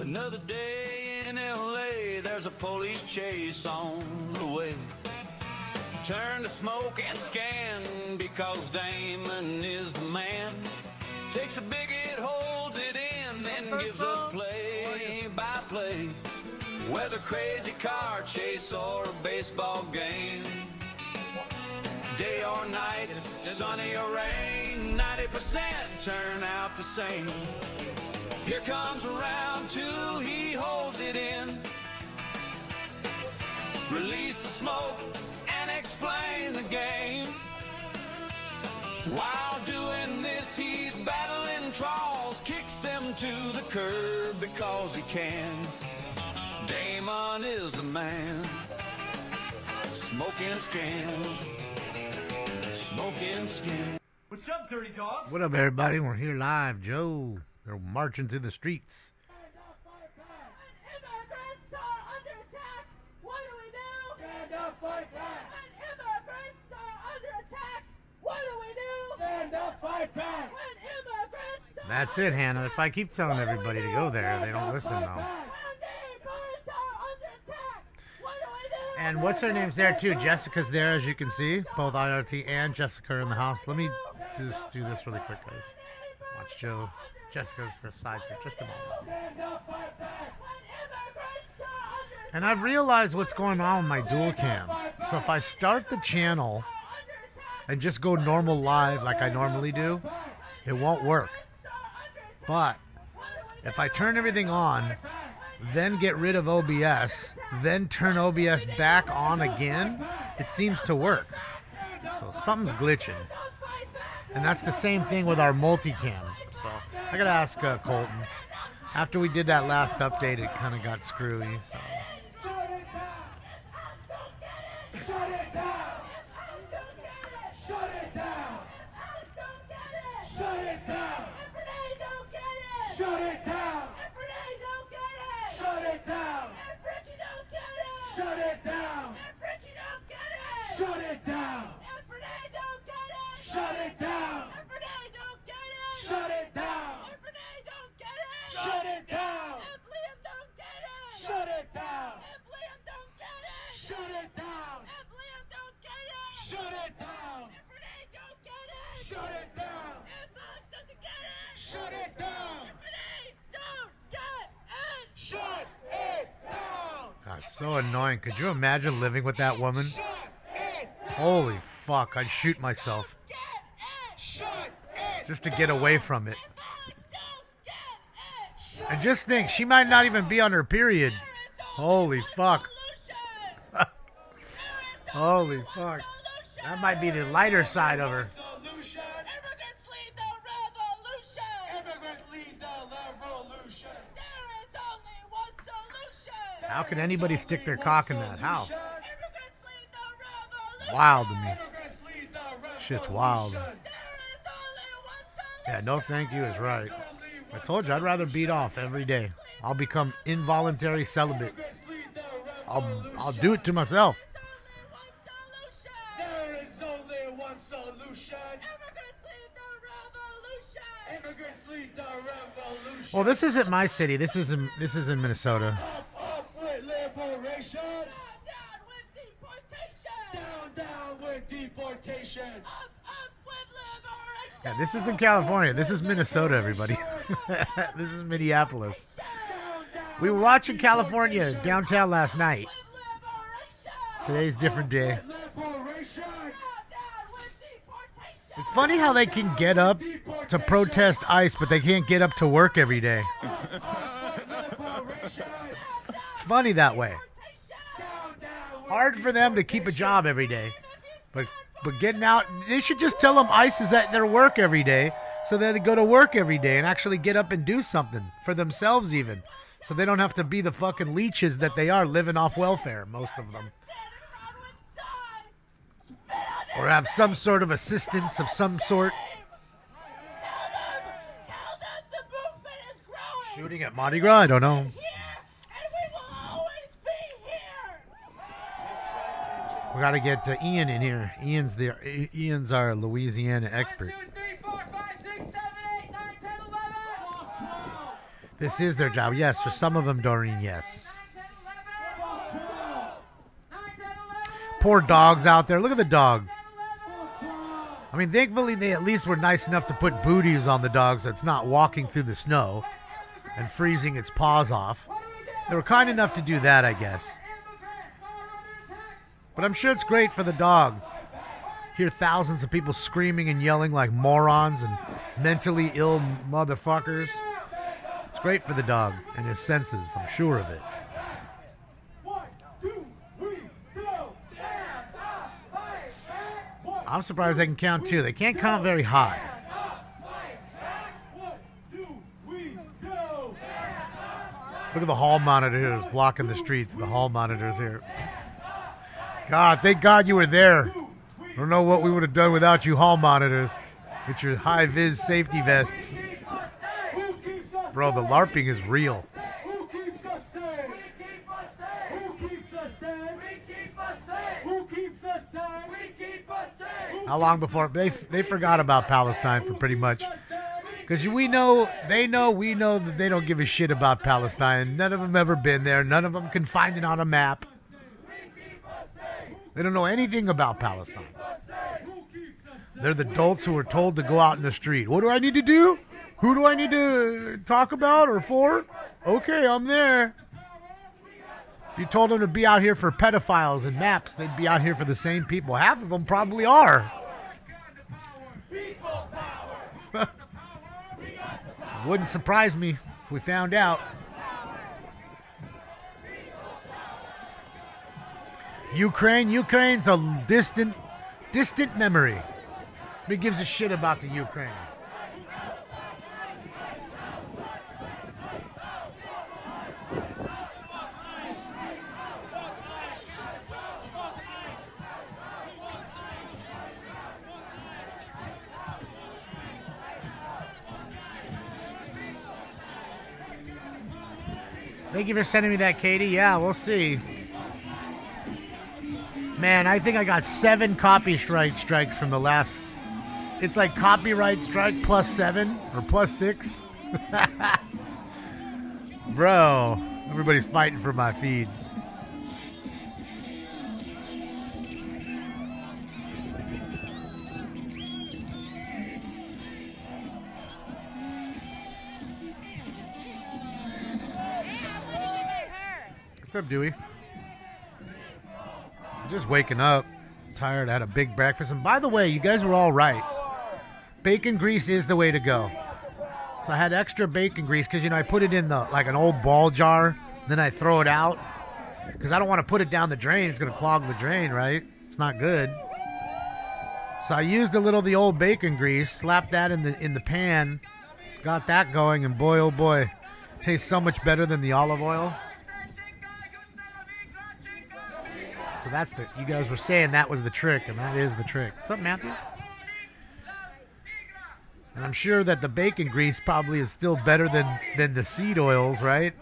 Another day in LA, there's a police chase on the way. Turn to smoke and scan because Damon is the man. Takes a bigot, holds it in, then gives us play by play. Whether crazy car chase or a baseball game. Day or night, sunny or rain, 90% turn out the same. Here comes round two, he holds it in. Release the smoke and explain the game. While doing this, he's battling trolls, kicks them to the curb because he can. Damon is the man. Smoke and scan. Smoke and scan. What's up, dirty dog? What up, everybody? We're here live, Joe. They're marching through the streets. Stand up, fight back. When immigrants are under attack, what do we do? Stand up, fight back. When immigrants are under attack, what do we do? Stand up, fight back. When immigrants are That's it, Hannah. If I keep telling everybody to go there, they don't listen though. And what's her name's there too? Jessica's there, as you can see. Both IRT and Jessica are in the house. Let me just do this really quick, guys. Watch Joe. Jessica's for a side for just a moment. And I've realized what's going on with my dual cam. So if I start the channel and just go normal live like I normally do, it won't work. But if I turn everything on, then get rid of OBS, then turn OBS back on again, it seems to work. So something's glitching. And that's the same thing with our multicam. So I gotta ask Colton. After we did that last update, it kind of got screwy. So. Shut it down! Shut it down! Shut it down! Shut it down! Shut it down! Shut it down! Shut it down! Shut it down! Shut it down! Shut it down! Shut it down! Shut it down! Shut it down! Shut it down! Shut it down! Shut it down! That's so annoying. Could you imagine living with that woman? Holy fuck, I'd shoot myself. Just to get away from it. And just think, she might not even be on her period. Holy fuck. Holy fuck. That might be the lighter side of her. Immigrants lead the revolution! Immigrants lead the revolution! There is only one solution! How can anybody stick their cock in that? How? Immigrants lead the revolution! Wild to me. Immigrants lead the revolution! Shit's wild. There is only one solution! Yeah, no thank you is right. I told you I'd rather beat off every day. I'll become involuntary celibate. I'll do it to myself. There is only one solution. Immigrants lead the revolution. Immigrants lead the revolution. Well, this isn't my city. This is in Minnesota. Up with liberation. Down with deportation. Down with deportation. Up with liberation. Yeah, this isn't California. This is Minnesota, everybody. This is Minneapolis. We were watching California downtown last night. Today's a different day. It's funny how they can get up to protest ICE, but they can't get up to work every day. It's funny that way. Hard for them to keep a job every day. But getting out, they should just tell them ICE is at their work every day, so that they go to work every day and actually get up and do something for themselves even. So they don't have to be the fucking leeches that they are living off welfare, most of them. Or have some sort of assistance of some sort. Tell them the movement is growing. Shooting at Mardi Gras? I don't know. Here, and we will always be here. We got to get Ian in here. Ian's our Louisiana expert. 1, 2, 3, 4, 5, 6, 7, 8, 9, 10, 11. This is their job. Yes, for some of them, Doreen, yes. Poor dogs out there. Look at the dog. I mean, thankfully, they at least were nice enough to put booties on the dog so it's not walking through the snow and freezing its paws off. They were kind enough to do that, I guess. But I'm sure it's great for the dog. Hear thousands of people screaming and yelling like morons and mentally ill motherfuckers. It's great for the dog and his senses, I'm sure of it. I'm surprised they can count too. They can't count very high. Look at the hall monitors blocking the streets. The hall monitors here. God, thank God you were there. I don't know what we would have done without you hall monitors. With your high-vis safety vests. Bro, the LARPing is real. Who keeps us safe? We keep us safe. Who keeps us safe? We keep us safe. Who keeps us safe? We keep us safe. How long before they forgot about Palestine for pretty much? Because we know that they don't give a shit about Palestine. None of them ever been there. None of them can find it on a map. They don't know anything about Palestine. They're the adults who are told to go out in the street. What do I need to do? Who do I need to talk about or for? Okay, I'm there. If you told them to be out here for pedophiles and maps, they'd be out here for the same people. Half of them probably are. Wouldn't surprise me if we found out. Ukraine's a distant memory. Who gives a shit about the Ukraine? Thank you for sending me that, Katie. Yeah, we'll see. Man, I think I got 7 copyright strikes from the last. It's like copyright strike plus 7 or plus 6. Bro, everybody's fighting for my feed. What's up, Dewey? Just waking up. Tired. I had a big breakfast. And by the way, you guys were all right. Bacon grease is the way to go. So I had extra bacon grease because, I put it in like an old ball jar. Then I throw it out because I don't want to put it down the drain. It's going to clog the drain, right? It's not good. So I used a little of the old bacon grease, slapped that in the pan, got that going, and boy, oh boy, tastes so much better than the olive oil. So that's you guys were saying that was the trick, and that is the trick. What's up, Matthew? And I'm sure that the bacon grease probably is still better than the seed oils, right?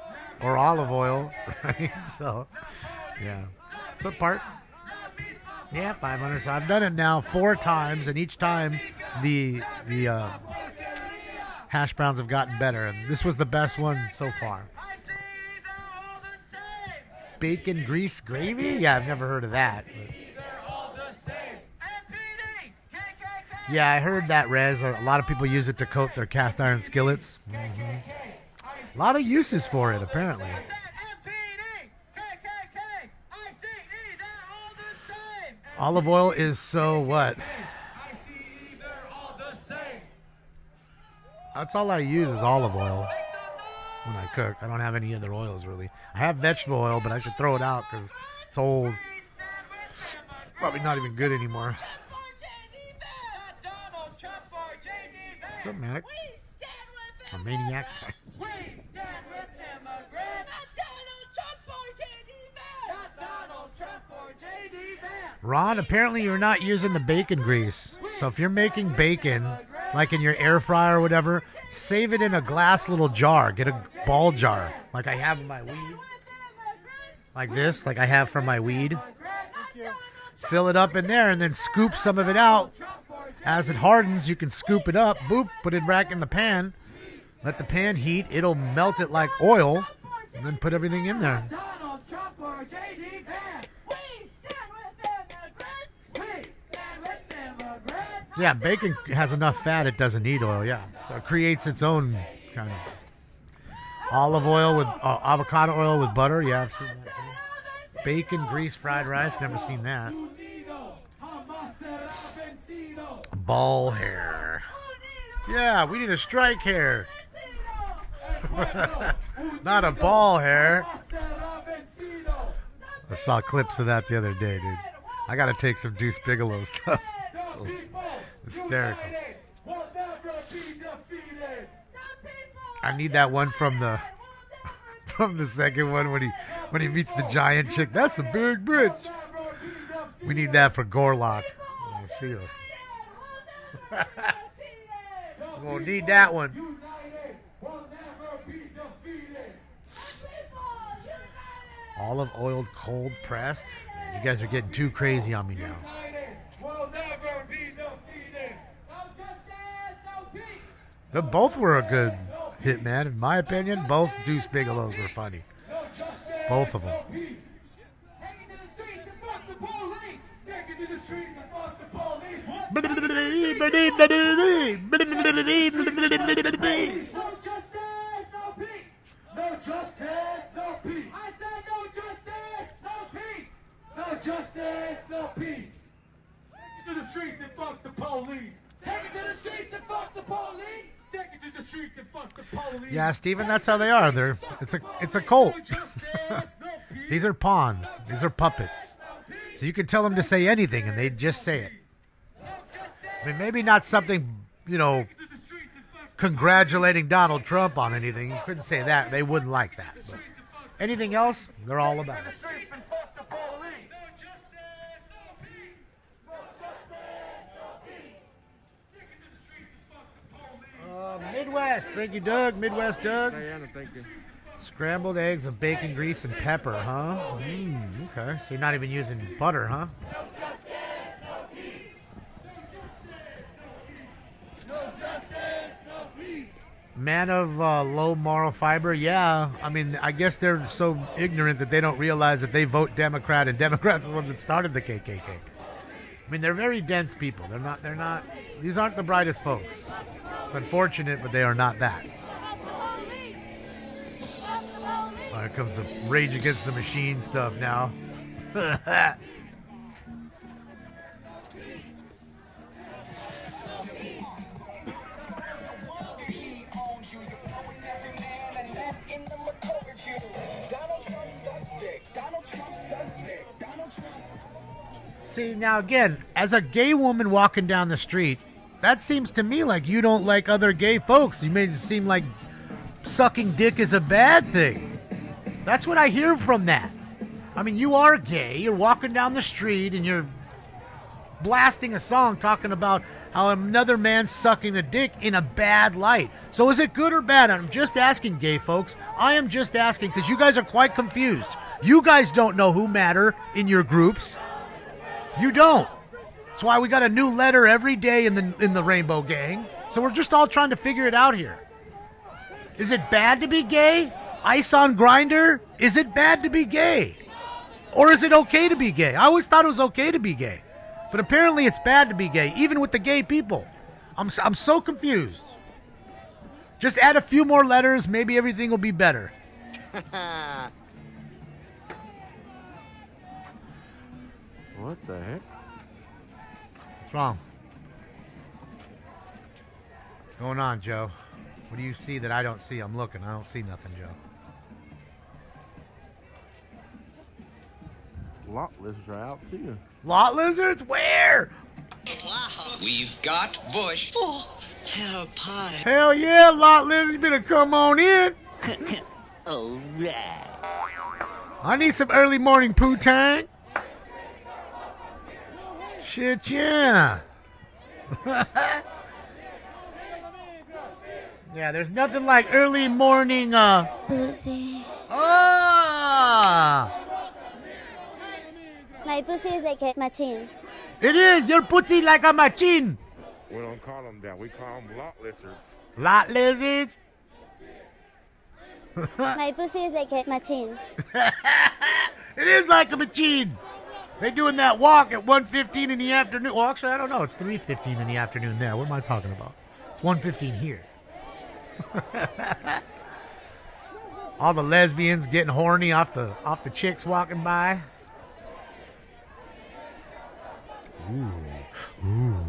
Or olive oil, right? So, yeah. What's up, Part? Yeah, 500. So I've done it now 4 times, and each time the hash browns have gotten better, and this was the best one so far. Bacon grease gravy? Yeah, I've never heard of that. Yeah, I heard that, Rez. A lot of people use it to coat their cast iron skillets. A lot of uses for it, apparently. Olive oil is so what? That's all I use is olive oil when I cook. I don't have any other oils, really. I have vegetable oil, but I should throw it out because it's old. Probably not even good anymore. What's up, Mac? A maniac. Ron, apparently you're not using the bacon grease. So if you're making bacon, like in your air fryer or whatever, save it in a glass little jar. Get a ball jar, like I have in my weed. Like this, like I have for my weed. Fill it up in there and then scoop some of it out. As it hardens, you can scoop it up, boop, put it back in the pan, Let the pan heat. It'll melt it like oil, and then put everything in there. Donald Trump or J.D. Vance. We stand with immigrants. We stand with immigrants. Yeah, bacon has enough fat it doesn't need oil, yeah. So it creates its own kind of olive oil with avocado oil with butter. Yeah, I've seen that too. Bacon, grease, fried rice. Never seen that. Ball hair. Yeah, we need a strike hair. Not a ball hair. I saw clips of that the other day, dude. I gotta take some Deuce Bigelow stuff. So hysterical. I need that one from the second one when he meets the giant chick. That's a big bitch. We need that for Gorlock. See us. We're gonna need that one. Olive oiled cold pressed. You guys are getting too crazy on me now. They both were a good hit, man. In my opinion, both Deuce Bigelows were funny. Both of them. No justice, no peace. I said no justice, no peace. No justice, no peace. Take it to the streets and fuck the police. Take it to the streets and fuck the police. Take it to the streets and fuck the police. Yeah, Steven, that's how they are. It's a cult. These are pawns. These are puppets. So you can tell them to say anything and they just say it. I mean, maybe not something, congratulating Donald Trump on anything. You couldn't say that. They wouldn't like that. But anything else, they're all about it. Midwest. Thank you, Doug. Midwest, Doug. Diana, thank you. Scrambled eggs with bacon grease and pepper, huh? Okay. So you're not even using butter, huh? Man of low moral fiber, yeah. I mean, I guess they're so ignorant that they don't realize that they vote Democrat, and Democrats are the ones that started the KKK. I mean, they're very dense people. They're not. These aren't the brightest folks. It's unfortunate, but they are not that. Here comes the Rage Against the Machine stuff now. See, now again, as a gay woman walking down the street, that seems to me like you don't like other gay folks. You made it seem like sucking dick is a bad thing. That's what I hear from that. I mean, you are gay. You're walking down the street and you're blasting a song talking about how another man's sucking a dick in a bad light. So is it good or bad? I'm just asking, gay folks. I am just asking because you guys are quite confused. You guys don't know who matter in your groups. You don't. That's why we got a new letter every day in the Rainbow Gang. So we're just all trying to figure it out here. Is it bad to be gay? Ice on Grindr? Is it bad to be gay? Or is it okay to be gay? I always thought it was okay to be gay. But apparently it's bad to be gay, even with the gay people. I'm so confused. Just add a few more letters, maybe everything will be better. What the heck? What's wrong? What's going on, Joe? What do you see that I don't see? I'm looking. I don't see nothing, Joe. Lot lizards are out too. Lot lizards? Where? Wow. We've got Bush. Oh, hell pie. Hell yeah, lot lizards. You better come on in. All right. I need some early morning poo-tang. Shit, yeah. Yeah, there's nothing like early morning, Pussy. Ah! My pussy is like a machine. It is. Your pussy like a machine. We don't call them that. We call them lot lizards. Lot lizards? My pussy is like a machine. It is like a machine. They doing that walk at 1:15 in the afternoon. Well, actually, I don't know. It's 3:15 in the afternoon there. What am I talking about? It's 1:15 here. All the lesbians getting horny off the chicks walking by. Ooh.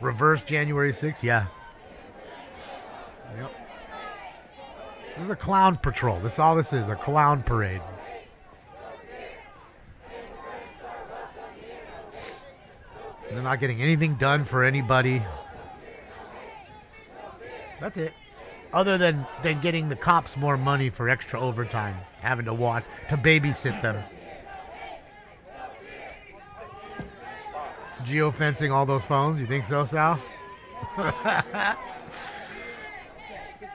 Reverse January 6th, yeah. Yep. This is a clown patrol. This is all this is, a clown parade. They're not getting anything done for anybody. That's it. Other than getting the cops more money for extra overtime, having to babysit them. Geofencing all those phones, you think so, Sal?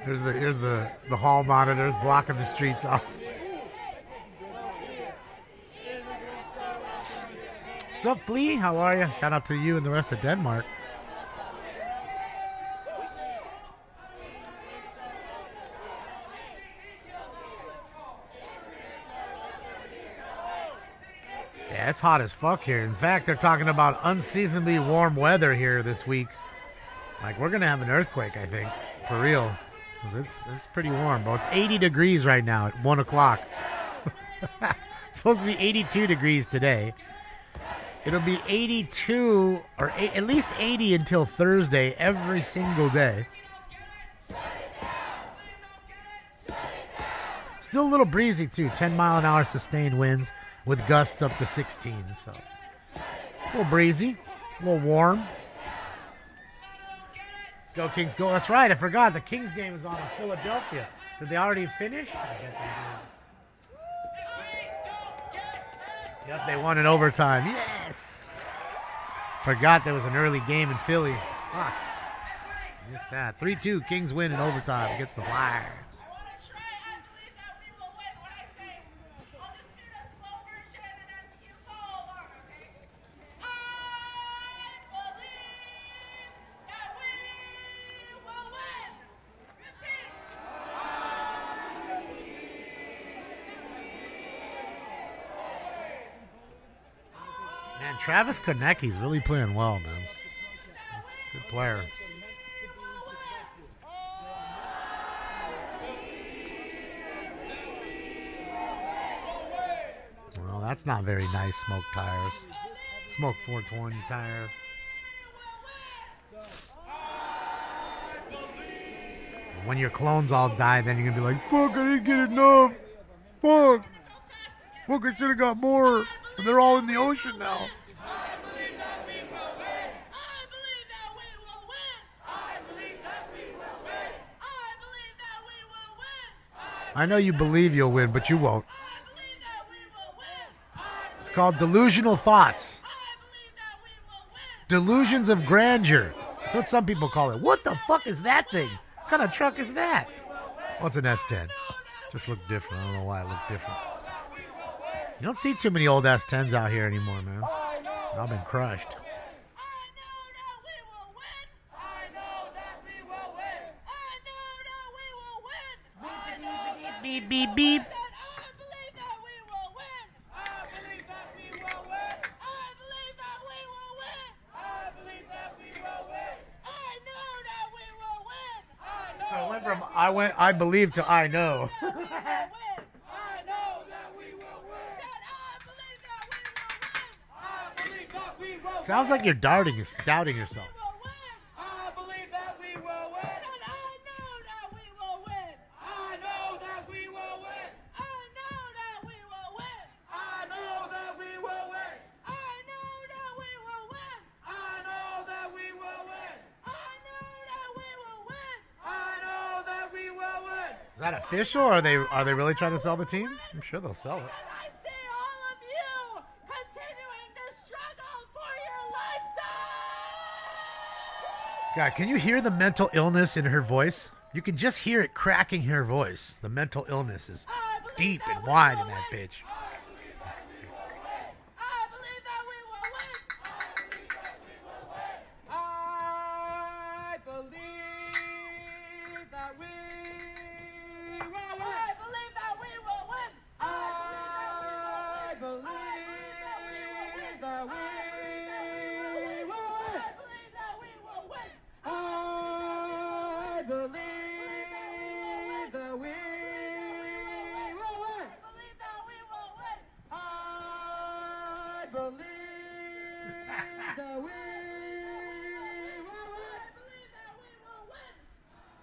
Here's the hall monitors blocking the streets off. What's up, Flea? How are you? Shout out to you and the rest of Denmark. Yeah, it's hot as fuck here. In fact, they're talking about unseasonably warm weather here this week. Like, we're going to have an earthquake, I think. For real. It's pretty warm, bro. It's 80 degrees right now at 1 o'clock. It's supposed to be 82 degrees today. It'll be 82, or at least 80 until Thursday every single day. Still a little breezy, too. 10-mile-an-hour sustained winds with gusts up to 16. So, a little breezy, a little warm. Go Kings, go. That's right. I forgot. The Kings game is on in Philadelphia. Did they already finish? I bet they did. Yep, they won in overtime. Yes! Forgot there was an early game in Philly. Fuck. Missed that. 3-2. Kings win in overtime against the Flyers. Man, Travis Konecki's really playing well, man. Good player. Well, that's not very nice, smoke tires. Smoke 420 tires. When your clones all die, then you're going to be like, fuck, I didn't get enough. Fuck. Fuck, I should have got more. And they're all in the ocean now. I believe that we will win. I believe that we will win. I believe that we will win. I believe that we will win. I know you believe you'll win, but you won't. I believe that we will win. It's called delusional thoughts. I believe that we will win. Delusions of grandeur. That's what some people call it. What the fuck is that thing? What kind of truck is that? Oh, it's an S10. Just looked different. I don't know why it looked different. You don't see too many old S10s out here anymore, man. I've been crushed. I know that we will win. I know that we will win. I know that we will win. I know that Beep, beep, beep. I believe that we will win. I believe that we will win. I believe that we will win. I believe that we will win. I know that we will win. I know. So I went from I believe to I know. I know that we will win. I believe that we will win. Sounds like you're doubting yourself. I believe that we will win. And I know that we will win. I know that we will win. I know that we will win. I know that we will win. I know that we will win. I know that we will win. I know that we will win. I know that we will win. Is that official, or are they really trying to sell the team? I'm sure they'll sell it. And I see all of you continuing to struggle for your lifetime. God, can you hear the mental illness in her voice? You can just hear it cracking her voice. The mental illness is I believe deep that and we wide will in that win. bitch. I believe that we will win. I believe that believe that we will win. I believe that we will win.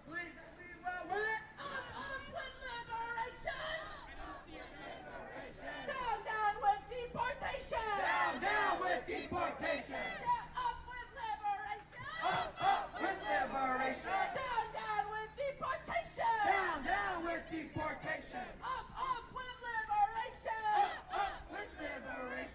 Believe that we will win. Up with liberation. Down, down with deportation. Down with deportation. Up with liberation. Up with liberation. Down with deportation. Down with deportation. Up with liberation. Up with liberation.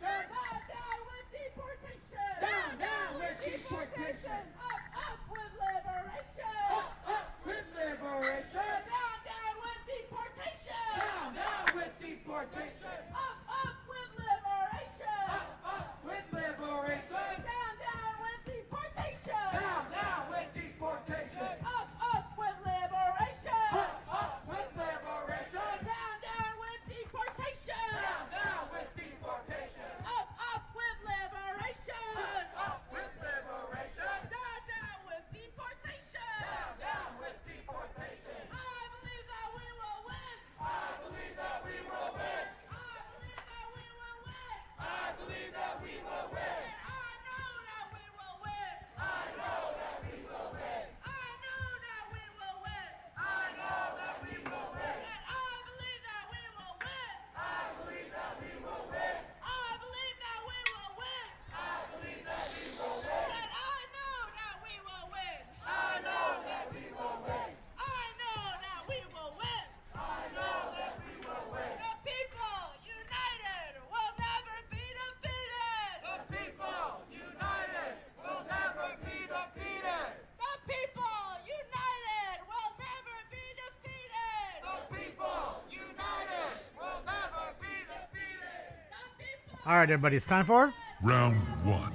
Down with deportation. Down with deportation. Up with liberation. Up with liberation. Down with deportation. Down with deportation. Up with liberation. Up with liberation. Down with deportation. Down with deportation. Up with liberation. Up with liberation. Down with deportation. Down with deportation. Up with liberation. Up with liberation. Down with deportation. Down with deportation. I believe that we will win. I believe that we will win. I believe that we will win. I believe that we will win. I know that we will win. I know that we will win. I know that we will win. I know that we will win. And I believe that we will win. I believe that we will win. I believe that we will win. I believe that we will win. And I know that we will win. I know that we will win. I know that we will win. I know that we will win. The people united will never be defeated. The people united will never be defeated. The people united will never be defeated. The people united will never be defeated. The people. All right, everybody, it's time for. Round 1.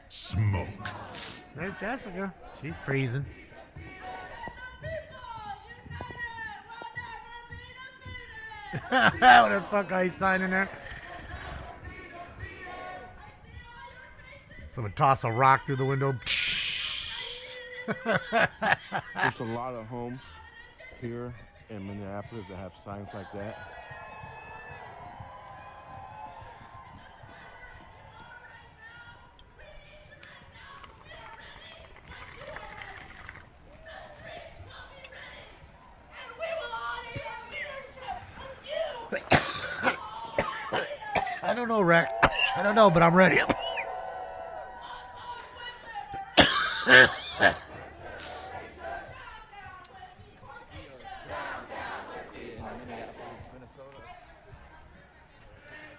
Smoke. There's Jessica. She's freezing. What the fuck are you signing there? Someone toss a rock through the window. There's a lot of homes here in Minneapolis that have signs like that. I don't know, Rick. I don't know, but I'm ready.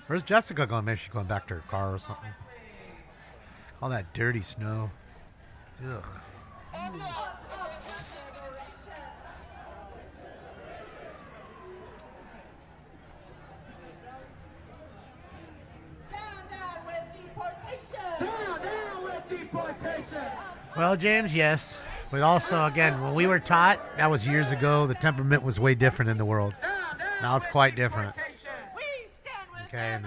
Where's Jessica going? Maybe she's going back to her car or something. All that dirty snow. Ugh. Well, James, yes. But also, again, when we were taught, that was years ago, the temperament was way different in the world. Now it's quite different. Okay, and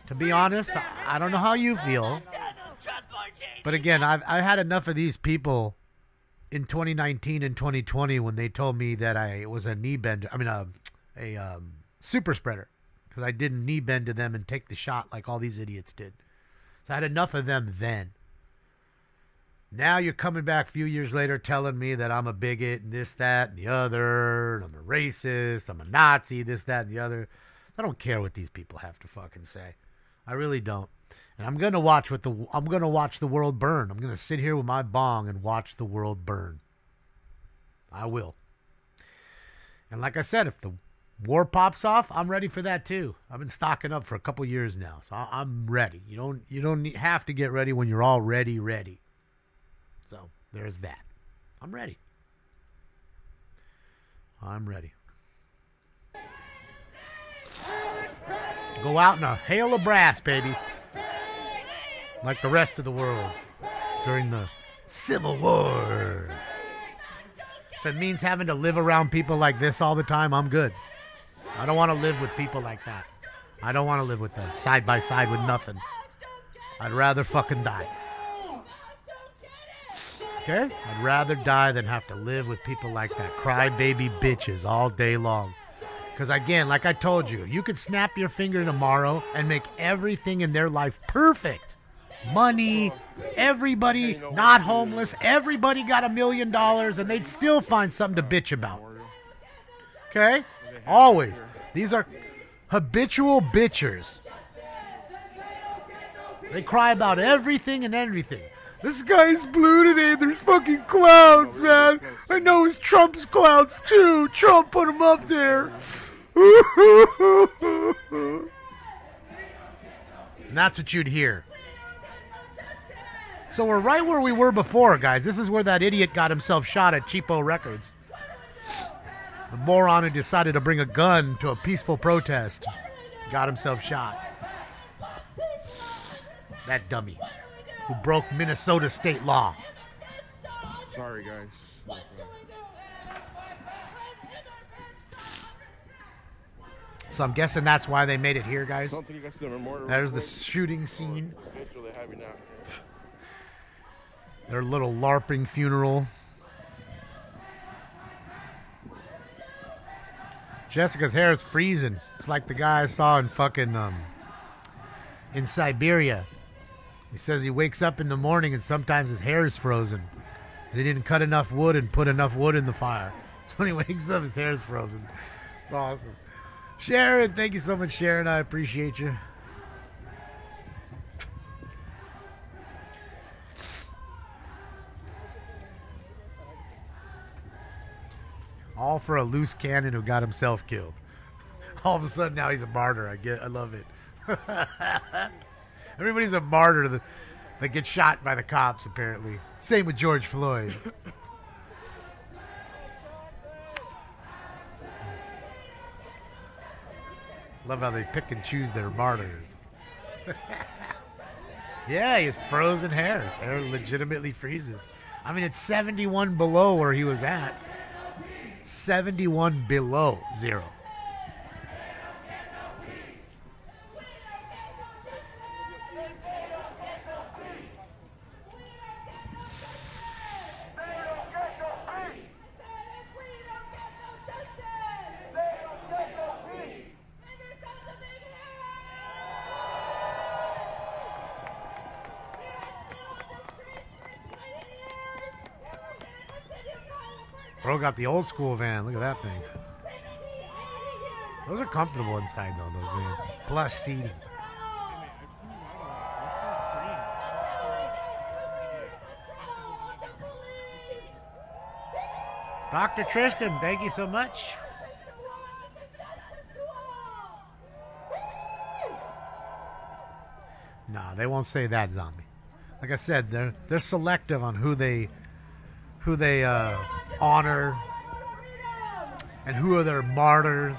to be honest, I don't know how you feel. But again, I had enough of these people in 2019 and 2020 when they told me that I was a knee bender. I mean, a super spreader. Because I didn't knee bend to them and take the shot like all these idiots did. So I had enough of them then. Now you're coming back a few years later telling me that I'm a bigot and this, that, and the other. And I'm a racist. I'm a Nazi, this, that, and the other. I don't care what these people have to fucking say. I really don't. And I'm gonna watch the world burn. I'm gonna sit here with my bong and watch the world burn. I will. And like I said, if the war pops off, I'm ready for that too. I've been stocking up for a couple years now, so I'm ready. You don't have to get ready when you're already ready. So there's that. I'm ready. I'm ready. Go out in a hail of brass, baby. Like the rest of the world during the Civil War. If it means having to live around people like this all the time, I'm good. I don't want to live with people like that. I don't want to live with them side by side with nothing. I'd rather fucking die. Okay? I'd rather die than have to live with people like that. Crybaby bitches all day long. Because again, like I told you, you could snap your finger tomorrow and make everything in their life perfect. Money, everybody not homeless, everybody got $1 million, and they'd still find something to bitch about. Okay? Always. These are habitual bitchers. They cry about everything and everything. The sky's blue today. There's fucking clouds, man. I know it's Trump's clouds, too. Trump put them up there. And that's what you'd hear. So we're right where we were before, guys. This is where that idiot got himself shot at Cheapo Records. The moron who decided to bring a gun to a peaceful protest got himself shot. That dummy who broke Minnesota state law. Sorry, guys. So I'm guessing that's why they made it here, guys. Don't think you guys see the memorial. There's the shooting scene. Vigil they have you now. Their little LARPing funeral. Jessica's hair is freezing. It's like the guy I saw in fucking in Siberia. He says he wakes up in the morning and sometimes his hair is frozen. They didn't cut enough wood and put enough wood in the fire. So when he wakes up, his hair is frozen. It's awesome. Sharon, thank you so much, Sharon. I appreciate you. All for a loose cannon who got himself killed. All of a sudden now he's a martyr. I love it. Everybody's a martyr that gets shot by the cops, apparently. Same with George Floyd. Love how they pick and choose their martyrs. Yeah, he has frozen hair. His hair legitimately freezes. I mean, it's 71 below where he was at. 71 below zero. Bro got the old school van. Look at that thing. Those are comfortable inside, though, those vans. Plush seating. Dr. Tristan, thank you so much. Nah, they won't say that, zombie. Like I said, they're selective on who they honor and who are their martyrs.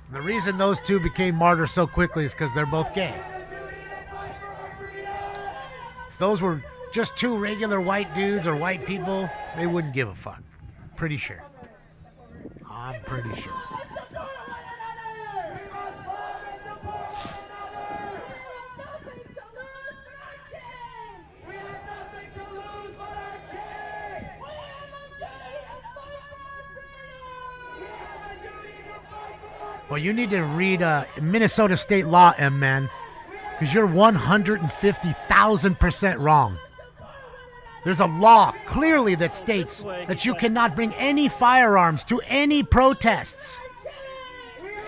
And the reason those two became martyrs so quickly is because they're both gay. If those were just two regular white dudes or white people, they wouldn't give a fuck. Pretty sure. I'm pretty sure. Well, you need to read Minnesota state law, M-Man, because you're 150,000% wrong. There's a law clearly that states that you cannot bring any firearms to any protests.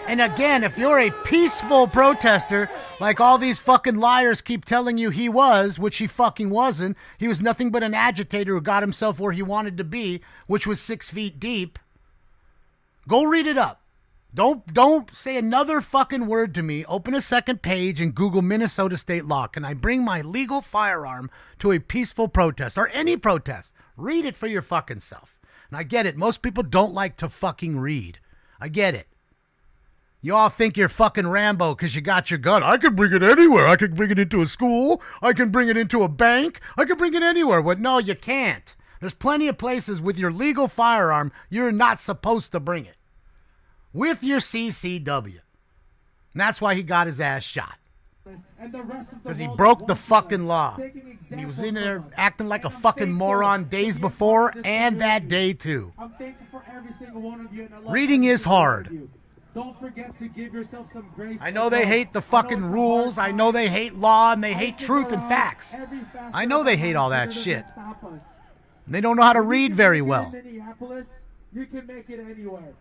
And again, if you're a peaceful protester, like all these fucking liars keep telling you he was, which he fucking wasn't, he was nothing but an agitator who got himself where he wanted to be, which was 6 feet deep. Go read it up. Don't say another fucking word to me. Open a second page and Google Minnesota state law. Can I bring my legal firearm to a peaceful protest or any protest? Read it for your fucking self. And I get it. Most people don't like to fucking read. I get it. You all think you're fucking Rambo because you got your gun. I can bring it anywhere. I can bring it into a school. I can bring it into a bank. I can bring it anywhere. But no, you can't. There's plenty of places with your legal firearm you're not supposed to bring it. With your CCW. And that's why he got his ass shot. And the rest of the Because he world broke the watching fucking us, law. taking And he was examples in there from us. acting like a And I'm fucking thankful moron to days be a before part of this and that community. day too. I'm thankful for every single one of you. And I love Reading every is single one hard. of you. Don't forget to give yourself some grace. I know as they well. hate the I know fucking it's a hard rules. I time. know they hate law and they I hate stick truth and around facts. every facet I know of they my hate life, all but that it doesn't shit. stop us. And they don't know how to If you read can very make it well. in Minneapolis, you can make it anywhere.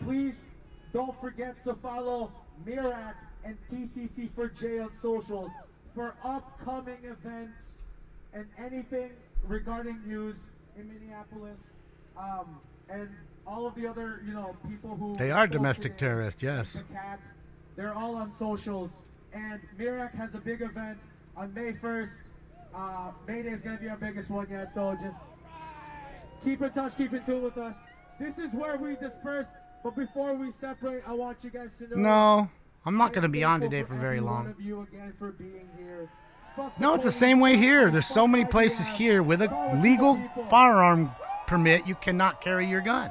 Please don't forget to follow Mirac and TCC for J on socials for upcoming events and anything regarding news in Minneapolis, and all of the other, people who They are spoke domestic today, terrorists, yes. the cat, they're all on socials. And Mirac has a big event on May 1st. May Day is going to be our biggest one yet, so just keep in touch, keep in tune with us. This is where we disperse, but before we separate, I want you guys to know. No, I'm not going to I'm be on thankful today for very every long. one of you again for being here. Fuck No, the it's the police, same way here. fuck There's so many what you places have. here with Fuck a with legal the people. firearm permit, you cannot carry your gun.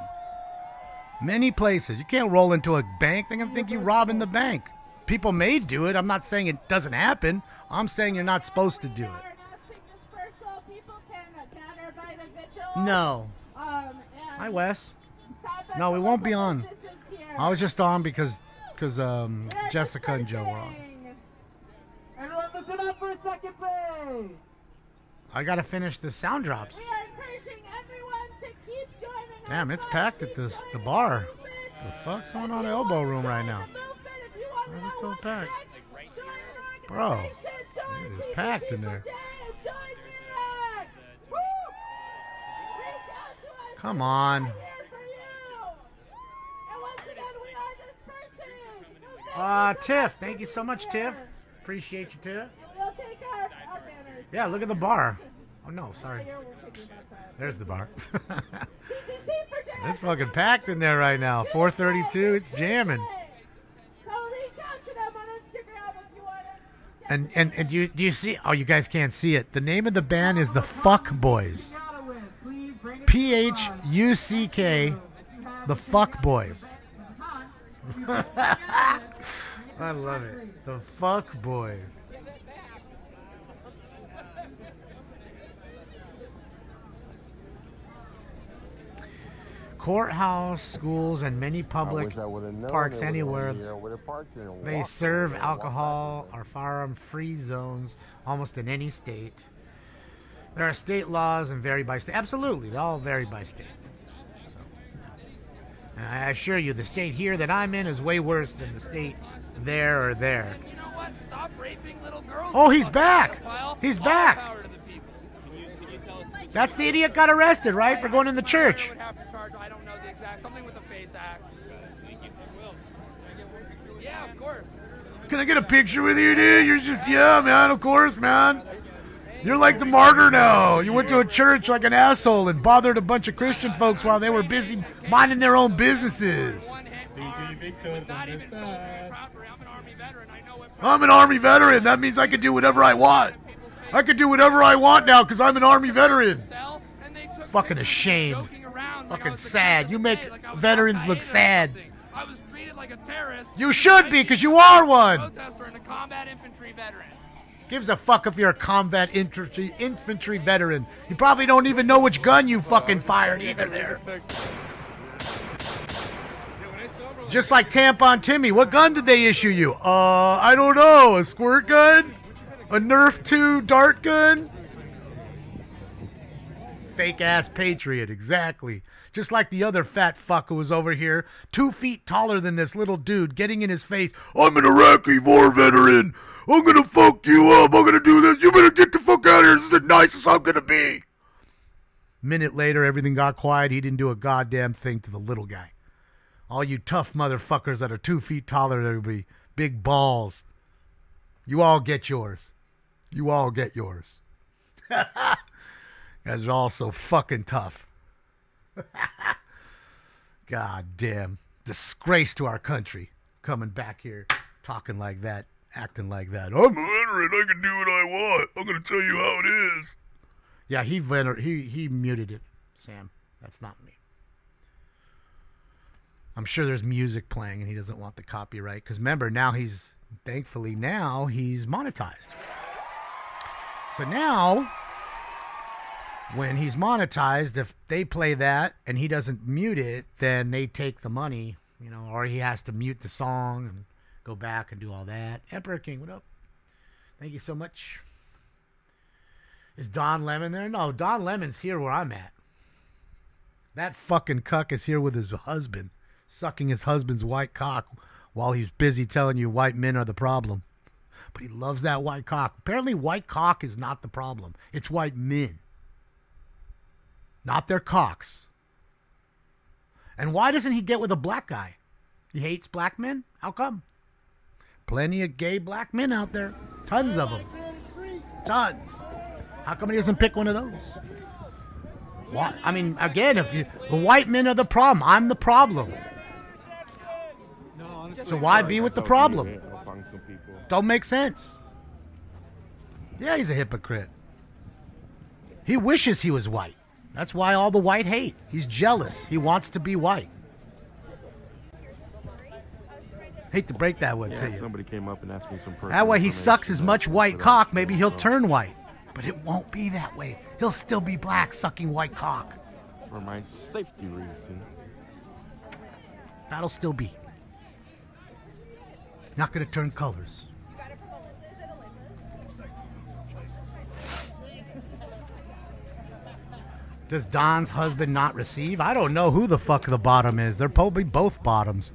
Many places. You can't roll into a bank. They're going to think you robbing the bank. People may do it. I'm not saying it doesn't happen. I'm saying you're not supposed to do it. No. Hi, Wes. No, we won't be on. I was just on because Jessica and Joe were on. Everyone listen up for a second, please. I got to finish the sound drops. We are encouraging everyone to keep joining us. Damn, it's packed at the bar. The fuck's going on in Elbow Room right now? Why is it so packed? Bro, it is packed in there. Come on. Tiff, thank you so much, Tiff. Appreciate you, Tiff. We'll take our banners. Yeah, look at the bar. Oh, no, sorry. There's the bar. It's fucking packed in there right now. 4:32, it's jamming. So reach out to them on Instagram if you want to. And do you see? Oh, you guys can't see it. The name of the band is the Fuck Boys. PHUCK, the Fuck Boys. I love it. The Fuck Boys. Courthouse, schools, and many public parks anywhere. They serve alcohol or firearm-free zones almost in any state. There are state laws and vary by state. Absolutely, they all vary by state. So, and I assure you, the state here that I'm in is way worse than the state there or there. You know what? Stop raping little girls. Oh, he's back! He's back! Power to the people. Can you tell us That's the idiot got arrested, right, for going in the church. would have to charge, I don't know the exact, something with the FACE Act. Yeah, of course. Can I get a picture with you, dude? You're just, yeah, man, of course, man. You're like the martyr now. You went to a church like an asshole and bothered a bunch of Christian folks while they were busy minding their own businesses. I'm an Army veteran. That means I can do whatever I want. I can do whatever I want now because I'm an Army veteran. Fucking ashamed. Fucking sad. You make veterans look sad. I was treated like a terrorist. You should be because you are one. Protester and a combat infantry veteran. Gives a fuck if you're a combat infantry veteran. You probably don't even know which gun you fucking fired either there. Just like Tampon Timmy. What gun did they issue you? I don't know. A squirt gun? A Nerf 2 dart gun? Fake ass patriot, exactly. Just like the other fat fuck who was over here, 2 feet taller than this little dude, getting in his face. I'm an Iraqi war veteran. I'm gonna fuck you up. I'm gonna do this. You better get the fuck out of here. This is the nicest I'm gonna be. Minute later, everything got quiet. He didn't do a goddamn thing to the little guy. All you tough motherfuckers that are 2 feet taller than me, big balls. You all get yours. You all get yours. Guys are all so fucking tough. God damn. Disgrace to our country. Coming back here, talking like that, acting like that. I'm a veteran. I can do what I want. I'm going to tell you how it is. Yeah, he muted it, Sam. That's not me. I'm sure there's music playing and he doesn't want the copyright. Because remember, thankfully now he's monetized. So now, when he's monetized, if they play that and he doesn't mute it, then they take the money, or he has to mute the song and go back and do all that. Emperor King, what up? Thank you so much. Is Don Lemon there? No, Don Lemon's here where I'm at. That fucking cuck is here with his husband, sucking his husband's white cock while he's busy telling you white men are the problem. But he loves that white cock. Apparently white cock is not the problem. It's white men. Not their cocks. And why doesn't he get with a black guy? He hates black men? How come? Plenty of gay black men out there. Tons of them. Tons. How come he doesn't pick one of those? What? I mean, again, the white men are the problem. I'm the problem. So why be with the problem? Don't make sense. Yeah, he's a hypocrite. He wishes he was white. That's why all the white hate. He's jealous. He wants to be white. Hate to break that one to you. Somebody came up and asked me some personal That way he information sucks as much white cock, maybe he'll so turn white. But it won't be that way. He'll still be black sucking white cock. For my safety reasons. That'll still be. Not going to turn colors. Does Don's husband not receive? I don't know who the fuck the bottom is. They're probably both bottoms.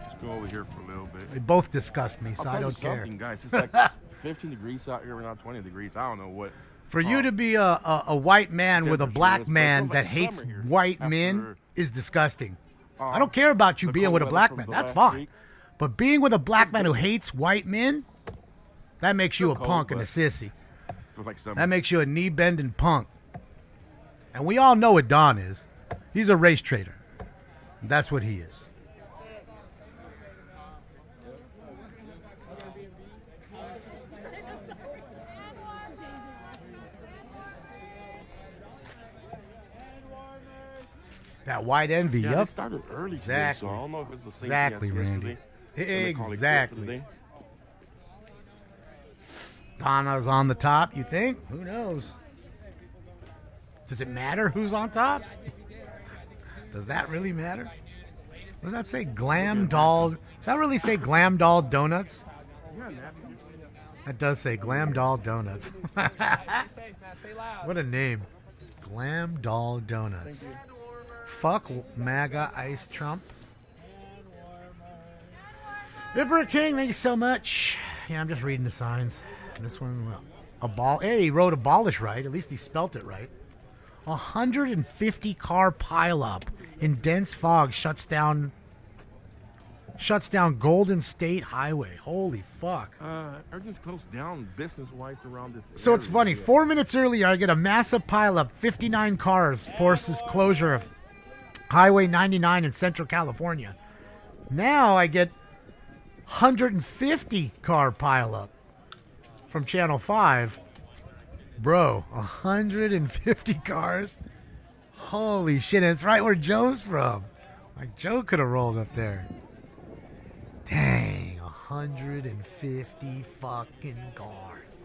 Let's go over here for a little bit. They both disgust me, so I'll I tell don't you care. something, guys. It's like 15 degrees out here. We're not 20 degrees. I don't know what. For you to be a white man with a black temperature is, but it man feels that like hates summer here white after, men is disgusting. I don't care about you the being cold with a weather black from man. the That's last fine. week. But being with a black man who hates white men, that makes you a cold, punk and a but sissy. Feels like summer. That makes you a knee-bending punk. And we all know what Don is. He's a race trader. That's what he is. That white envy, Yeah, yup. they started early today, Exactly. so I don't know if it's the same Exactly, thing as Randy. yesterday. And they call it quit for the Exactly. day. Donna's on the top, you think? Who knows? Does it matter who's on top? Does that really matter? Does that say Glam Doll? Does that really say Glam Doll Donuts? Yeah, napkin. That does say Glam Doll Donuts. Stay safe, man. Stay loud. What a name. Glam Doll Donuts. Fuck MAGA Ice Trump. Emperor King, thank you so much. Yeah, I'm just reading the signs. This one, hey, he wrote abolish right. At least he spelt it right. 150 car pileup in dense fog shuts down Golden State Highway. Holy fuck. Everything's closed down business-wise around this So it's area. funny. 4 minutes earlier, I get a massive pileup. 59 cars forces closure of Highway 99 in Central California. Now I get 150 car pileup from Channel 5. Bro, 150 cars? Holy shit, and it's right where Joe's from. Like, Joe could have rolled up there. Dang, 150 fucking cars.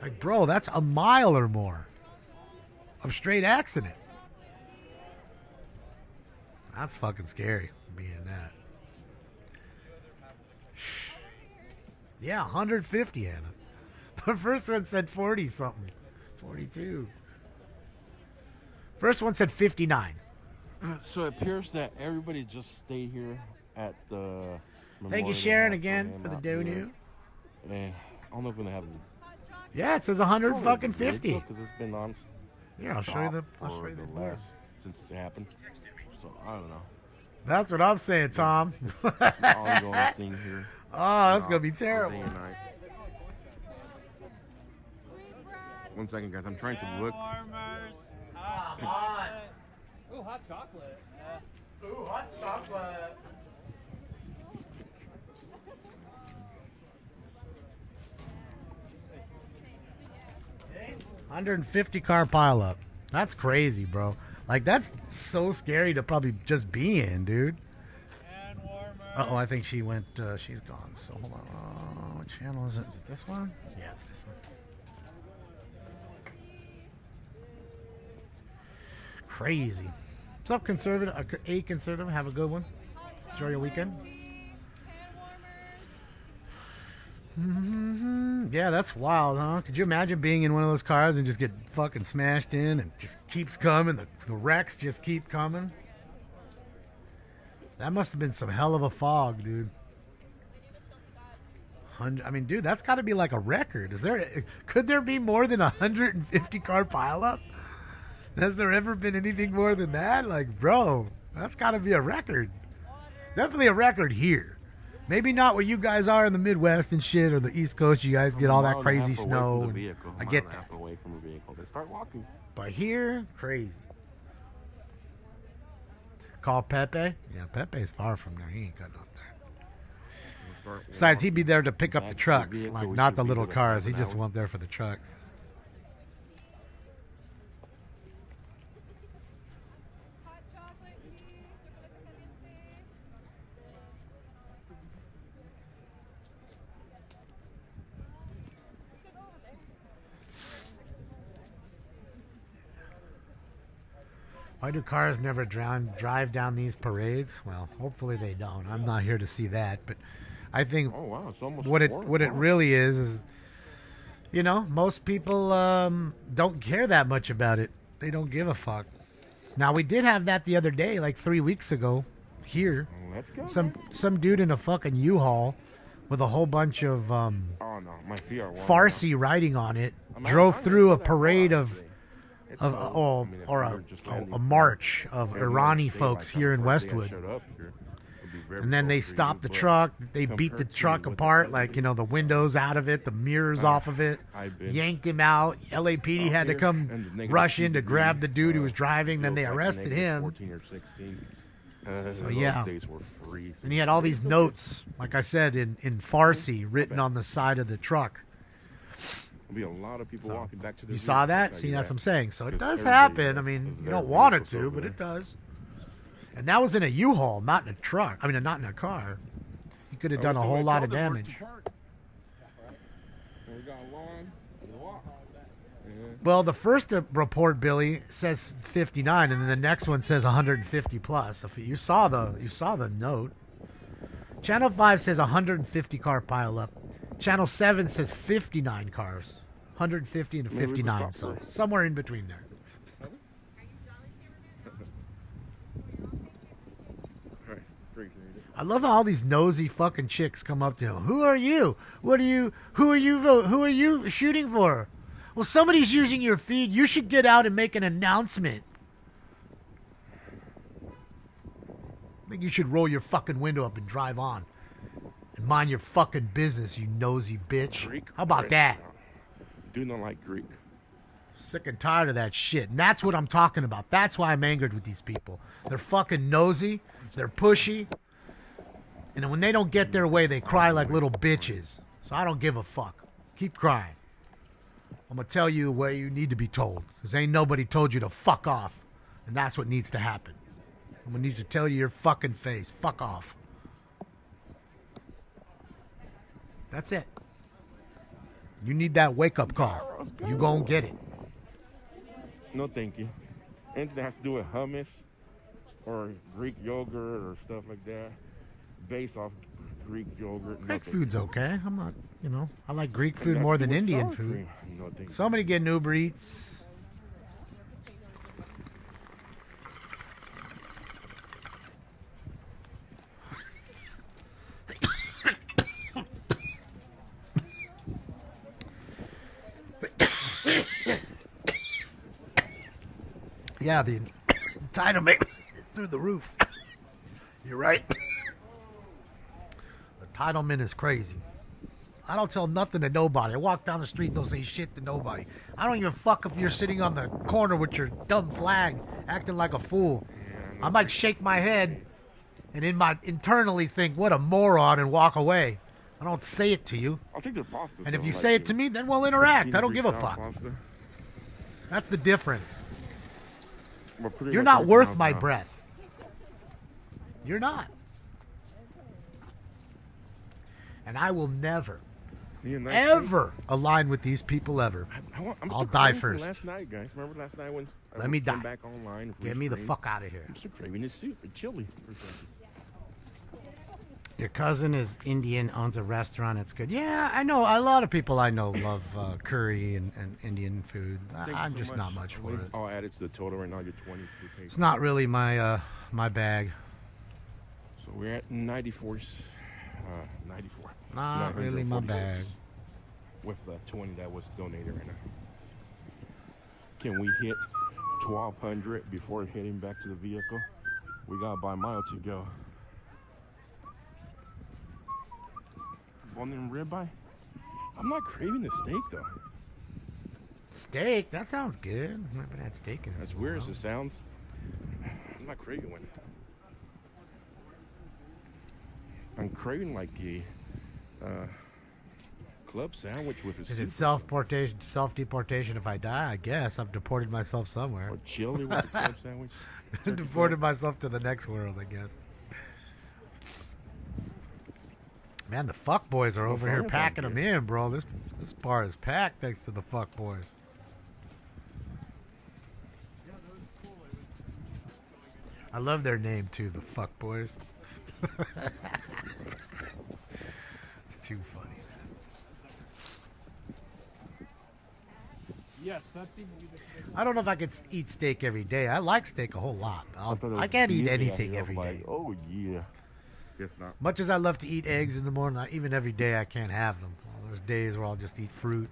Like, bro, that's a mile or more of straight accident. That's fucking scary, being that. Yeah, 150, Anna. The first one said 40 something. 42. First one said 59. So it appears that everybody just stay here at the Thank you, memorial Sharon, house again him for the out here. donut. And I don't know if we're gonna have any. Yeah, it says 150. Because it's been on. Yeah, I'll show you the. stop I'll show for you the the board. last since it happened. So I don't know. That's what I'm saying, Tom. It's an ongoing thing here. Oh, that's gonna be Day terrible. and night. 1 second, guys. I'm trying to look. Ooh, hot chocolate. Ooh, hot chocolate. $150 car pileup. That's crazy, bro. Like, that's so scary to probably just be in, dude. Uh-oh, I think she went, she's gone. So, hold on. What channel is it? Is it this one? Yeah, it's this one. Crazy. What's up, conservative? A conservative. Have a good one. Enjoy your weekend. Yeah, that's wild, huh? Could you imagine being in one of those cars and just get fucking smashed in and just keeps coming? The wrecks just keep coming. That must have been some hell of a fog, dude. I mean, dude, that's got to be like a record. Could there be more than 150 car pileup? Has there ever been anything more than that? Like, bro, that's got to be a record. Definitely a record here. Maybe not where you guys are in the Midwest and shit, or the East Coast. You guys get all that crazy snow. I get that. Away from a vehicle. They start walking. But here, crazy. Call Pepe. Yeah, Pepe's far from there. He ain't cutting up there. Besides, he'd be there to pick up the trucks, like not the little cars. He just went there for the trucks. Why do cars never drive down these parades? Well, hopefully they don't. I'm not here to see that, but I think what it really is, you know, most people don't care that much about it. They don't give a fuck. Now, we did have that the other day, like 3 weeks ago, here. Let's go. Some dude in a fucking U-Haul with a whole bunch of Farsi writing on it drove through a parade of a march of Irani folks here in Westwood. And then they stopped the truck. They beat the truck apart, like, you know, the windows out of it, the mirrors off of it, yanked him out. LAPD had to come rush in to grab the dude who was driving. Then they arrested him. So, yeah. And he had all these notes, like I said, in Farsi written on the side of the truck. There'll be a lot of people walking back to the You saw that? See, that's what I'm saying. So it does happen. I mean, you don't want it to, but it does. And that was in a U-Haul, not in a truck. I mean, not in a car. He could have done a whole lot of damage. Well, the first report, Billy, says 59, and then the next one says 150 plus. If you saw the note. Channel 5 says 150 car pileup. Channel 7 says 59 cars. 150 and 59, so somewhere in between there. I love how all these nosy fucking chicks come up to him. Who are you? Who are you shooting for? Well, somebody's using your feed. You should get out and make an announcement. I think you should roll your fucking window up and drive on. And mind your fucking business, you nosy bitch. Greek? How about that? Do not like Greek. Sick and tired of that shit. And that's what I'm talking about. That's why I'm angered with these people. They're fucking nosy. They're pushy. And when they don't get their way, they cry like little bitches. So I don't give a fuck. Keep crying. I'm going to tell you the way you need to be told. Because ain't nobody told you to fuck off. And that's what needs to happen. Someone needs to tell you your fucking face. Fuck off. That's it. You need that wake-up call. You gonna get it. No, thank you. Anything that has to do with hummus or Greek yogurt or stuff like that, based off Greek yogurt. Greek food's okay. I'm not, you know, I like Greek food more than Indian food. No, thank you. Somebody get Uber Eats. Yeah, the entitlement is through the roof. You're right. Entitlement is crazy. I don't tell nothing to nobody. I walk down the street, don't say shit to nobody. I don't even fuck if you're sitting on the corner with your dumb flag, acting like a fool. I might shake my head and internally think, what a moron, and walk away. I don't say it to you. I'll take their pasta. And if you say it to me, then we'll interact. I don't give a fuck. That's the difference. We're pretty You're much not open worth house my now. breath. You're not. And I will never, Yeah, nice ever align with these people ever. I'll die first. Last night, guys. Remember last night when Let me came die. back online? Get me the fuck out of here. I'm still craving this soup and chili. Your cousin is Indian, owns a restaurant. It's good. Yeah, I know. A lot of people I know love curry and Indian food. I'm just not much for it. I'll add it to the total right now. You're 20. It's not really my my bag. So we're at 94. 94. Not really my 946 bag. With the 20 that was donated right now. Can we hit 1,200 before heading back to the vehicle? We got about a mile to go. Bone and ribeye? I'm not craving the steak though. Steak? That sounds good. I haven't had steak in a As weird while. as it sounds, I'm not craving one. I'm craving like a club sandwich with a Is soup. it self-deportation if I die? I guess. I've deported myself somewhere. Or chili with a club sandwich? Deported myself to the next world, I guess. Man, the fuck boys are over here packing them in, bro. This bar is packed thanks to the fuck boys. I love their name too, the fuck boys. It's too funny. Yes, something. I don't know if I could eat steak every day. I like steak a whole lot. I can't eat anything every day. Oh yeah. Guess not. Much as I love to eat eggs in the morning, even every day I can't have them. There's days where I'll just eat fruit,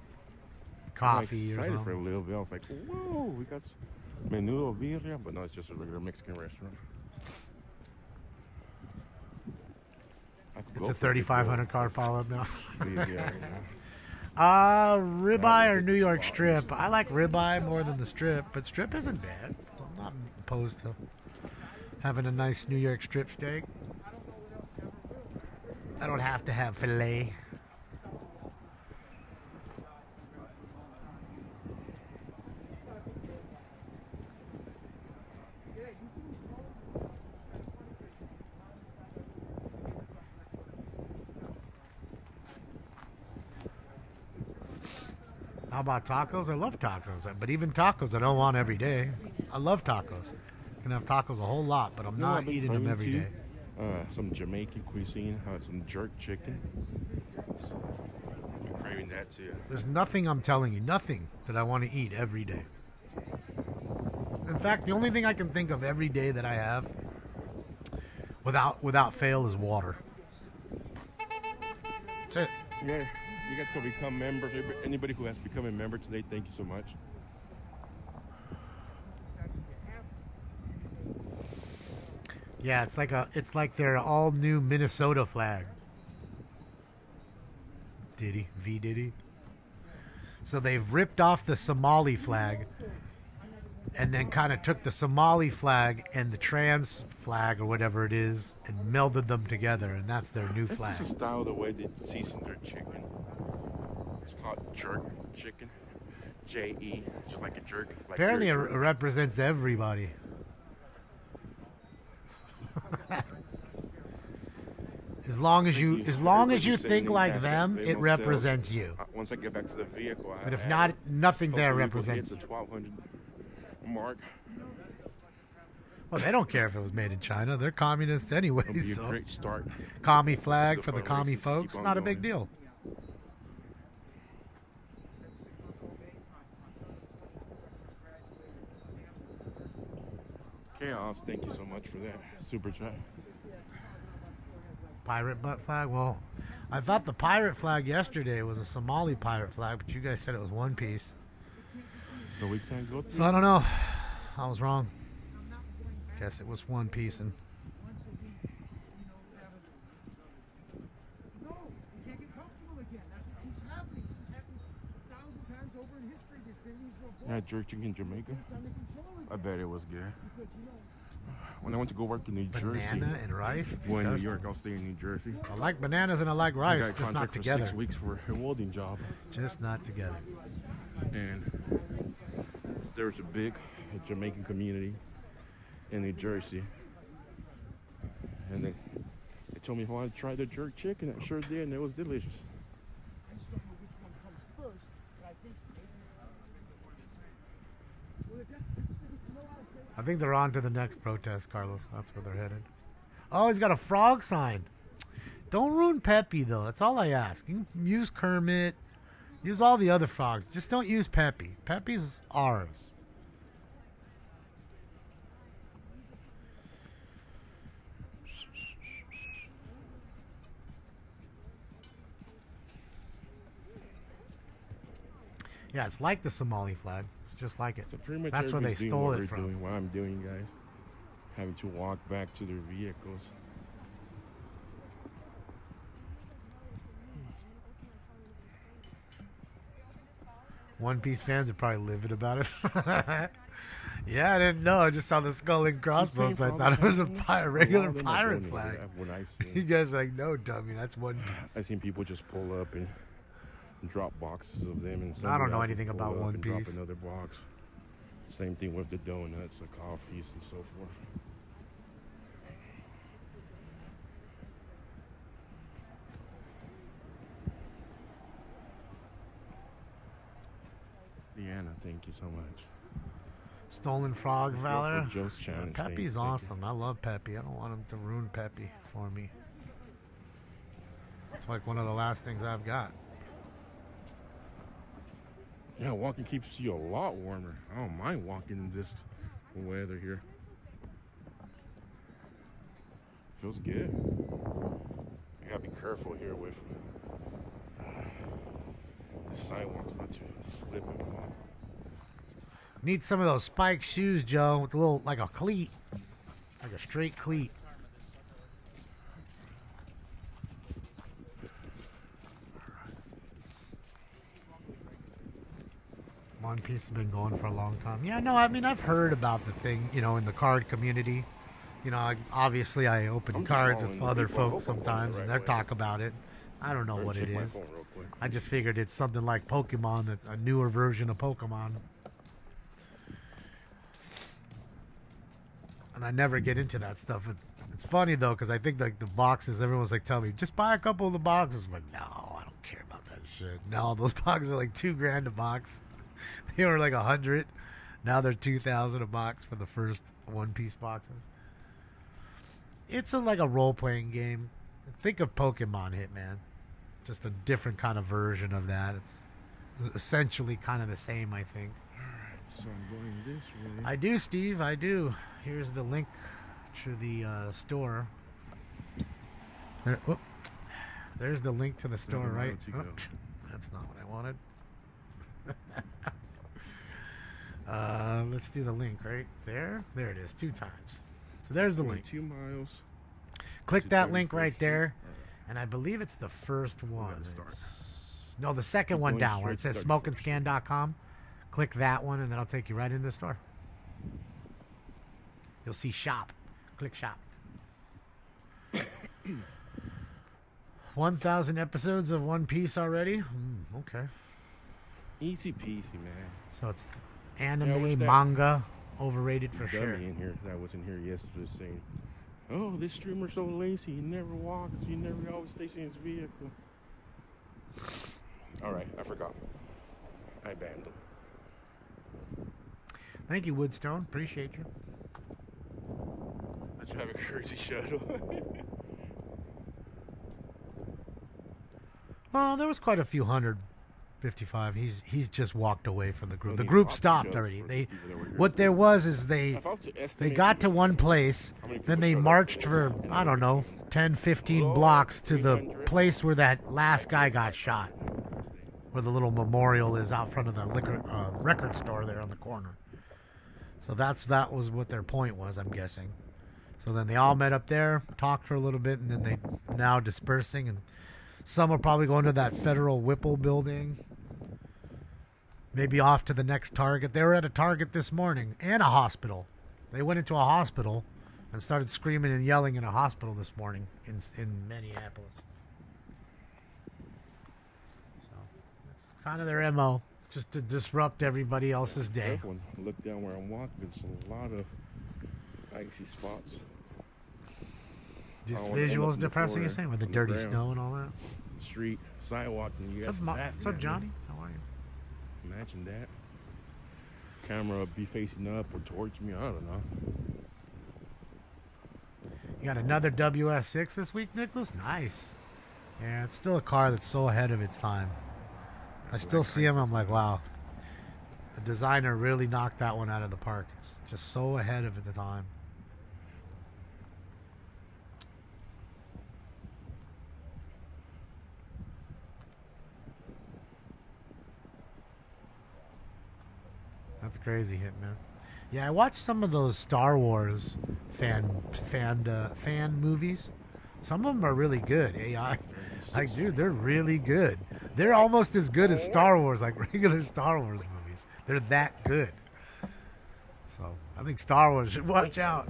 coffee, I'm or excited for a something. little bit. I was like, whoa, we got menudo birria, but no, it's just a regular Mexican restaurant. It's a 3,500 card follow-up now. Yeah. Ribeye or New York strip? I like ribeye more than the strip, but strip isn't bad. I'm not opposed to having a nice New York strip steak. I don't have to have filet. How about tacos? I love tacos, but even tacos I don't want every day. I love tacos. I can have tacos a whole lot, but I'm You know, I've not been eating them craving every too? day. Some Jamaican cuisine, some jerk chicken. So, I've been craving that too. There's nothing, I'm telling you, nothing that I want to eat every day. In fact, the only thing I can think of every day that I have without fail is water. That's it. Yeah, you guys can become members. Anybody who has become a member today, thank you so much. Yeah, it's like their all new Minnesota flag. Diddy. So they've ripped off the Somali flag and then kind of took the Somali flag and the trans flag or whatever it is and melded them together, and that's their new flag. This is the style, the way they season their chicken. It's called jerk chicken. J-E, just like a jerk. Like Apparently, it your jerk. represents everybody. As long as you think like them, it represents you. Once I get back to the vehicle, But if not, nothing there represents the you. 1,200 mark. Well, they don't care if it was made in China. They're communists anyway. It'll be a So, great start. commie flag The for the fundraisers commie keep folks, on not a going. big deal. Chaos, thank you so much for that super chat. Pirate butt flag? Well, I thought the pirate flag yesterday was a Somali pirate flag, but you guys said it was one piece. So we can't go through. So I don't know. I was wrong. Guess it was one piece and No, you can't get comfortable again. That's what keeps happening. This has happened 1,000 times over in history. There's buildings were Yeah, bought. jerk chicken in Jamaica. It's under control again. I bet it was good. Because, you know, When I went to go work in New Jersey, banana and rice. well, in New Disgusting. York, I'll stay in New Jersey. I like bananas and I like I rice, got a just not contract for together. 6 weeks for a welding job, Just not together. and there's a big Jamaican community in New Jersey. And they told me if I wanted to try the jerk chicken. I sure did, and it was delicious. I just don't know which one comes first, but I think I think they're on to the next protest, Carlos. That's where they're headed. Oh, he's got a frog sign. Don't ruin Peppy, though. That's all I ask. You can use Kermit. Use all the other frogs. Just don't use Peppy. Peppy's ours. Yeah, it's like the Somali flag. It's just like it. So pretty much that's where they everybody's doing stole what it we're from. Doing, what I'm doing, guys. Having to walk back to their vehicles. One Piece fans are probably livid about it. Yeah, I didn't know. I just saw the skull and crossbones. So I thought it was a regular pirate flag. You guys are like, no, dummy, that's One Piece. I've seen people just pull up and drop boxes of them. And I don't know anything about One Piece. Drop another box. Same thing with the donuts, the coffees, and so forth. Deanna, thank you so much. Stolen Frog Valor. Joe's challenge. Peppy's awesome. I love Peppy. I don't want him to ruin Peppy for me. It's like one of the last things I've got. Yeah, walking keeps you a lot warmer. I don't mind walking in this weather here. Feels good. I gotta be careful here with the sidewalks not to slip and fall. Need some of those spike shoes, Joe, with a little, like a cleat. Like a straight cleat. One Piece has been going for a long time. Yeah, no, I mean, I've heard about the thing, you know, in the card community. You know, obviously I open cards with other folks sometimes, and they talk about it. I don't know what it is. I just figured it's something like Pokemon, a newer version of Pokemon. And I never get into that stuff. It's funny, though, because I think, like, the boxes, everyone's, like, telling me, just buy a couple of the boxes. I'm like, no, I don't care about that shit. No, those boxes are, like, $2,000 a box. They were, like, 100. Now they're $2,000 a box for the first One Piece boxes. It's like a role-playing game. Think of Pokemon Hitman. Just a different kind of version of that. It's essentially kind of the same, I think. So I'm going this way. I do, Steve. I do. Here's the link to the store. There's the link to the store, right? Oh, that's not what I wanted. Let's do the link right there. There it is, 2 times. So there's the link. 2 miles. Click that link right there, and I believe it's the first one. No, the second one down where it says smokeandscan.com. Click that one, and that'll take you right into the store. You'll see shop. Click shop. 1,000 episodes of One Piece already? Okay. Easy peasy, man. So it's anime, manga, overrated for sure. In here that was in here yesterday saying, oh, this streamer's so lazy. He never walks. He never always stays in his vehicle. All right, I forgot. I banned him. Thank you, Woodstone. Appreciate you. I should have a crazy shuttle. Well, there was quite a few 155. He's just walked away from the group. The group stopped already. What there was is they got to one place, then they marched for, I don't know, 10, 15 blocks to the place where that last guy got shot, where the little memorial is out front of the record store there on the corner. So that was what their point was, I'm guessing. So then they all met up there, talked for a little bit, and then they now dispersing, and some are probably going to that Federal Whipple building. Maybe off to the next Target. They were at a Target this morning and a hospital. They went into a hospital and started screaming and yelling in a hospital this morning in Minneapolis. So that's kind of their MO, just to disrupt everybody else's day. Look down where I'm walking. There's a lot of I can see spots. Just I don't wanna end up visuals in the depressing, you're floor, saying, with the on the dirty ground. snow and all that? Street, sidewalk, and you What's guys. up, what's up, Johnny? How are you? Imagine that. Camera be facing up or towards me. I don't know. You got another WS6 this week, Nicholas? Nice. Yeah, it's still a car that's so ahead of its time. I still see him. I'm like, wow. The designer really knocked that one out of the park. It's just so ahead of the time. That's crazy, Hitman. Yeah, I watched some of those Star Wars fan movies. Some of them are really good. AI, like, dude, they're really good. They're almost as good as Star Wars, like regular Star Wars movies. They're that good. So I think Star Wars should watch out.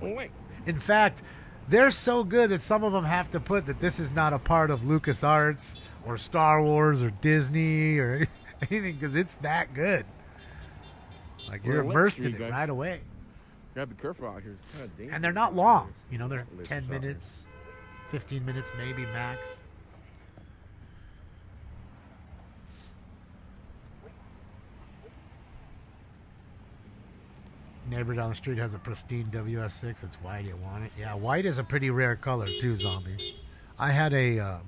In fact, they're so good that some of them have to put that this is not a part of LucasArts or Star Wars or Disney or anything, because it's that good. Like, you're immersed in it right away. Gotta be careful out here. It's kind of dangerous. And they're not long. You know, they're 10 minutes, 15 minutes maybe max. Neighbor down the street has a pristine WS6. It's white. You want it? Yeah, white is a pretty rare color too, Zombie. I had a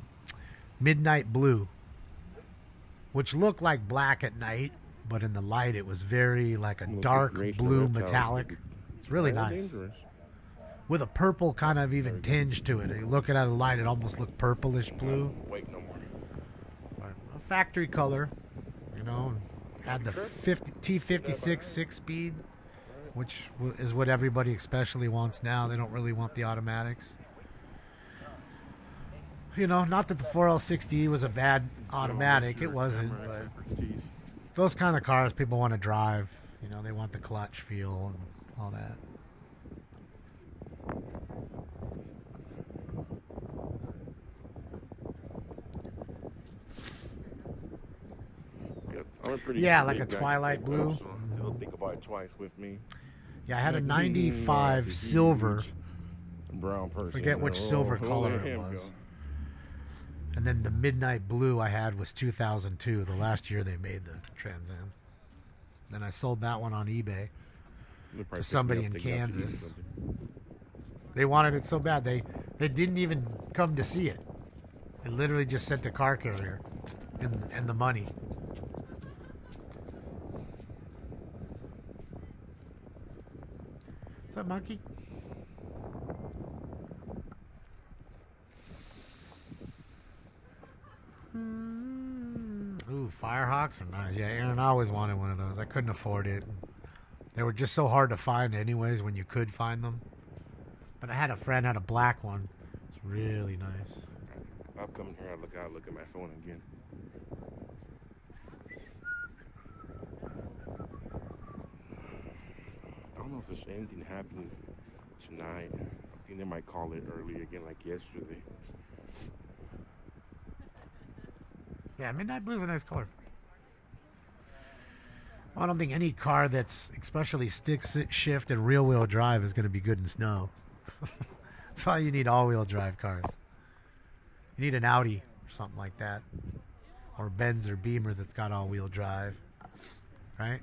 midnight blue, which looked like black at night, but in the light it was very like a dark blue metallic. It's really nice. With a purple kind of even tinge to it. You look at it at a light, it almost looked purplish blue. Wait, no more. A factory color, you know. Had the T56 6-speed, which is what everybody especially wants now. They don't really want the automatics. You know, not that the 4L60E was a bad automatic. It wasn't, but those kind of cars people want to drive. You know, they want the clutch feel and all that. Yeah, like a twilight blue. So they'll think about it twice with me. Yeah, I had a 95 silver. Brown person. Forget which silver color it was. And then the midnight blue I had was 2002, the last year they made the Trans Am. Then I sold that one on eBay to somebody in Kansas. They wanted it so bad they didn't even come to see it. They literally just sent a car carrier and the money. What's up, monkey? Ooh, Firehawks are nice. Yeah, Aaron always wanted one of those. I couldn't afford it. They were just so hard to find anyways when you could find them. But I had a friend had a black one. It's really nice. I'll come here and look at my phone again. I don't know if there's anything happening tonight. I think they might call it early again like yesterday. Yeah, midnight blue is a nice color. I don't think any car that's especially stick shift and rear wheel drive is going to be good in snow. That's why you need all-wheel drive cars. You need an Audi or something like that, or a Benz or Beamer that's got all-wheel drive, right?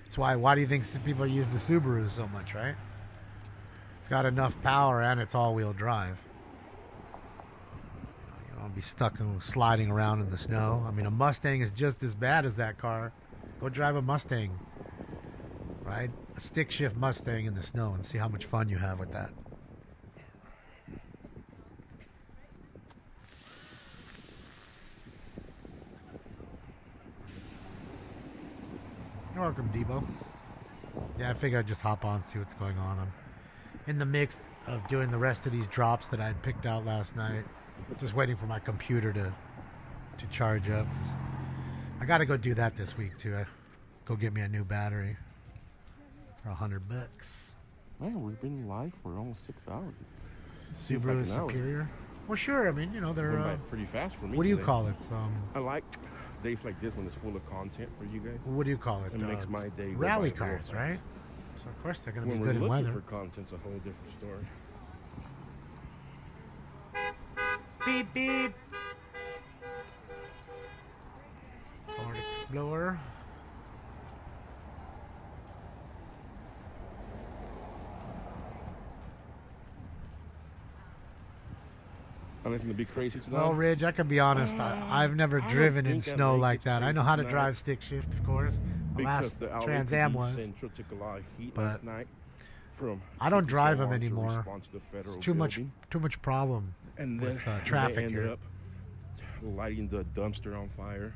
That's why do you think people use the Subarus so much, right? It's got enough power and it's all-wheel drive. You don't be stuck and sliding around in the snow. I mean, a Mustang is just as bad as that car. Go drive a Mustang, right? A stick shift Mustang in the snow and see how much fun you have with that. You're welcome, Debo. Yeah, I figured I'd just hop on and see what's going on. I'm in the mix of doing the rest of these drops that I'd picked out last night. Just waiting for my computer to charge up. I got to go do that this week too. Go get me a new battery for $100. Man, we've been live for almost 6 hours. Subaru is superior. Well, sure. I mean, you know, they're pretty fast for me. What do you today. call it? I like days like this when it's full of content for you guys. What do you call it? It makes my day. Rally cars, right? So of course they're going to When be we're good in looking weather. for content's a whole different story. Beep beep. Ford Explorer. Unless it's gonna be crazy tonight. Well, Ridge, I can be honest. I've never I don't driven in think snow LA like gets that. I know crazy how to tonight. drive stick shift, of course. The Because last the Trans LAPD Am was. Central took a lot of heat But last night from I don't taking drive so them long to anymore. respond to the federal It's too building. much problem And with then traffic they ended here. up lighting the dumpster on fire.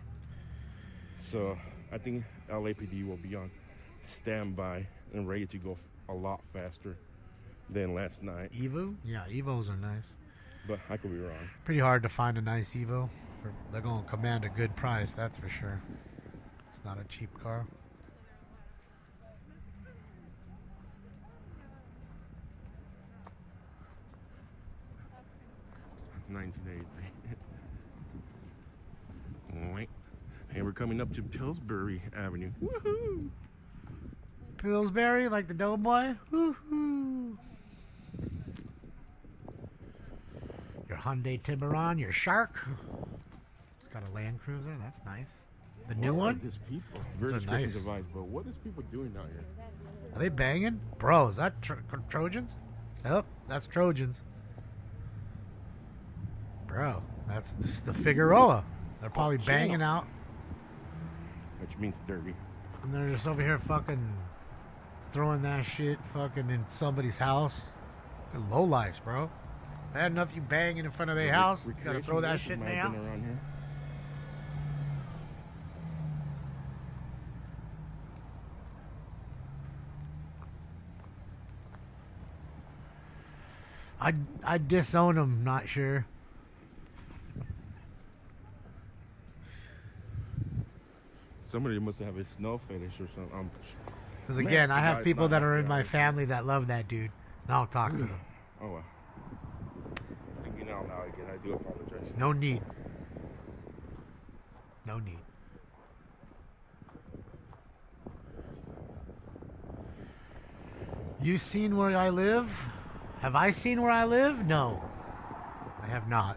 So I think LAPD will be on standby and ready to go a lot faster than last night. Evo? Yeah, Evos are nice. But I could be wrong. Pretty hard to find a nice Evo. They're going to command a good price, that's for sure. It's not a cheap car. Wait. Hey, we're coming up to Pillsbury Avenue. Woohoo! Pillsbury, like the Doughboy? Woohoo! Your Hyundai Tiburon, your Shark. It's got a Land Cruiser, that's nice. The new What one? are these people? Those Very are nice. advice, but what is people doing out here? Are they banging? Bro, is that Trojans? Yep, that's Trojans. Bro, this is the Figueroa. They're probably banging out. Which means dirty. And they're just over here fucking throwing that shit fucking in somebody's house. Fucking low lives, bro. Bad enough you banging in front of their house. You gotta throw that shit in their house. Around here. I'd disown them, not sure. Somebody must have a snow fetish or something. Because again, I have people that are in my family that love that dude. And I'll talk to them. Oh well. Thinking out loud again, I do apologize. No need. No need. You seen where I live? Have I seen where I live? No. I have not.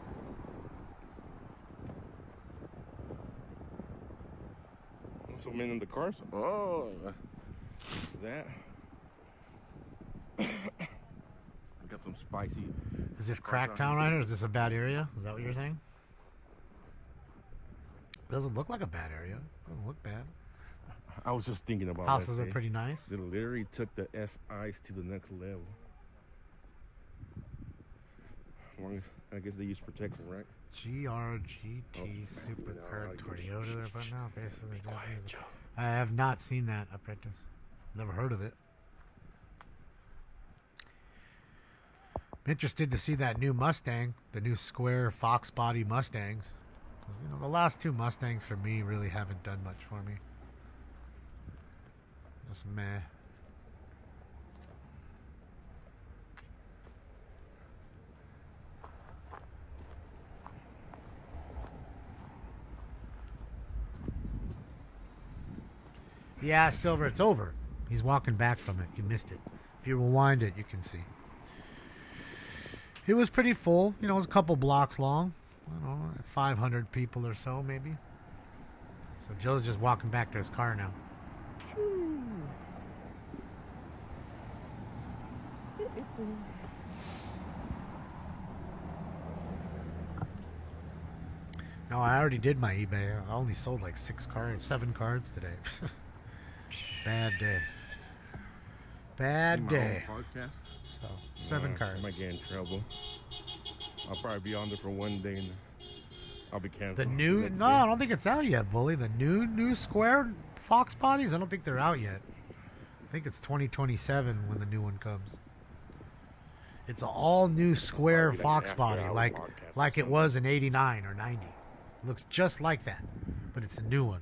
Some men in the cars. Oh, that. I got some spicy. Is this Cracktown right here? Is this a bad area? Is that what you're saying? Doesn't look like a bad area. Doesn't look bad. I was just thinking about houses are pretty nice. They literally took the FIs to the next level. I guess they use protection, right? GRGT Supercar Toyota they're putting out. Basically, Quiet, Joe. I have not seen that, Apprentice. Never heard of it. I'm interested to see that new Mustang, the new square Fox body Mustangs. 'Cause, you know, the last two Mustangs for me really haven't done much for me. Just meh. Yeah, Silver, it's over. He's walking back from it. You missed it. If you rewind it, you can see. It was pretty full. You know, it was a couple blocks long. I don't know, 500 people or so, maybe. So Joe's just walking back to his car now. No, I already did my eBay. I only sold like 7 cards today. Bad day. Bad day. So, 7 cards. I might get in trouble. I'll probably be on there for one day and I'll be canceled. The new? No, I don't think it's out yet, Bully. The new square Fox bodies? I don't think they're out yet. I think it's 2027 when the new one comes. It's an all new square Fox body, like it was in 89 or 90. It looks just like that, but it's a new one.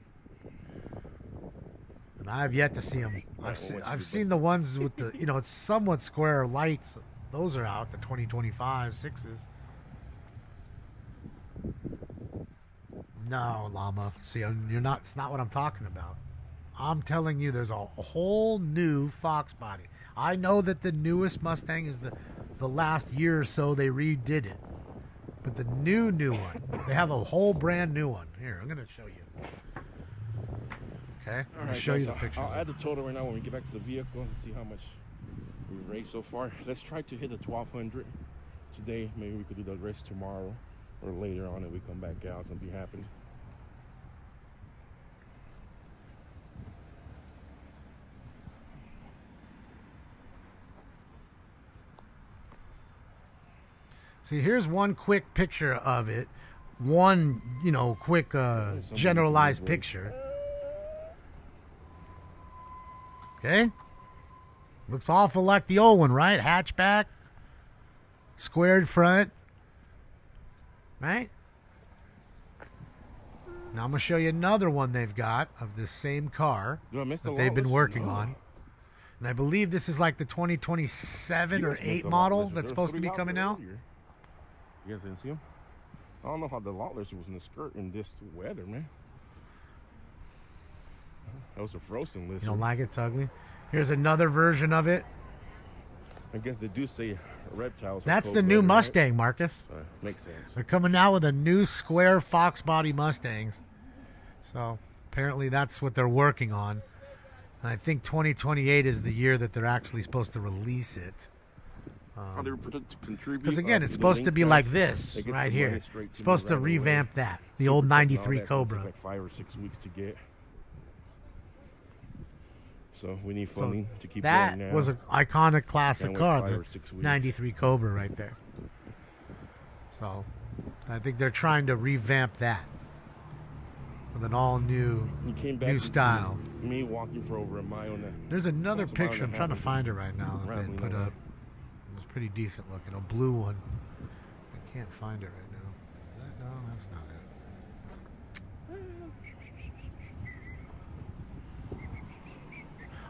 And I have yet to see them. I've seen the ones with the, you know, it's somewhat square lights. Those are out, the 2025 6s. No, Llama. See, you're not. It's not what I'm talking about. I'm telling you, there's a whole new Fox body. I know that the newest Mustang is the last year or so they redid it. But the new one, they have a whole brand new one. Here, I'm going to show you. Okay? I'm going to show you the picture. I'll add the total right now when we get back to the vehicle and see how much we raced so far. Let's try to hit the 1200 today. Maybe we could do the race tomorrow or later on if we come back out. Something happens. See, here's one quick picture of it. One, quick generalized picture. Okay? Looks awful like the old one, right? Hatchback. Squared front. Right? Now I'm going to show you another one they've got of this same car that they've been working on. And I believe this is like the 2027 or 8 model that's supposed to be coming out. You guys didn't see him? I don't know how the Lawless was in the skirt in this weather, man. That was a frozen lizard. You don't like it? It's ugly. Here's another version of it. I guess they do say reptiles. That's the new Mustang, right? Marcus. Makes sense. They're coming out with a new square Fox body Mustangs. So apparently that's what they're working on. And I think 2028 is the year that they're actually supposed to release it. Because again, it's supposed to be like this right here. It's supposed to revamp that. The old 93 Cobra. Like 5 or 6 weeks to get. So we need funding to keep going now. That was an iconic classic car, the 93 Cobra right there. So I think they're trying to revamp that with an all-new new style. Me walking for over a mile now. There's another picture. I'm trying to find it right now that they put up. It was pretty decent looking. A blue one. I can't find it right now. Is that? No, that's not it.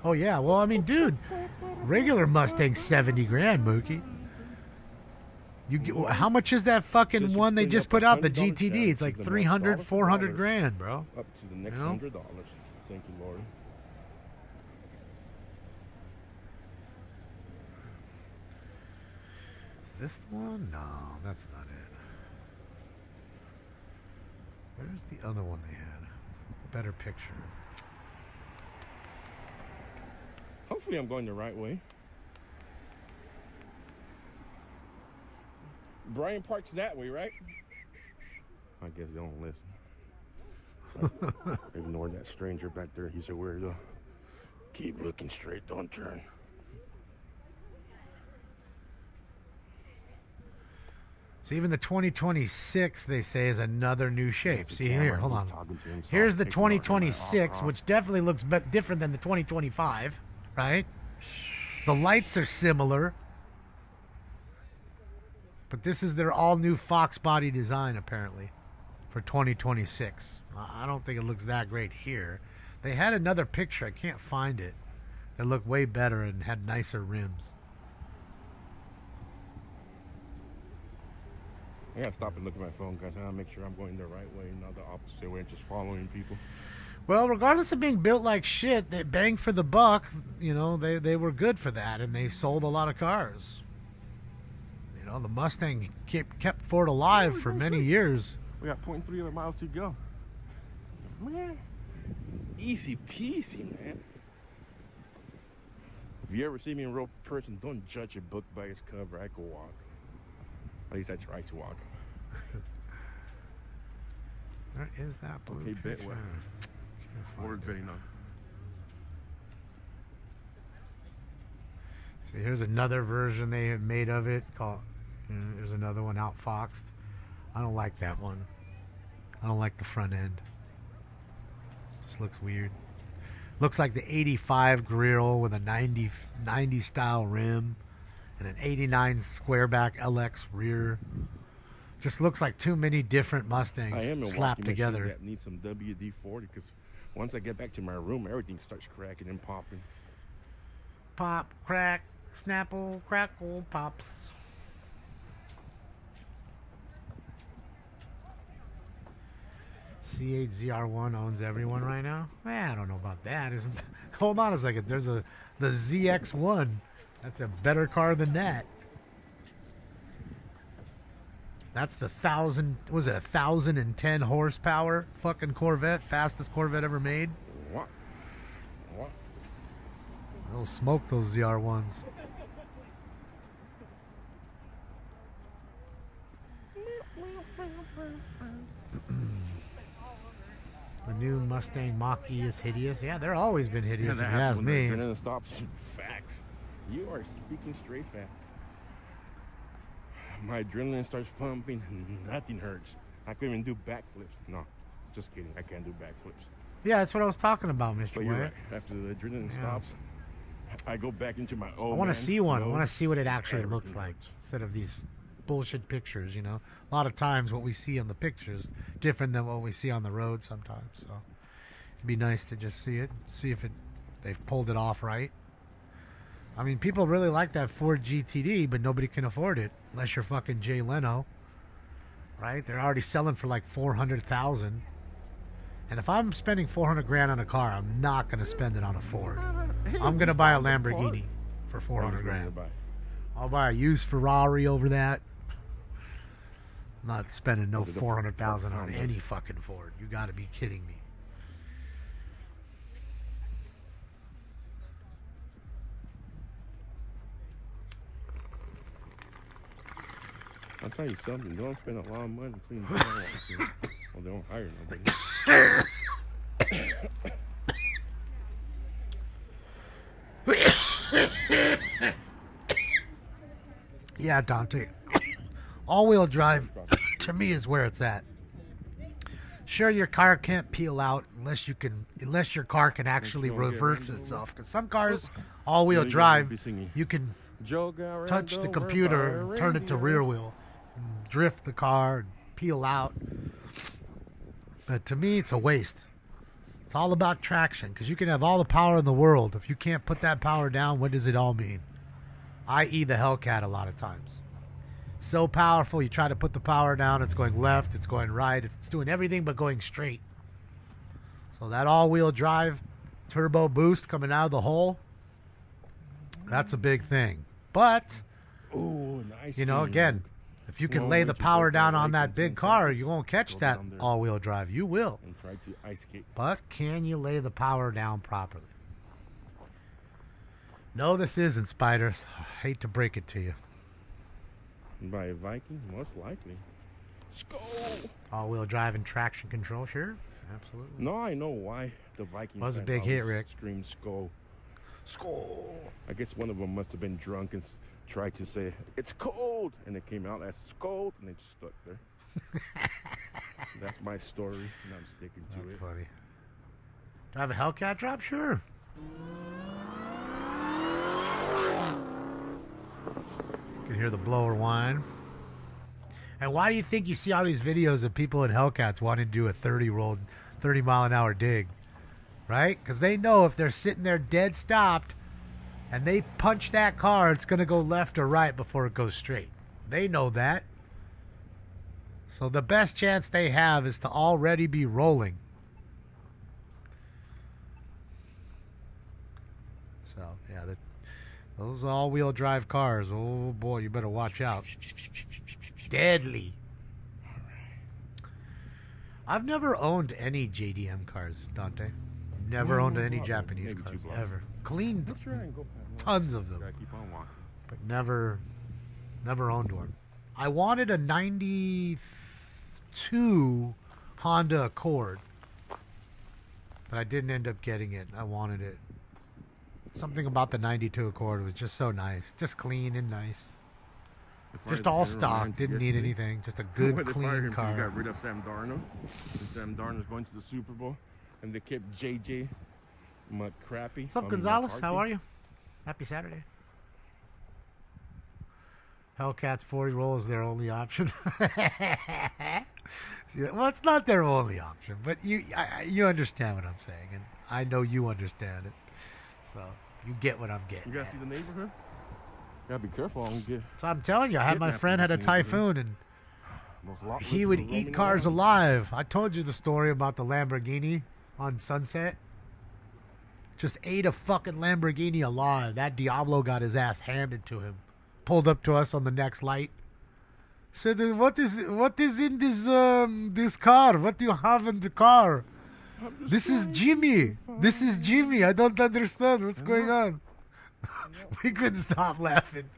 Oh yeah, well I mean, dude, regular Mustang's 70 grand, Mookie. You get, how much is that fucking one they just put out, the GTD? It's like 300, 400 grand, bro. Up to the next $100. Thank you, Lord. Is this the one? No, that's not it. Where's the other one they had? Better picture. Hopefully I'm going the right way. Brian Park's that way, right? I guess they don't listen. Ignore that stranger back there. He's a weirdo. Keep looking straight, don't turn. So even the 2026, they say, is another new shape. See here, hold on. Here's the 2026, which definitely looks different than the 2025, right? The lights are similar. But this is their all-new Fox body design, apparently, for 2026. I don't think it looks that great here. They had another picture. I can't find it. That looked way better and had nicer rims. I gotta stop and look at my phone, guys. I gotta make sure I'm going the right way, not the opposite way, and just following people. Well, regardless of being built like shit, they bang for the buck. You know, they were good for that, and they sold a lot of cars. You know, the Mustang kept Ford alive for many years. We got 0.3 other miles to go. Man, easy peasy, man. If you ever see me in real person, don't judge a book by its cover. I can walk. At least I try to walk. Where is that blue picture? Ford betting on. See, here's another version they have made of it. There's another one outfoxed. I don't like that one. I don't like the front end. Just looks weird. Looks like the 85 grill with a 90 style rim and an 89 squareback LX rear. Just looks like too many different Mustangs slapped together. That needs some WD-40 because once I get back to my room, everything starts cracking and popping. Pop, crack, snapple, crackle, pops. C8 ZR1 owns everyone right now. I don't know about that. Isn't? Hold on a second. There's the ZX1. That's a better car than that. That's the 1,010 horsepower fucking Corvette, fastest Corvette ever made. What? They'll smoke those ZR1s. The new Mustang Mach-E is hideous. Yeah, they're always been hideous, if you ask me. Adrenaline stops. Facts. You are speaking straight facts. My adrenaline starts pumping and nothing hurts. I couldn't even do backflips. No, just kidding. I can't do backflips. Yeah, that's what I was talking about, Mr. But you're Wyatt. right. After the adrenaline stops, I go back into my own. I want to see one. I mode. want to see what it actually Everything looks like hurts. instead of these bullshit pictures, you know. A lot of times what we see on the pictures different than what we see on the road sometimes. So it'd be nice to just see it, see if they've pulled it off right. I mean, people really like that Ford GTD, but nobody can afford it unless you're fucking Jay Leno, right? They're already selling for like $400,000. And if I'm spending $400,000 on a car, I'm not going to spend it on a Ford. I'm going to buy a Lamborghini for $400,000. I'll buy a used Ferrari over that. I'm not spending no $400,000 on any fucking Ford. You got to be kidding me. I'll tell you something. Don't spend a lot of money cleaning sidewalks. Well, they don't hire nobody. Yeah, Dante. All-wheel drive, to me, is where it's at. Sure, your car can't peel out unless your car can actually reverse itself. Because some cars, all-wheel drive, you can touch the computer and turn it to rear wheel, and drift the car and peel out. But to me, it's a waste. It's all about traction, because you can have all the power in the world. If you can't put that power down, what does it all mean? I.e. the Hellcat a lot of times. So powerful, you try to put the power down, it's going left, it's going right, it's doing everything but going straight. So that all-wheel drive turbo boost coming out of the hole, that's a big thing. But, you know, again, if you can lay the power down on that big car, you won't catch that all-wheel drive. You will. And try to ice skate. But can you lay the power down properly? No, this isn't, Spiders. I hate to break it to you. By a Viking, most likely. Skull. All-wheel drive and traction control, sure, absolutely. No, I know why the Viking Was a big hit, Rick. Screamed skull. Skull. I guess one of them must have been drunk and tried to say it's cold, and it came out as cold, and it just stuck there. That's my story, and I'm sticking to it. That's funny. Do I have a Hellcat drop? Sure. You can hear the blower whine. And why do you think you see all these videos of people in Hellcats wanting to do a 30-mile-an-hour dig? Right? Because they know if they're sitting there dead stopped and they punch that car, it's going to go left or right before it goes straight. They know that. So the best chance they have is to already be rolling. So, yeah, those all-wheel drive cars, oh boy, you better watch out. Deadly. I've never owned any JDM cars, Dante. Never owned any Japanese cars, ever. Cleaned tons of them, but never owned one. I wanted a 92 Honda Accord, but I didn't end up getting it. I wanted it. Something about the 92 Accord was just so nice. Just clean and nice. Just all stock. Didn't need anything. Just a good, clean car. He got rid of Sam Darnold. And Sam Darnold's going to the Super Bowl. And they kept JJ McCrappy. What's up, Gonzalez? How are you? Happy Saturday. Hellcats 40 roll is their only option. Well, it's not their only option, but you understand what I'm saying, and I know you understand it. So you get what I'm getting. You gotta see the neighborhood. You gotta be careful. So I'm telling you, I had my friend had a typhoon, and he would eat cars alive. I told you the story about the Lamborghini on Sunset. Just ate a fucking Lamborghini alive. That Diablo got his ass handed to him. Pulled up to us on the next light. Said, what is in this car? What do you have in the car? This is Jimmy. This is Jimmy. I don't understand what's going on. We couldn't stop laughing.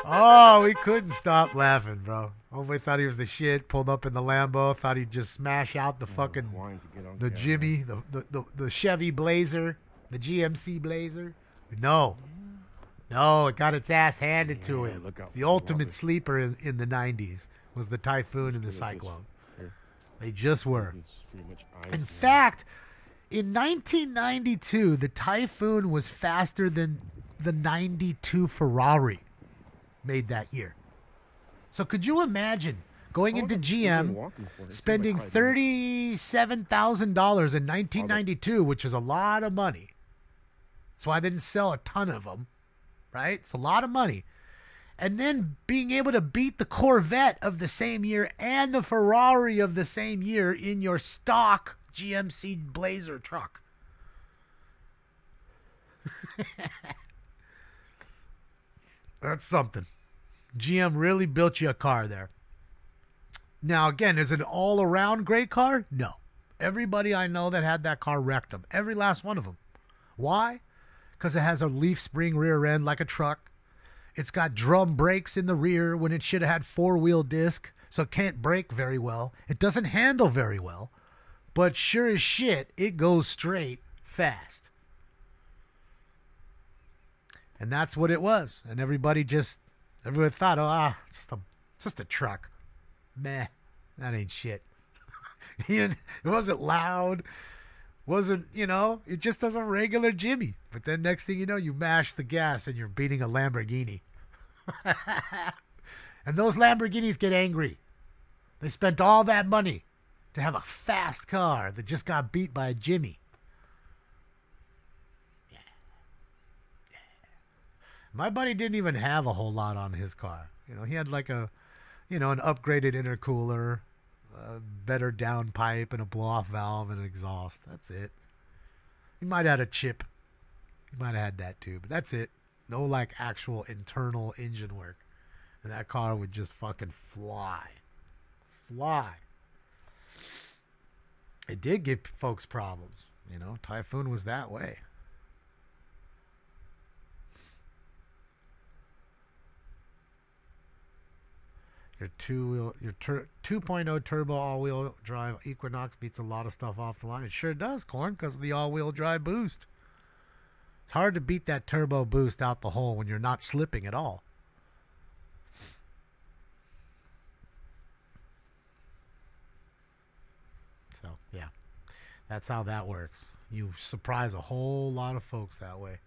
Oh, we couldn't stop laughing, bro. Homeboy thought he was the shit. Pulled up in the Lambo. Thought he'd just smash out the fucking the Jimmy, the Chevy Blazer, the GMC Blazer. No, it got its ass handed to him. The ultimate sleeper in the '90s was the Typhoon and the Cyclone. They just were. In fact, in 1992, the Typhoon was faster than the '92 Ferrari made that year. So could you imagine going into GM, spending $37,000 in 1992, which is a lot of money. That's why they didn't sell a ton of them, right? It's a lot of money. And then being able to beat the Corvette of the same year and the Ferrari of the same year in your stock GMC Blazer truck. That's something. GM really built you a car there. Now, again, is it an all-around great car? No. Everybody I know that had that car wrecked them. Every last one of them. Why? Because it has a leaf spring rear end like a truck. It's got drum brakes in the rear when it should have had four-wheel disc, so it can't brake very well. It doesn't handle very well. But sure as shit, it goes straight fast. And that's what it was. And everybody thought, just a truck. Meh, that ain't shit. It wasn't loud. It just was a regular Jimmy. But then next thing you know, you mash the gas and you're beating a Lamborghini. And those Lamborghinis get angry. They spent all that money to have a fast car that just got beat by a Jimmy. My buddy didn't even have a whole lot on his car. He had like an upgraded intercooler, a better downpipe, and a blow-off valve and an exhaust. That's it. He might have had a chip. He might have had that too, but that's it. No like actual internal engine work. And that car would just fucking fly. It did give folks problems. Typhoon was that way. Your 2.0 turbo all-wheel drive Equinox beats a lot of stuff off the line. It sure does, Corn, because of the all-wheel drive boost. It's hard to beat that turbo boost out the hole when you're not slipping at all. So, yeah. That's how that works. You surprise a whole lot of folks that way.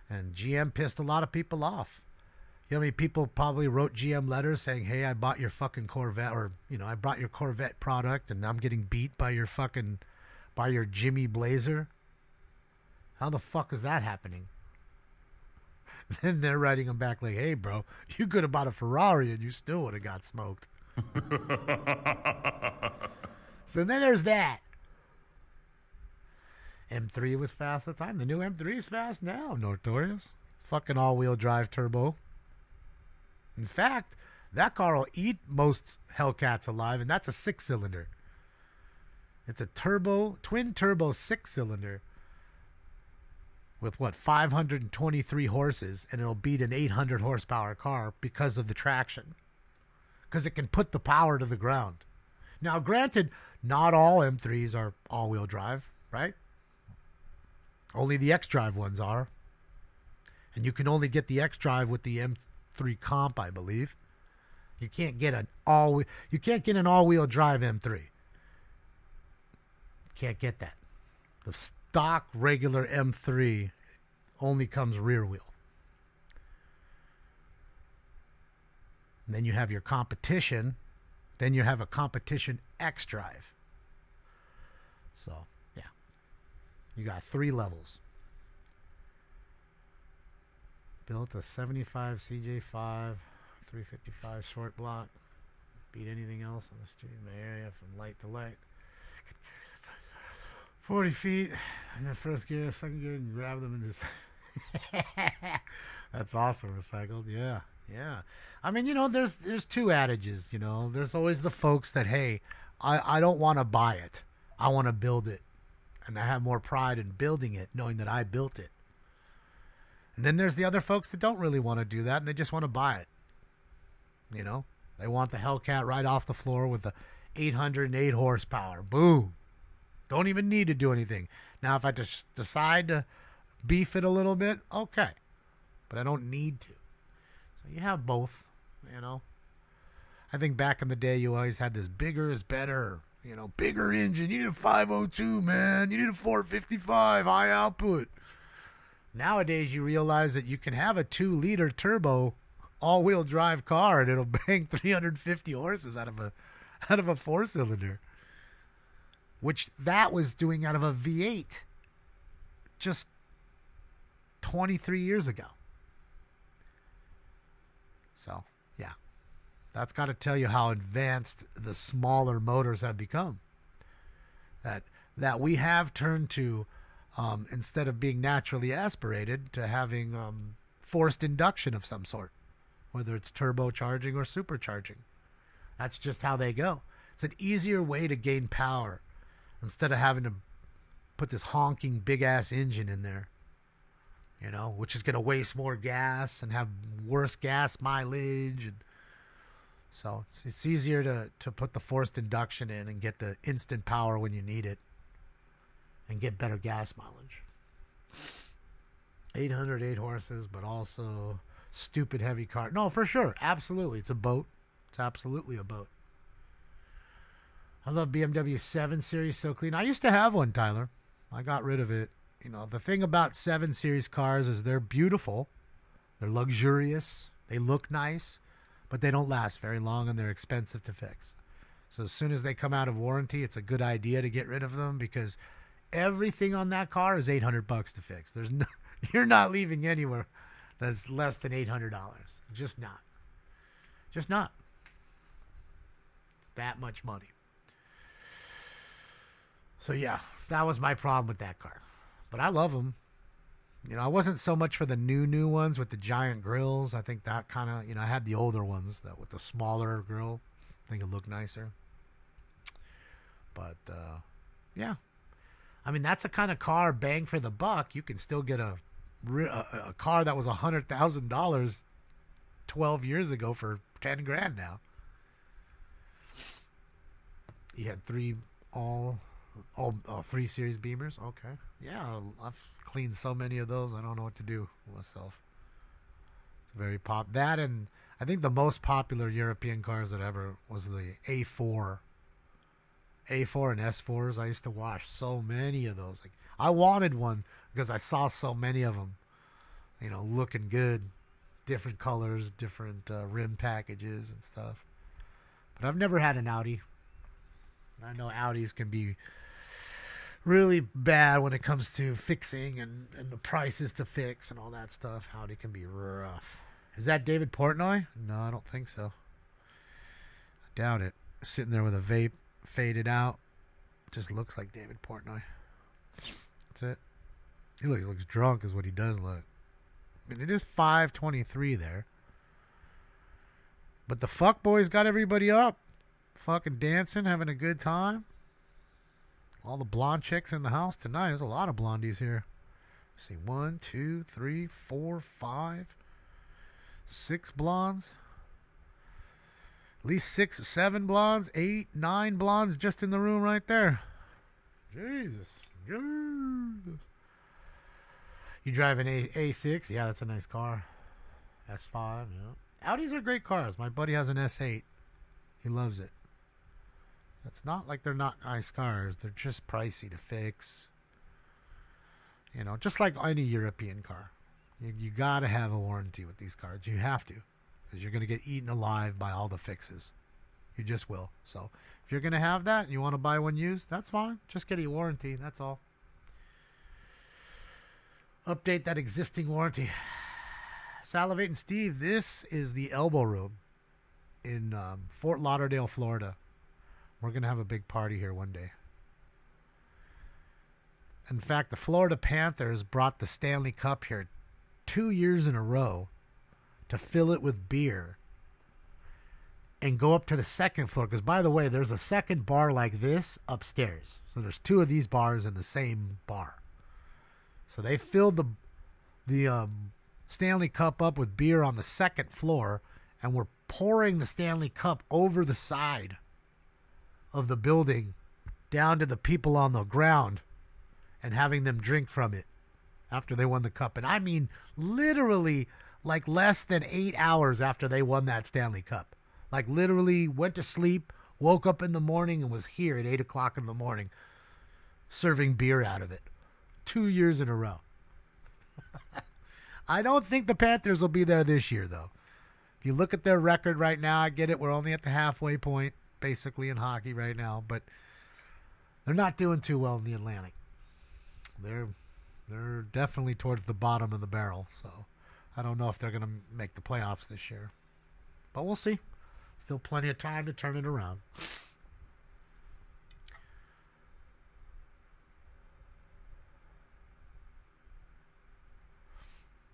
And GM pissed a lot of people off. You know how many people probably wrote GM letters saying, hey, I bought your fucking Corvette, or, I brought your Corvette product and I'm getting beat by your Jimmy Blazer? How the fuck is that happening? Then they're writing them back like, hey, bro, you could have bought a Ferrari and you still would have got smoked. So then there's that. M3 was fast at the time. The new M3 is fast now, notorious. Fucking all-wheel drive turbo. In fact, that car will eat most Hellcats alive, and that's a 6-cylinder. It's a twin turbo 6-cylinder with 523 horses, and it'll beat an 800 horsepower car because of the traction. Because it can put the power to the ground. Now, granted, not all M3s are all-wheel drive, right? Only the X-Drive ones are. And you can only get the X-Drive with the M3 comp, I believe. You can't get an all-wheel drive M3. Can't get that. The stock regular M3 only comes rear wheel. And then you have your competition. Then you have a competition X-Drive. So, yeah. You got 3 levels. Built a 75 CJ5, 355 short block. Beat anything else on the street in my area from light to light. 40 feet, and then first gear, second gear, and grab them and just... That's awesome, recycled. Yeah, yeah. I mean, there's two adages, There's always the folks that, hey, I don't want to buy it. I want to build it. And I have more pride in building it, knowing that I built it. And then there's the other folks that don't really want to do that, and they just want to buy it. They want the Hellcat right off the floor with the 808 horsepower. Boom. Don't even need to do anything. Now, if I just decide to beef it a little bit, okay. But I don't need to. So you have both, I think back in the day, you always had this bigger is better, bigger engine. You need a 502, man. You need a 455, high output. Nowadays, you realize that you can have a 2-liter turbo all-wheel drive car, and it'll bang 350 horses out of a 4-cylinder, which that was doing out of a V8 just 23 years ago. So, yeah, that's got to tell you how advanced the smaller motors have become. That we have turned to, instead of being naturally aspirated, to having forced induction of some sort, whether it's turbocharging or supercharging. That's just how they go. It's an easier way to gain power instead of having to put this honking big-ass engine in there, which is going to waste more gas and have worse gas mileage. And so it's easier to put the forced induction in and get the instant power when you need it and get better gas mileage. 808 horses, but also stupid heavy car. No, for sure. Absolutely. It's a boat. It's absolutely a boat. I love BMW 7 Series so clean. I used to have one, Tyler. I got rid of it. The thing about 7 Series cars is they're beautiful. They're luxurious. They look nice, but they don't last very long and they're expensive to fix. So as soon as they come out of warranty, it's a good idea to get rid of them because everything on that car is $800 to fix. You're not leaving anywhere that's less than $800. Just not. Just not. It's that much money. So yeah, that was my problem with that car. But I love them. I wasn't so much for the new ones with the giant grills. I think that kind of, I had the older ones that with the smaller grill. I think it looked nicer. But yeah. I mean, that's a kind of car, bang for the buck. You can still get a car that was $100,000 12 years ago for 10 grand now. You had 3 Series Beamers. Okay. Yeah, I've cleaned so many of those. I don't know what to do myself. It's very that, and I think the most popular European cars that ever was the A4 and S4s. I used to wash so many of those. Like, I wanted one because I saw so many of them, looking good, different colors, different rim packages and stuff. But I've never had an Audi. I know Audis can be really bad when it comes to fixing and the prices to fix and all that stuff. Audi can be rough. Is that David Portnoy? No, I don't think so. I doubt it. Sitting there with a vape, faded out. Just looks like David Portnoy. That's it. He looks drunk is what he does look. I mean, it is 5:23 there. But the fuckboys got everybody up. Fucking dancing, having a good time. All the blonde chicks in the house tonight. There's a lot of blondies here. Let's see, 1, 2, 3, 4, 5, 6 blondes. At least 6, 7 blondes, 8, 9 blondes just in the room right there. Jesus. You drive an A6? Yeah, that's a nice car. S5, yeah. Audis are great cars. My buddy has an S8. He loves it. It's not like they're not nice cars. They're just pricey to fix. Just like any European car. You got to have a warranty with these cars. You have to. Because you're going to get eaten alive by all the fixes. You just will. So if you're going to have that and you want to buy one used, that's fine. Just get a warranty. That's all. Update that existing warranty. Salivate and Steve, this is the elbow room. in Fort Lauderdale, Florida. We're going to have a big party here one day. In fact, the Florida Panthers brought the Stanley Cup here 2 years in a row to fill it with beer and go up to the second floor. Because, by the way, there's a second bar like this upstairs. So there's 2 of these bars in the same bar. So they filled the Stanley Cup up with beer on the second floor, and were pouring the Stanley Cup over the side of the building down to the people on the ground and having them drink from it after they won the cup. And I mean literally like less than 8 hours after they won that Stanley Cup. Like literally went to sleep, woke up in the morning, and was here at 8 o'clock in the morning serving beer out of it. 2 years in a row. I don't think the Panthers will be there this year, though. If you look at their record right now, I get it. We're only at the halfway point, basically, in hockey right now. But they're not doing too well in the Atlantic. They're definitely towards the bottom of the barrel. So I don't know if they're going to make the playoffs this year. But we'll see. Still plenty of time to turn it around.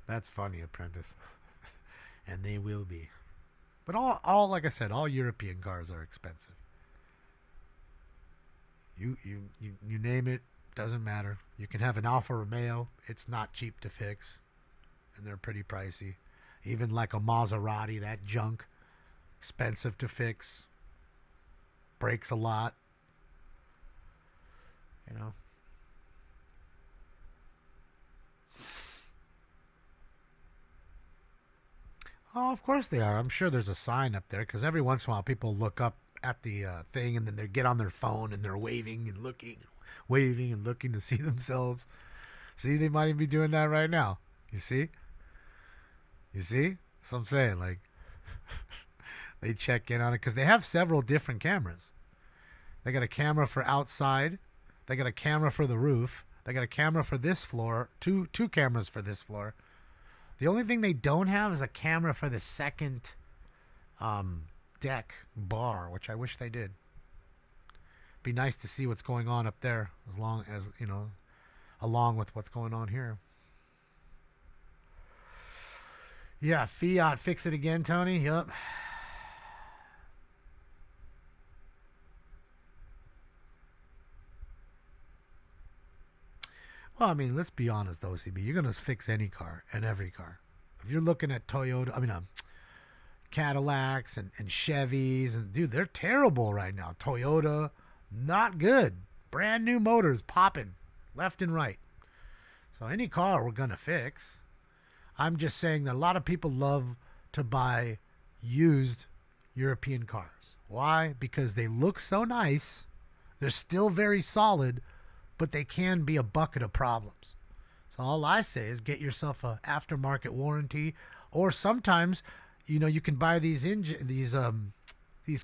That's funny, Apprentice. And they will be. But all like I said, all European cars are expensive. You name it, doesn't matter. You can have an Alfa Romeo. It's not cheap to fix. And they're pretty pricey. Even like a Maserati, that junk, expensive to fix. Breaks a lot. You know. Oh, of course they are. I'm sure there's a sign up there because every once in a while people look up at the thing and then they get on their phone and they're waving and looking to see themselves. See, they might even be doing that right now. You see? You see? That's what I'm saying. Like, they check in on it because they have several different cameras. They got a camera for outside. They got a camera for the roof. They got a camera for this floor. Two cameras for this floor. The only thing they don't have is a camera for the second deck bar, which I wish they did. Be nice to see what's going on up there, as long as, you know, along with what's going on here. Yeah, Fiat, fix it again, Tony. Yup. Well, I mean, let's be honest, though, CB. You're going to fix any car and every car. If you're looking at Cadillacs and Chevys, and dude, they're terrible right now. Toyota, not good. Brand new motors popping left and right. So any car we're going to fix. I'm just saying that a lot of people love to buy used European cars. Why? Because they look so nice. They're still very solid, but they can be a bucket of problems. So all I say is get yourself a aftermarket warranty, or sometimes, you know, you can buy these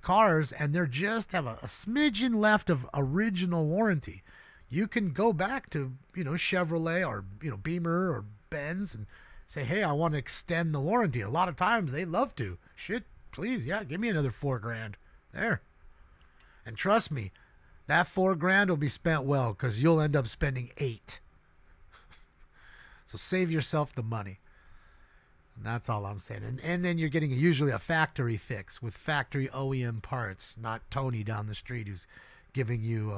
cars and they're just have a smidgen left of original warranty. You can go back to, you know, Chevrolet or, you know, Beamer or Benz and say, hey, I want to extend the warranty. A lot of times they love to. Shit, please, yeah, give me another $4,000. There. And trust me, that $4,000 will be spent well because you'll end up spending $8,000. So save yourself the money. And that's all I'm saying. And then you're getting usually a factory fix with factory OEM parts, not Tony down the street who's giving you,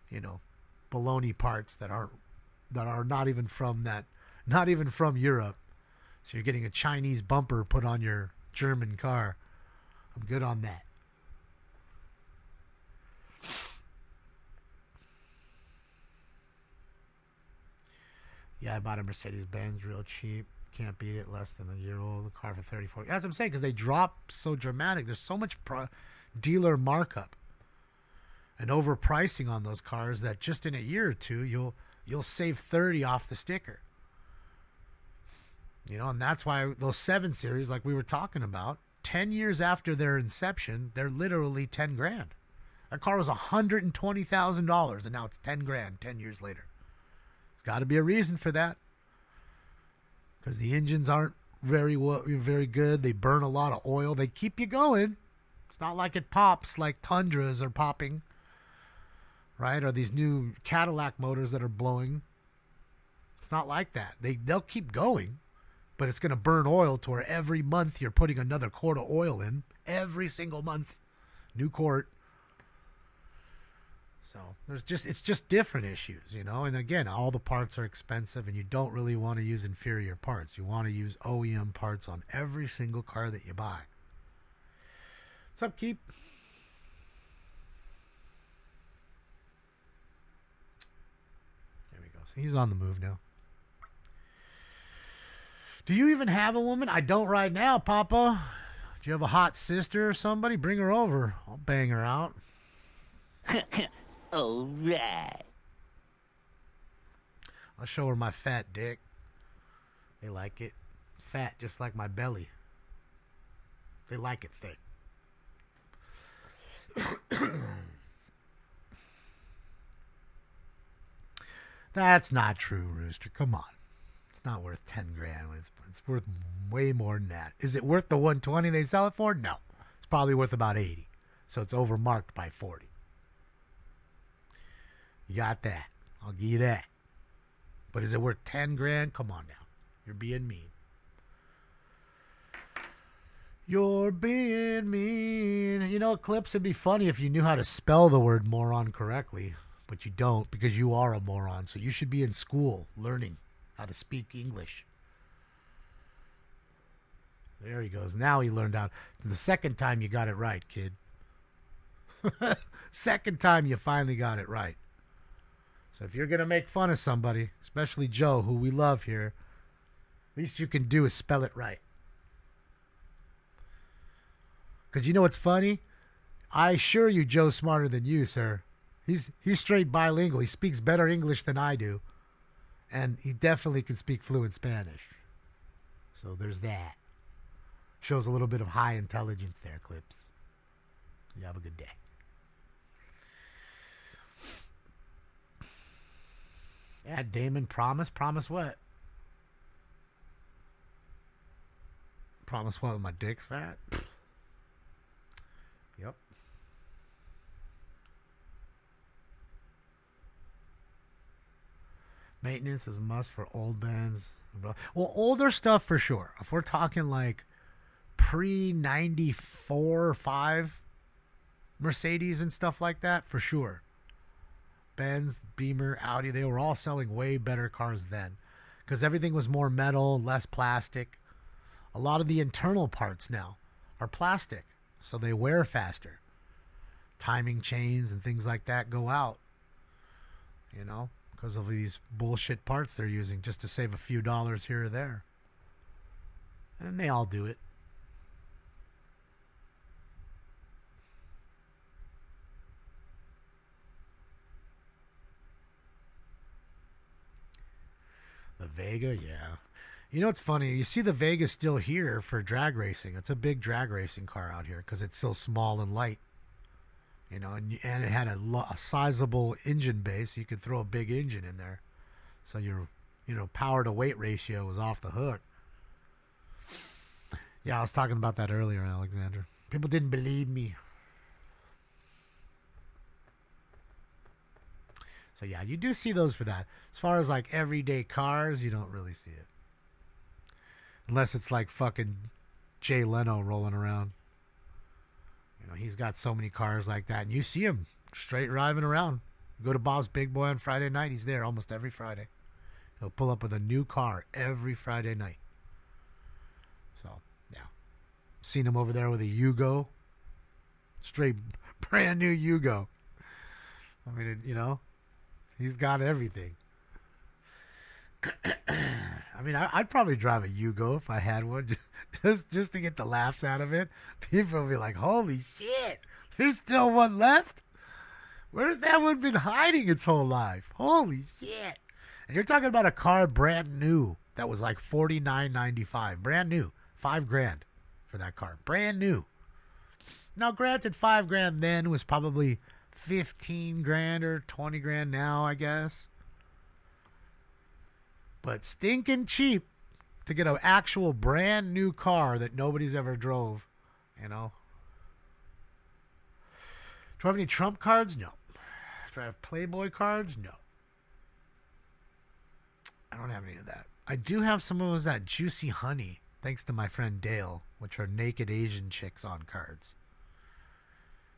you know, baloney parts that are not even from Europe. So you're getting a Chinese bumper put on your German car. I'm good on that. Yeah, I bought a Mercedes-Benz real cheap. Can't beat it. Less than a year old. The car for $34,000. That's what I'm saying, because they drop so dramatic. There's so much dealer markup and overpricing on those cars that just in a year or two you'll save $30 off the sticker. You know, and that's why those 7 Series, like we were talking about, 10 years after their inception, they're literally $10,000. That car was $120,000, and now it's $10,000 10 years later. Got to be a reason for that, because the engines aren't very good. They burn a lot of oil. They keep you going. It's not like it pops like Tundras are popping, right? Or these new Cadillac motors that are blowing. It's not like that. They'll keep going, but it's going to burn oil to where every month you're putting another quart of oil in. Every single month, new quart. So it's just different issues, you know. And again, all the parts are expensive, and you don't really want to use inferior parts. You want to use OEM parts on every single car that you buy. What's up, Keep? There we go. So he's on the move now. Do you even have a woman? I don't right now, Papa. Do you have a hot sister or somebody? Bring her over. I'll bang her out. All right. I'll show her my fat dick. They like it. Fat, just like my belly. They like it thick. That's not true, Rooster. Come on. It's not worth 10 grand. It's worth way more than that. Is it worth the 120 they sell it for? No. It's probably worth about 80. So it's overmarked by 40. You got that. I'll give you that. But is it worth 10 grand? Come on now. You're being mean. You're being mean. You know, Eclipse, it'd be funny if you knew how to spell the word moron correctly. But you don't, because you are a moron. So you should be in school learning how to speak English. There he goes. Now he learned how. The second time you got it right, kid. Second time you finally got it right. So if you're going to make fun of somebody, especially Joe, who we love here, least you can do is spell it right. Because you know what's funny? I assure you Joe's smarter than you, sir. He's straight bilingual. He speaks better English than I do. And he definitely can speak fluent Spanish. So there's that. Shows a little bit of high intelligence there, Clips. You have a good day. Yeah, Damon, promise? Promise what? Promise what? My dick's fat? Yep. Maintenance is a must for old bands. Well, older stuff for sure. If we're talking like pre-94 or 5 Mercedes and stuff like that, for sure. Benz, Beamer, Audi, they were all selling way better cars then because everything was more metal, less plastic. A lot of the internal parts now are plastic, so they wear faster. Timing chains and things like that go out, you know, because of these bullshit parts they're using just to save a few dollars here or there. And they all do it. The Vega, yeah. You know what's funny? You see the Vega's still here for drag racing. It's a big drag racing car out here because it's so small and light. You know, and it had a sizable engine base. You could throw a big engine in there. So your, power to weight ratio was off the hook. Yeah, I was talking about that earlier, Alexander. People didn't believe me. So yeah, you do see those for that. As far as like everyday cars, you don't really see it. Unless it's like fucking Jay Leno rolling around. You know, he's got so many cars like that. And you see him straight driving around. Go to Bob's Big Boy on Friday night. He's there almost every Friday. He'll pull up with a new car every Friday night. So, yeah. Seen him over there with a Yugo. Straight brand new Yugo. I mean, he's got everything. I mean, I'd probably drive a Yugo if I had one, just to get the laughs out of it. People will be like, holy shit, there's still one left? Where's that one been hiding its whole life? Holy shit. And you're talking about a car brand new that was like $49.95. Brand new. $5,000 for that car. Brand new. Now, granted, $5,000 then was probably $15,000 or $20,000 now, I guess. But stinking cheap to get an actual brand new car that nobody's ever drove, you know. Do I have any Trump cards? No. Do I have Playboy cards? No. I don't have any of that. I do have some of those that Juicy Honey, thanks to my friend Dale, which are naked Asian chicks on cards.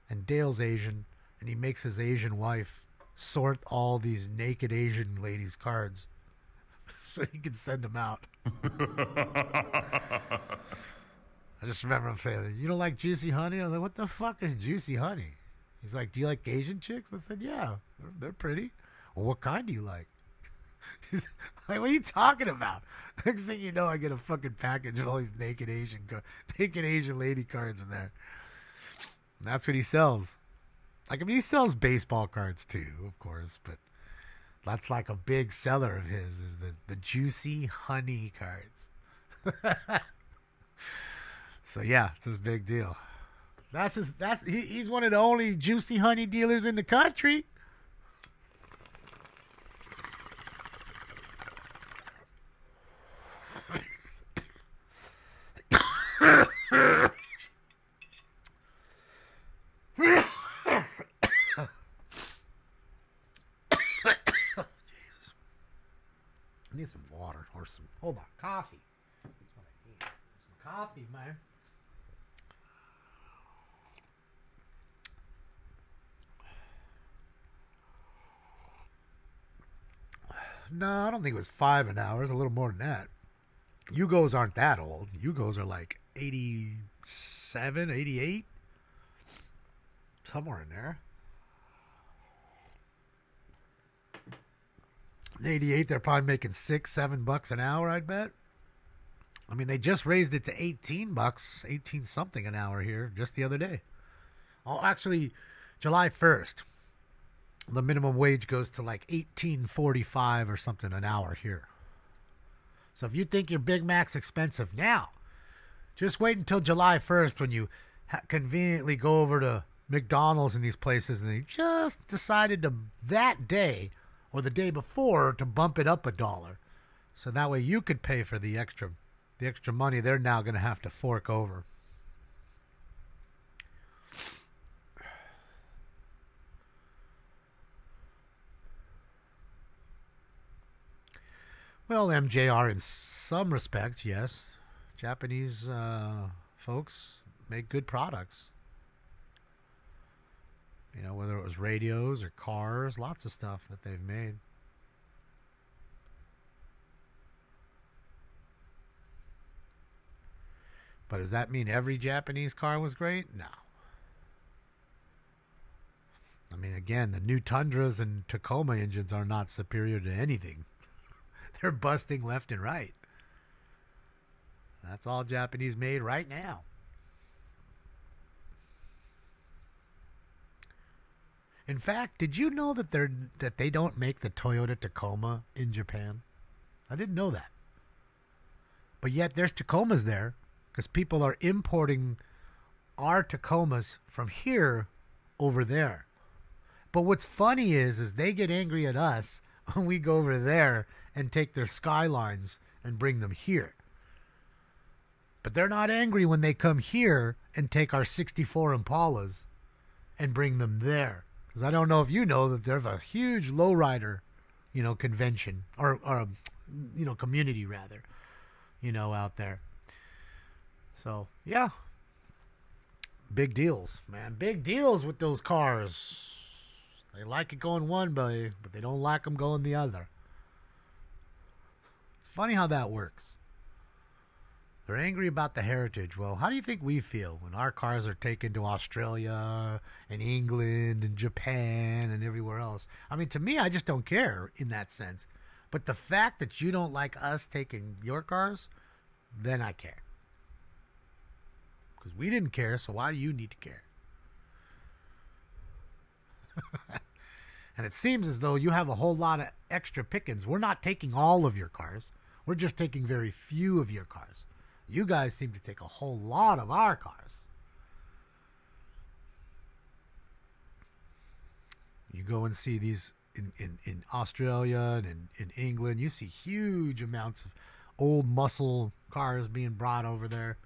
And Dale's Asian, and he makes his Asian wife sort all these naked Asian ladies' cards so he can send them out. I just remember him saying, "You don't like Juicy Honey?" I was like, "What the fuck is Juicy Honey?" He's like, "Do you like Asian chicks?" I said, "Yeah, they're pretty." "Well, what kind do you like?" He's like, "What are you talking about?" Next thing you know, I get a fucking package of all these naked Asian lady cards in there. And that's what he sells. Like, I mean, he sells baseball cards too, of course, but that's like a big seller of his is the Juicy Honey cards. So yeah, it's his big deal. He's one of the only Juicy Honey dealers in the country. Jesus. I need some water or some, hold on, coffee. That's what I need. Some coffee, man. No, I don't think it was 5 an hour. It's a little more than that. Yugos aren't that old. Yugos are like 87, 88. Somewhere in there. In 88, they're probably making $6-7 an hour, I'd bet. I mean, they just raised it to $18, 18 something an hour here just the other day. Oh, actually, July 1st. The minimum wage goes to like $18.45 or something an hour here. So if you think your Big Mac's expensive now, just wait until July 1st when you conveniently go over to McDonald's and these places and they just decided to that day or the day before to bump it up $1. So that way you could pay for the extra money they're now going to have to fork over. Well, MJR in some respects, yes. Japanese folks make good products. You know, whether it was radios or cars, lots of stuff that they've made. But does that mean every Japanese car was great? No. I mean, again, the new Tundras and Tacoma engines are not superior to anything. They're busting left and right. That's all Japanese made right now. In fact, did you know that they don't make the Toyota Tacoma in Japan? I didn't know that. But yet there's Tacomas there because people are importing our Tacomas from here over there. But what's funny is they get angry at us when we go over there and take their Skylines and bring them here. But they're not angry when they come here and take our 64 Impalas and bring them there. Because I don't know if you know that there's a huge lowrider, convention or community rather, out there. So, yeah. Big deals, man. Big deals with those cars. They like it going one way, but they don't like them going the other. It's funny how that works. They're angry about the heritage. Well, how do you think we feel when our cars are taken to Australia and England and Japan and everywhere else? I mean, to me, I just don't care in that sense. But the fact that you don't like us taking your cars, then I care. Because we didn't care, so why do you need to care? And it seems as though you have a whole lot of extra pickings. We're not taking all of your cars. We're just taking very few of your cars. You guys seem to take a whole lot of our cars. You go and see these in Australia and in England. You see huge amounts of old muscle cars being brought over there.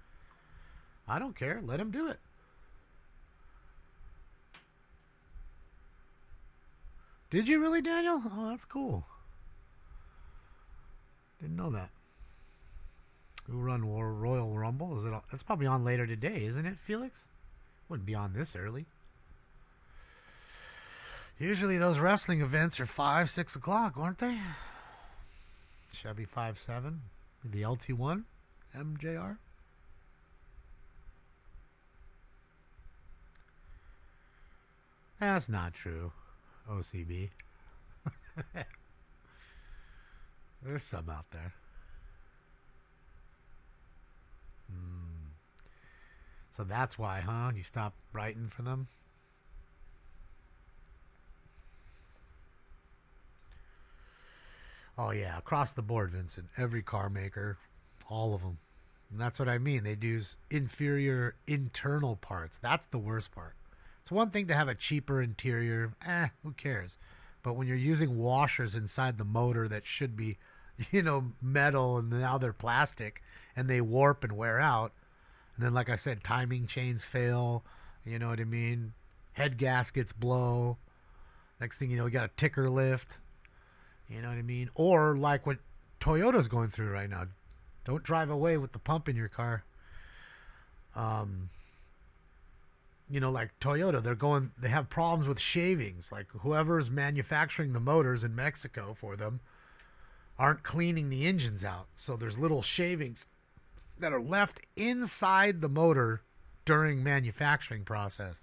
I don't care. Let him do it. Did you really, Daniel? Oh, that's cool. Didn't know that. Who run Royal Rumble? Is it? It's probably on later today, isn't it, Felix? Wouldn't be on this early. Usually those wrestling events are 5, 6 o'clock, aren't they? Chevy 5.7, the LT1, MJR. That's not true. OCB. There's some out there. So that's why, huh? You stopped writing for them? Oh, yeah. Across the board, Vincent. Every car maker. All of them. And that's what I mean. They use inferior internal parts. That's the worst part. It's one thing to have a cheaper interior. Who cares? But when you're using washers inside the motor that should be, metal, and now they're plastic, and they warp and wear out. And then, like I said, timing chains fail. You know what I mean? Head gaskets blow. Next thing you know, you got a ticker lift. You know what I mean? Or like what Toyota's going through right now. Don't drive away with the pump in your car. Like Toyota, they have problems with shavings. Like whoever's manufacturing the motors in Mexico for them aren't cleaning the engines out. So there's little shavings that are left inside the motor during manufacturing process.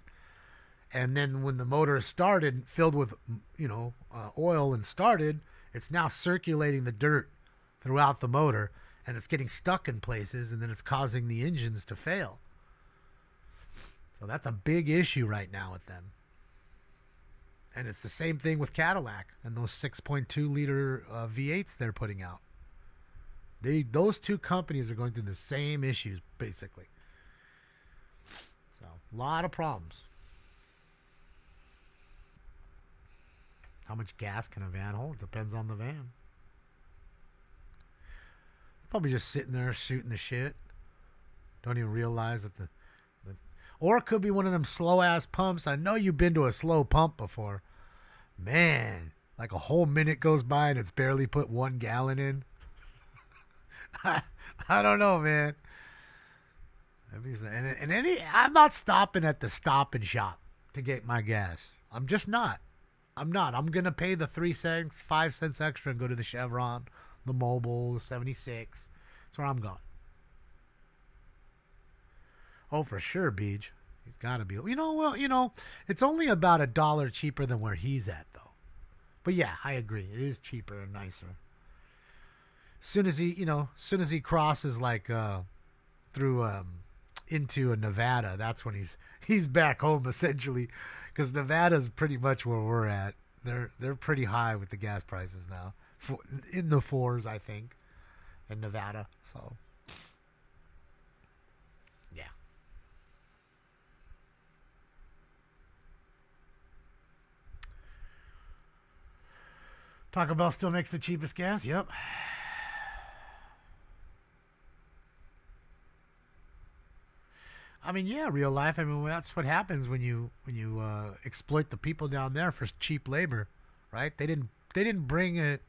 And then when the motor is started, filled with, oil and started, it's now circulating the dirt throughout the motor, and it's getting stuck in places, and then it's causing the engines to fail. So that's a big issue right now with them. And it's the same thing with Cadillac and those 6.2 liter V8s they're putting out. Those two companies are going through the same issues, basically. So, a lot of problems. How much gas can a van hold? Depends on the van. Probably just sitting there shooting the shit. Don't even realize that or it could be one of them slow-ass pumps. I know you've been to a slow pump before. Man, like a whole minute goes by and it's barely put 1 gallon in. I don't know, man. I'm not stopping at the Stop and Shop to get my gas. I'm just not. I'm going to pay the 3 cents, 5 cents extra and go to the Chevron, the Mobil, the 76. That's where I'm going. Oh, for sure, Beej. He's got to be. It's only about $1 cheaper than where he's at, though. But yeah, I agree. It is cheaper and nicer. Soon as he crosses through into Nevada, that's when he's back home essentially, because Nevada's pretty much where we're at. They're pretty high with the gas prices now, in the 4s, I think, in Nevada. So yeah. Taco Bell still makes the cheapest gas. Yep. I mean, yeah, real life. I mean, that's what happens when you exploit the people down there for cheap labor, right? They didn't bring that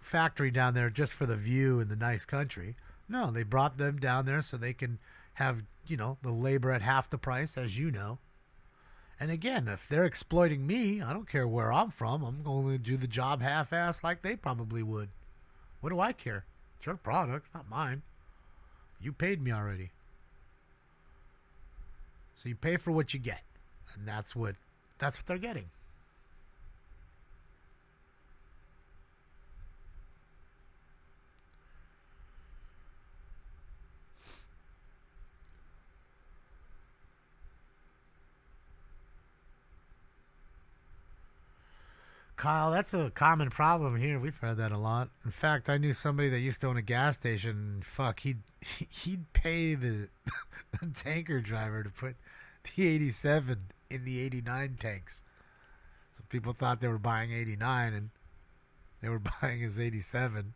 factory down there just for the view and the nice country. No, they brought them down there so they can have the labor at half the price, as you know. And again, if they're exploiting me, I don't care where I'm from. I'm going to do the job half-assed like they probably would. What do I care? It's your product, not mine. You paid me already. So you pay for what you get. And that's what they're getting. Kyle, that's a common problem here. We've heard that a lot. In fact, I knew somebody that used to own a gas station. Fuck, he'd pay the tanker driver to put the 87 in the 89 tanks. So people thought they were buying 89, and they were buying his 87.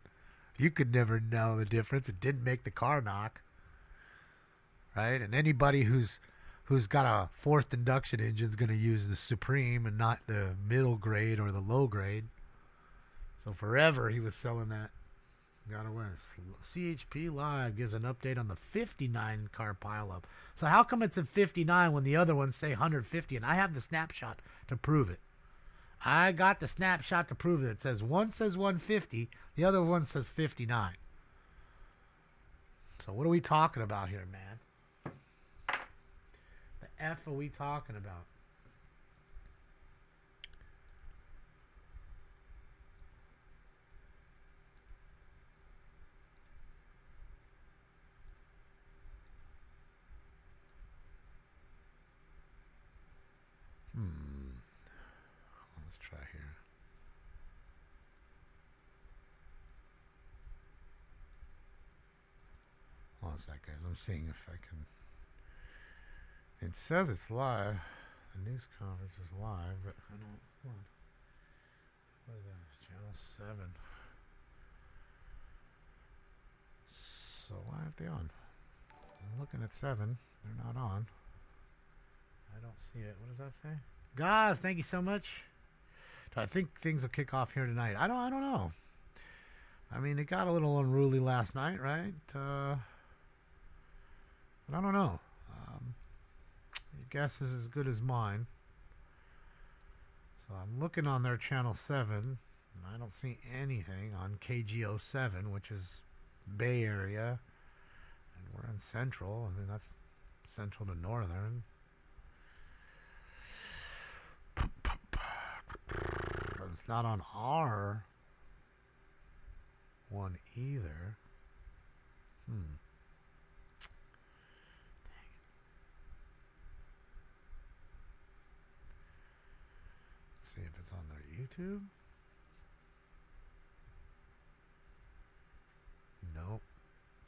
You could never know the difference. It didn't make the car knock. Right? And anybody who's got a forced induction engine is going to use the Supreme and not the middle grade or the low grade. So forever he was selling that. Gotta win. CHP Live gives an update on the 59 car pileup. So how come it's at 59 when the other ones say 150? And I have the snapshot to prove it. I got the snapshot to prove it. It says one says 150, the other one says 59. So what are we talking about here, man? The F are we talking about? Let's try here. Hold on a sec, guys. I'm seeing if I can. It says it's live. The news conference is live, but I don't. What is that? Channel 7. So why aren't they on? I'm looking at 7. They're not on. I don't see it. What does that say? Guys, thank you so much. I think things will kick off here tonight. I don't know. I mean, it got a little unruly last night, right? But I don't know. Your guess is as good as mine. So I'm looking on their channel 7, and I don't see anything on KGO7, which is Bay Area, and we're in Central. I mean, that's Central to Northern. It's not on our one either. Dang it. Let's see if it's on their YouTube. Nope.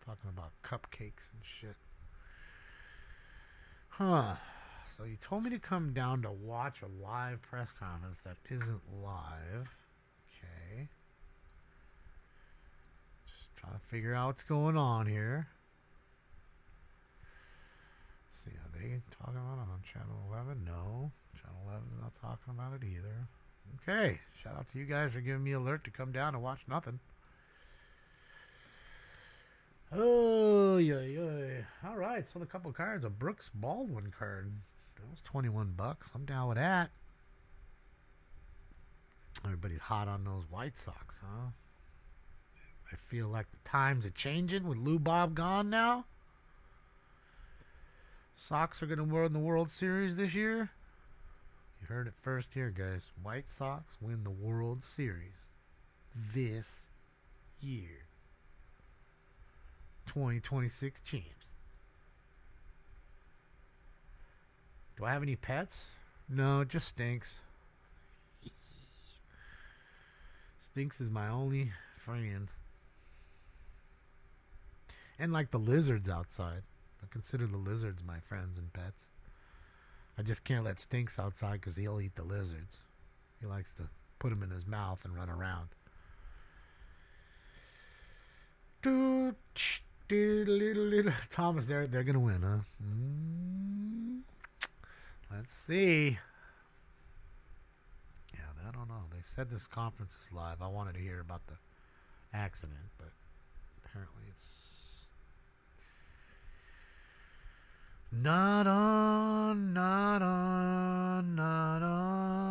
Talking about cupcakes and shit. Huh. So you told me to come down to watch a live press conference that isn't live. Okay. Just trying to figure out what's going on here. Let's see, are they talking about it on Channel 11? No. Channel 11 is not talking about it either. Okay. Shout out to you guys for giving me an alert to come down and watch nothing. Oh, yeah. All right. So a couple of cards. A Brooks Baldwin card. That was $21. I'm down with that. Everybody's hot on those White Sox, huh? I feel like the times are changing with Lou Bob gone now. Sox are going to win the World Series this year. You heard it first here, guys. White Sox win the World Series this year. 2026 champs. Do I have any pets? No, it just Stinks. Stinks is my only friend. And like the lizards outside. I consider the lizards my friends and pets. I just can't let Stinks outside because he'll eat the lizards. He likes to put them in his mouth and run around. Thomas, they're going to win, huh? Let's see. Yeah, I don't know. They said this conference is live. I wanted to hear about the accident, but apparently it's not on, not on, not on.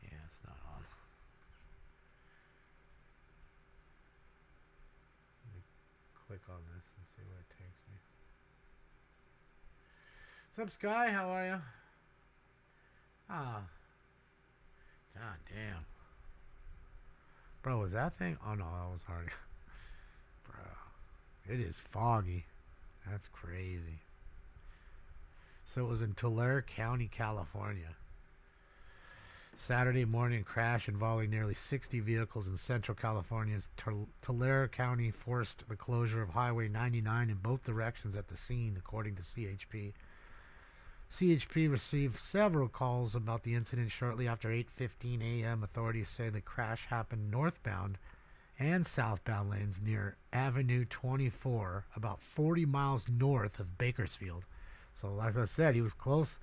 Yeah, it's not on. Let me click on this and see where it takes me. What's up, Sky? How are you? Ah. God damn. Bro, was that thing? Oh no, that was hard. Bro. It is foggy. That's crazy. So it was in Tulare County, California. Saturday morning crash involving nearly 60 vehicles in central California's Tulare County forced the closure of Highway 99 in both directions at the scene, according to CHP. CHP received several calls about the incident shortly after 8:15 a.m. Authorities say the crash happened northbound and southbound lanes near Avenue 24, about 40 miles north of Bakersfield. So, as I said, he was close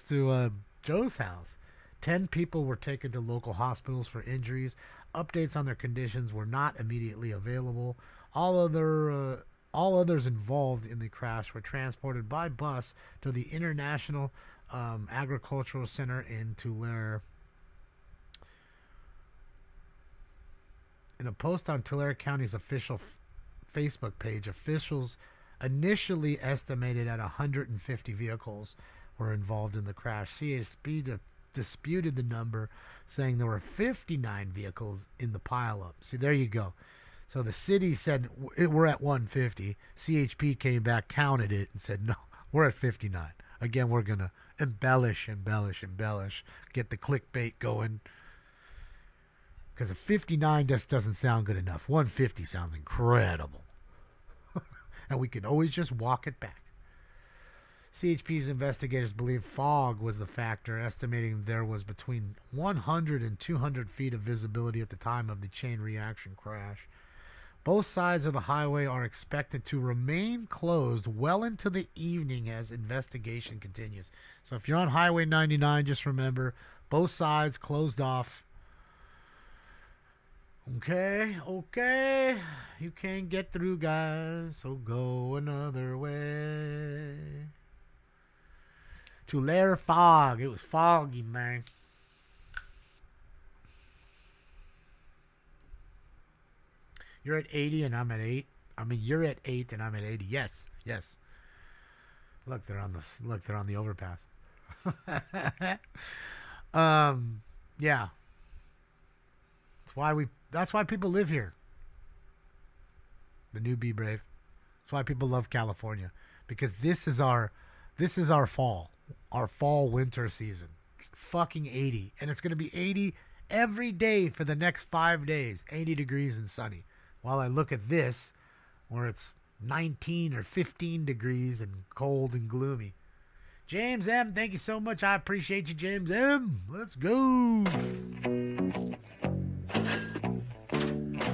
to Joe's house. 10 people were taken to local hospitals for injuries. Updates on their conditions were not immediately available. All others involved in the crash were transported by bus to the International Agricultural Center in Tulare. In a post on Tulare County's official Facebook page, officials initially estimated at 150 vehicles were involved in the crash. CHP disputed the number, saying there were 59 vehicles in the pileup. See, there you go. So the city said we're at 150. CHP came back, counted it, and said, no, we're at 59. Again, we're going to embellish, get the clickbait going. Because a 59 just doesn't sound good enough. 150 sounds incredible. And we can always just walk it back. CHP's investigators believe fog was the factor, estimating there was between 100 and 200 feet of visibility at the time of the chain reaction crash. Both sides of the highway are expected to remain closed well into the evening as investigation continues. So if you're on Highway 99, just remember, both sides closed off. Okay. You can't get through, guys, so go another way. Tulare fog. It was foggy, man. You're at 80 and I'm at 8. I mean, you're at 8 and I'm at 80. Yes. Look, they're on the overpass. Yeah. That's why people live here. The new Be Brave. That's why people love California, because this is our fall. Our fall winter season. It's fucking 80. And it's going to be 80 every day for the next 5 days. 80 degrees and sunny. While I look at this, where it's 19 or 15 degrees and cold and gloomy. James M., thank you so much. I appreciate you, James M. Let's go.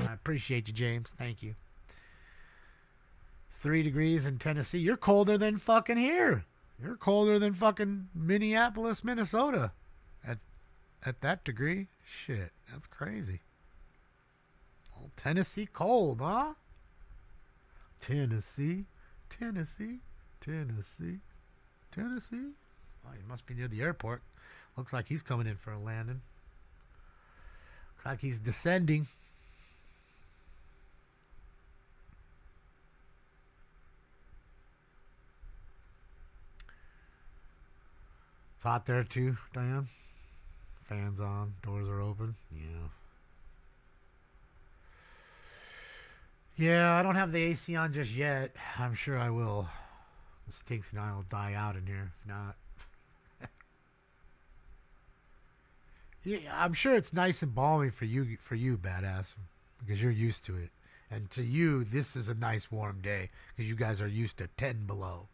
I appreciate you, James. Thank you. It's 3 degrees in Tennessee. You're colder than fucking here. You're colder than fucking Minneapolis, Minnesota. At that degree. Shit, that's crazy. Old Tennessee cold, huh? Tennessee. Oh, he must be near the airport. Looks like he's coming in for a landing. Looks like he's descending. It's hot there too, Diane. Fans on, doors are open. Yeah, I don't have the AC on just yet. I'm sure I will. The stinks and I will die out in here. If not. Yeah, I'm sure it's nice and balmy for you, badass, because you're used to it. And to you, this is a nice warm day because you guys are used to 10 below.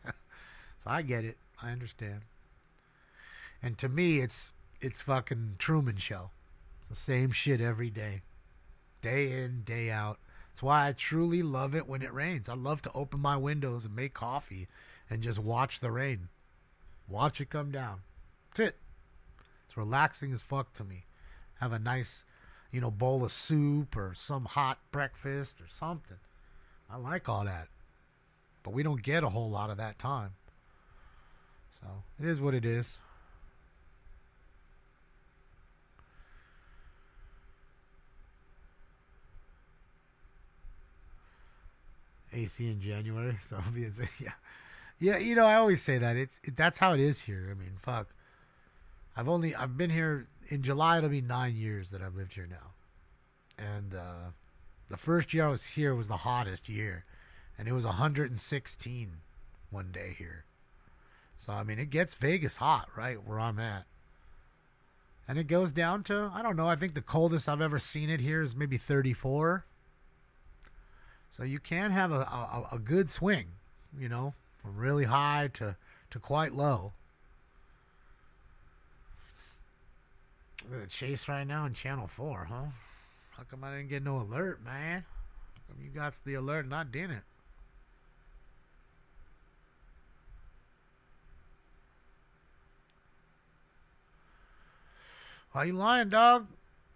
So I get it. I understand. And to me, it's fucking Truman Show. It's the same shit every day. Day in, day out. That's why I truly love it when it rains. I love to open my windows and make coffee and just watch the rain. Watch it come down. That's it. It's relaxing as fuck to me. Have a nice, bowl of soup or some hot breakfast or something. I like all that. But we don't get a whole lot of that time. So, it is what it is. AC in January, so yeah. I always say that that's how it is here. I mean, fuck. I've been here in July. It'll be 9 years that I've lived here now, and the first year I was here was the hottest year, and it was 116 one day here. So I mean, it gets Vegas hot, right where I'm at. And it goes down to, I don't know, I think the coldest I've ever seen it here is maybe 34. So you can have a good swing, you know, from really high to quite low. Look at the chase right now in Channel 4, huh? How come I didn't get no alert, man? How come you got the alert and I didn't? Why you lying, dog?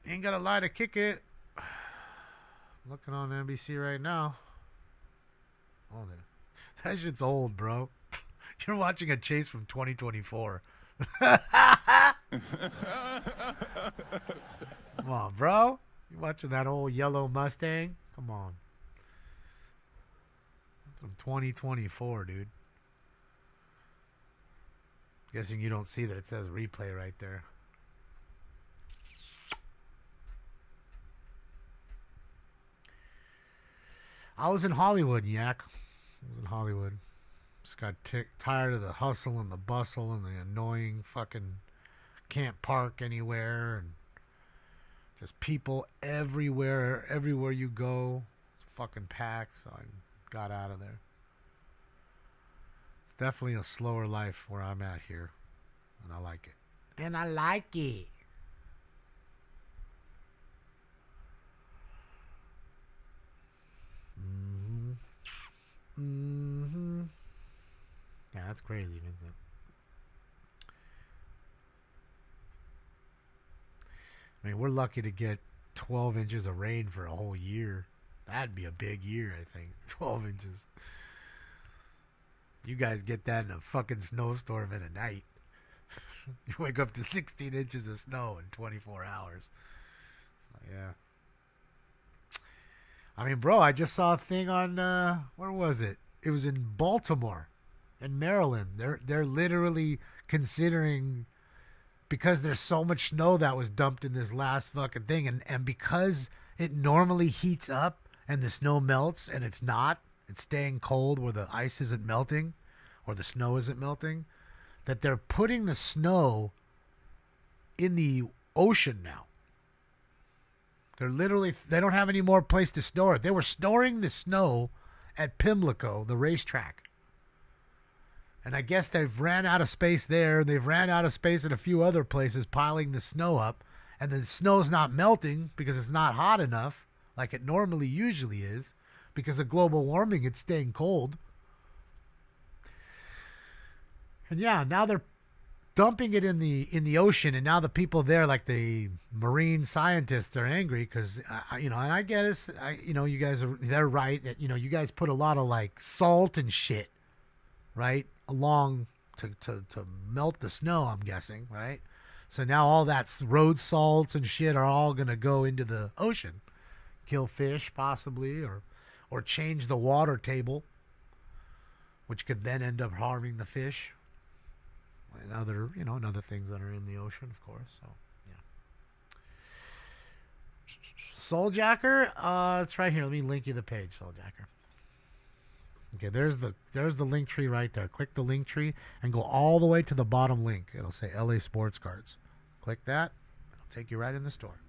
You ain't got to lie to kick it. I'm looking on NBC right now. Oh, that shit's old, bro. You're watching a chase from 2024. Come on, bro. You watching that old yellow Mustang? Come on. That's from 2024, dude. Guessing you don't see that it says replay right there. I was in Hollywood, Yak. I was in Hollywood. Just got tired of the hustle and the bustle and the annoying fucking can't park anywhere and just people everywhere. Everywhere you go, it's fucking packed. So I got out of there. It's definitely a slower life where I'm at here, and I like it. And I like it. Yeah, that's crazy, Vincent. I mean, we're lucky to get 12 inches of rain for a whole year. That'd be a big year, I think. 12 inches. You guys get that in a fucking snowstorm in a night. You wake up to 16 inches of snow in 24 hours. So, yeah. I mean, bro, I just saw a thing on, where was it? It was in Baltimore, in Maryland. They're literally considering, because there's so much snow that was dumped in this last fucking thing, and because it normally heats up and the snow melts, and it's staying cold where the ice isn't melting, or the snow isn't melting, that they're putting the snow in the ocean now. They don't have any more place to store it. They were storing the snow at Pimlico, the racetrack. And I guess they've ran out of space there. They've ran out of space in a few other places piling the snow up. And the snow's not melting because it's not hot enough like it normally usually is. Because of global warming, it's staying cold. And yeah, now they're dumping it in the ocean, and now the people there, like the marine scientists, are angry because and I get it. You guys they're right that you guys put a lot of like salt and shit, right, along to melt the snow. I'm guessing, right? So now all that road salts and shit are all gonna go into the ocean, kill fish possibly, or change the water table, which could then end up harming the fish. And other, and other things that are in the ocean, of course. So, yeah. Souljacker, it's right here. Let me link you the page, Souljacker. Okay, there's the link tree right there. Click the link tree and go all the way to the bottom link. It'll say LA Sports Cards. Click that. It'll take you right in the store.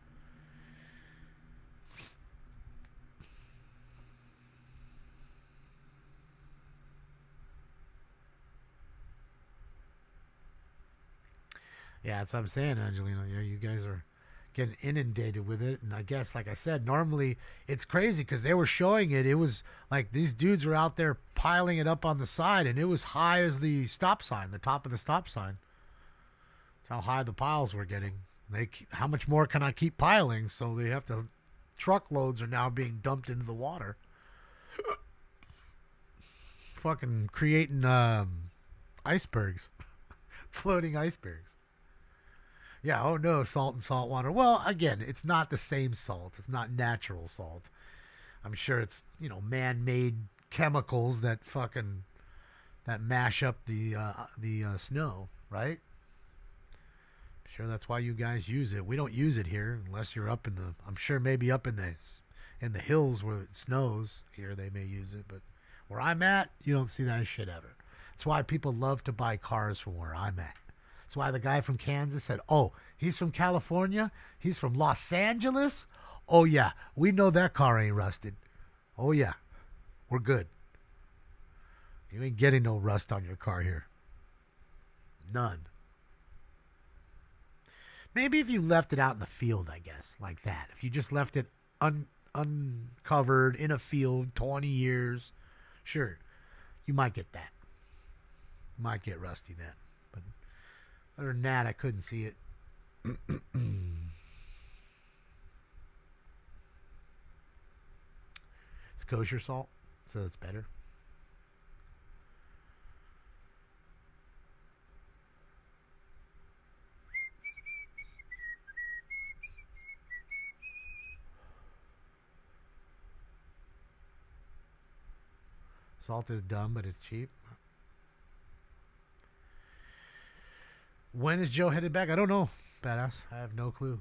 Yeah, that's what I'm saying, Angelino. Yeah, you guys are getting inundated with it. And I guess, like I said, normally it's crazy because they were showing it. It was like these dudes were out there piling it up on the side, and it was high as the stop sign, the top of the stop sign. That's how high the piles were getting. How much more can I keep piling? So they have to, truckloads are now being dumped into the water. Fucking creating icebergs. Floating icebergs. Yeah, oh no, salt and salt water. Well, again, it's not the same salt. It's not natural salt. I'm sure it's, man-made chemicals that mash up the snow, right? I'm sure that's why you guys use it. We don't use it here unless you're up I'm sure maybe up in the hills where it snows. Here they may use it, but where I'm at, you don't see that shit ever. That's why people love to buy cars from where I'm at. That's why the guy from Kansas said, oh, he's from California? He's from Los Angeles? Oh, yeah, we know that car ain't rusted. Oh, yeah, we're good. You ain't getting no rust on your car here. None. Maybe if you left it out in the field, I guess, like that. If you just left it uncovered in a field 20 years, sure, you might get that. Might get rusty then. But other than that, I couldn't see it. It's kosher salt, so it's better. Salt is dumb, but it's cheap. When is Joe headed back? I don't know, badass. I have no clue.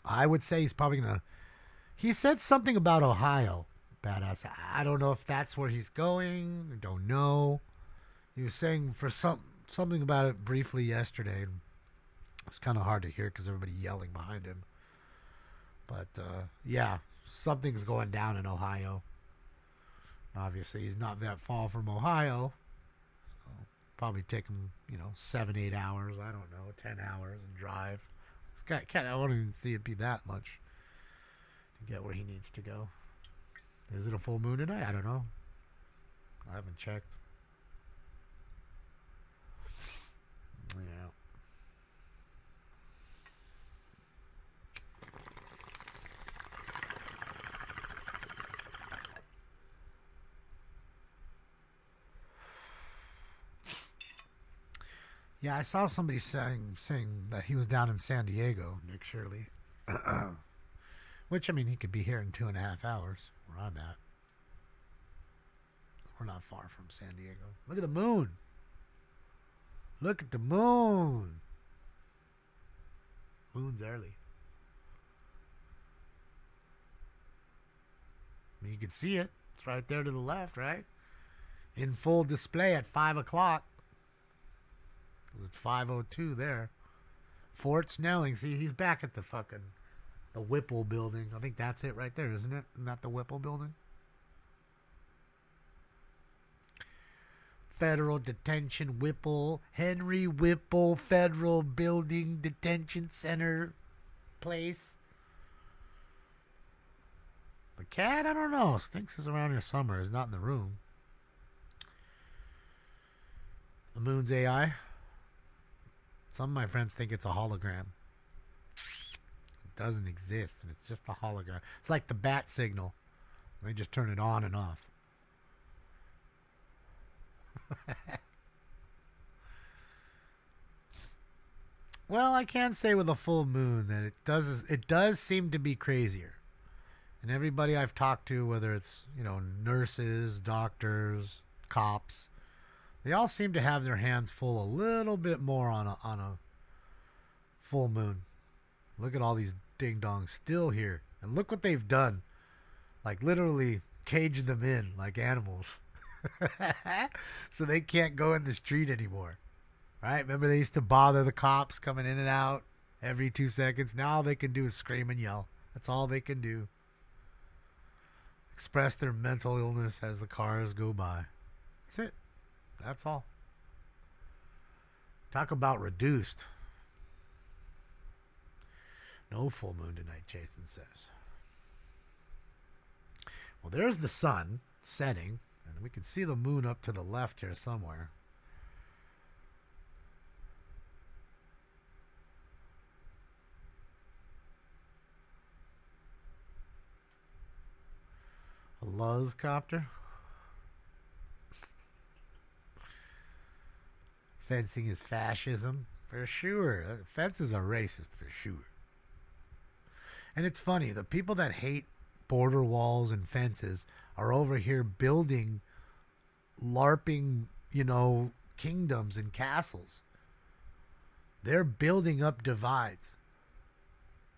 I would say he's probably going to... He said something about Ohio, badass. I don't know if that's where he's going. I don't know. He was saying for something about it briefly yesterday. It's kind of hard to hear because everybody yelling behind him. But, yeah, something's going down in Ohio. Obviously, he's not that far from Ohio. So probably take him, 7-8 hours. I don't know, 10 hours and drive. I wouldn't even see it be that much to get where he needs to go. Is it a full moon tonight? I don't know. I haven't checked. Yeah. Yeah, I saw somebody saying that he was down in San Diego, Nick Shirley. Which, I mean, he could be here in 2.5 hours, where I'm at. We're not far from San Diego. Look at the moon. Look at the moon. Moon's early. I mean, you can see it. It's right there to the left, right? In full display at 5 o'clock. It's 5:02 there. Fort Snelling. See, he's back at the Whipple building. I think that's it right there, isn't it? Isn't that the Whipple building? Federal Detention Whipple. Henry Whipple Federal Building Detention Center place. The cat, I don't know. Thinks he's around here somewhere. He's not in the room. The moon's AI. Some of my friends think it's a hologram. It doesn't exist, and it's just a hologram. It's like the bat signal. They just turn it on and off. Well, I can say with a full moon that it does seem to be crazier. And everybody I've talked to, whether it's, nurses, doctors, cops, they all seem to have their hands full a little bit more on a full moon. Look at all these ding-dongs still here. And look what they've done. Like, literally caged them in like animals. So they can't go in the street anymore. Right? Remember they used to bother the cops coming in and out every 2 seconds? Now all they can do is scream and yell. That's all they can do. Express their mental illness as the cars go by. That's it. That's all. Talk about reduced. No full moon tonight, Jason says. Well, there's the sun setting, and we can see the moon up to the left here somewhere. A Luz copter. Fencing is fascism, for sure. Fences are racist, for sure. And it's funny, the people that hate border walls and fences are over here building LARPing, kingdoms and castles. They're building up divides.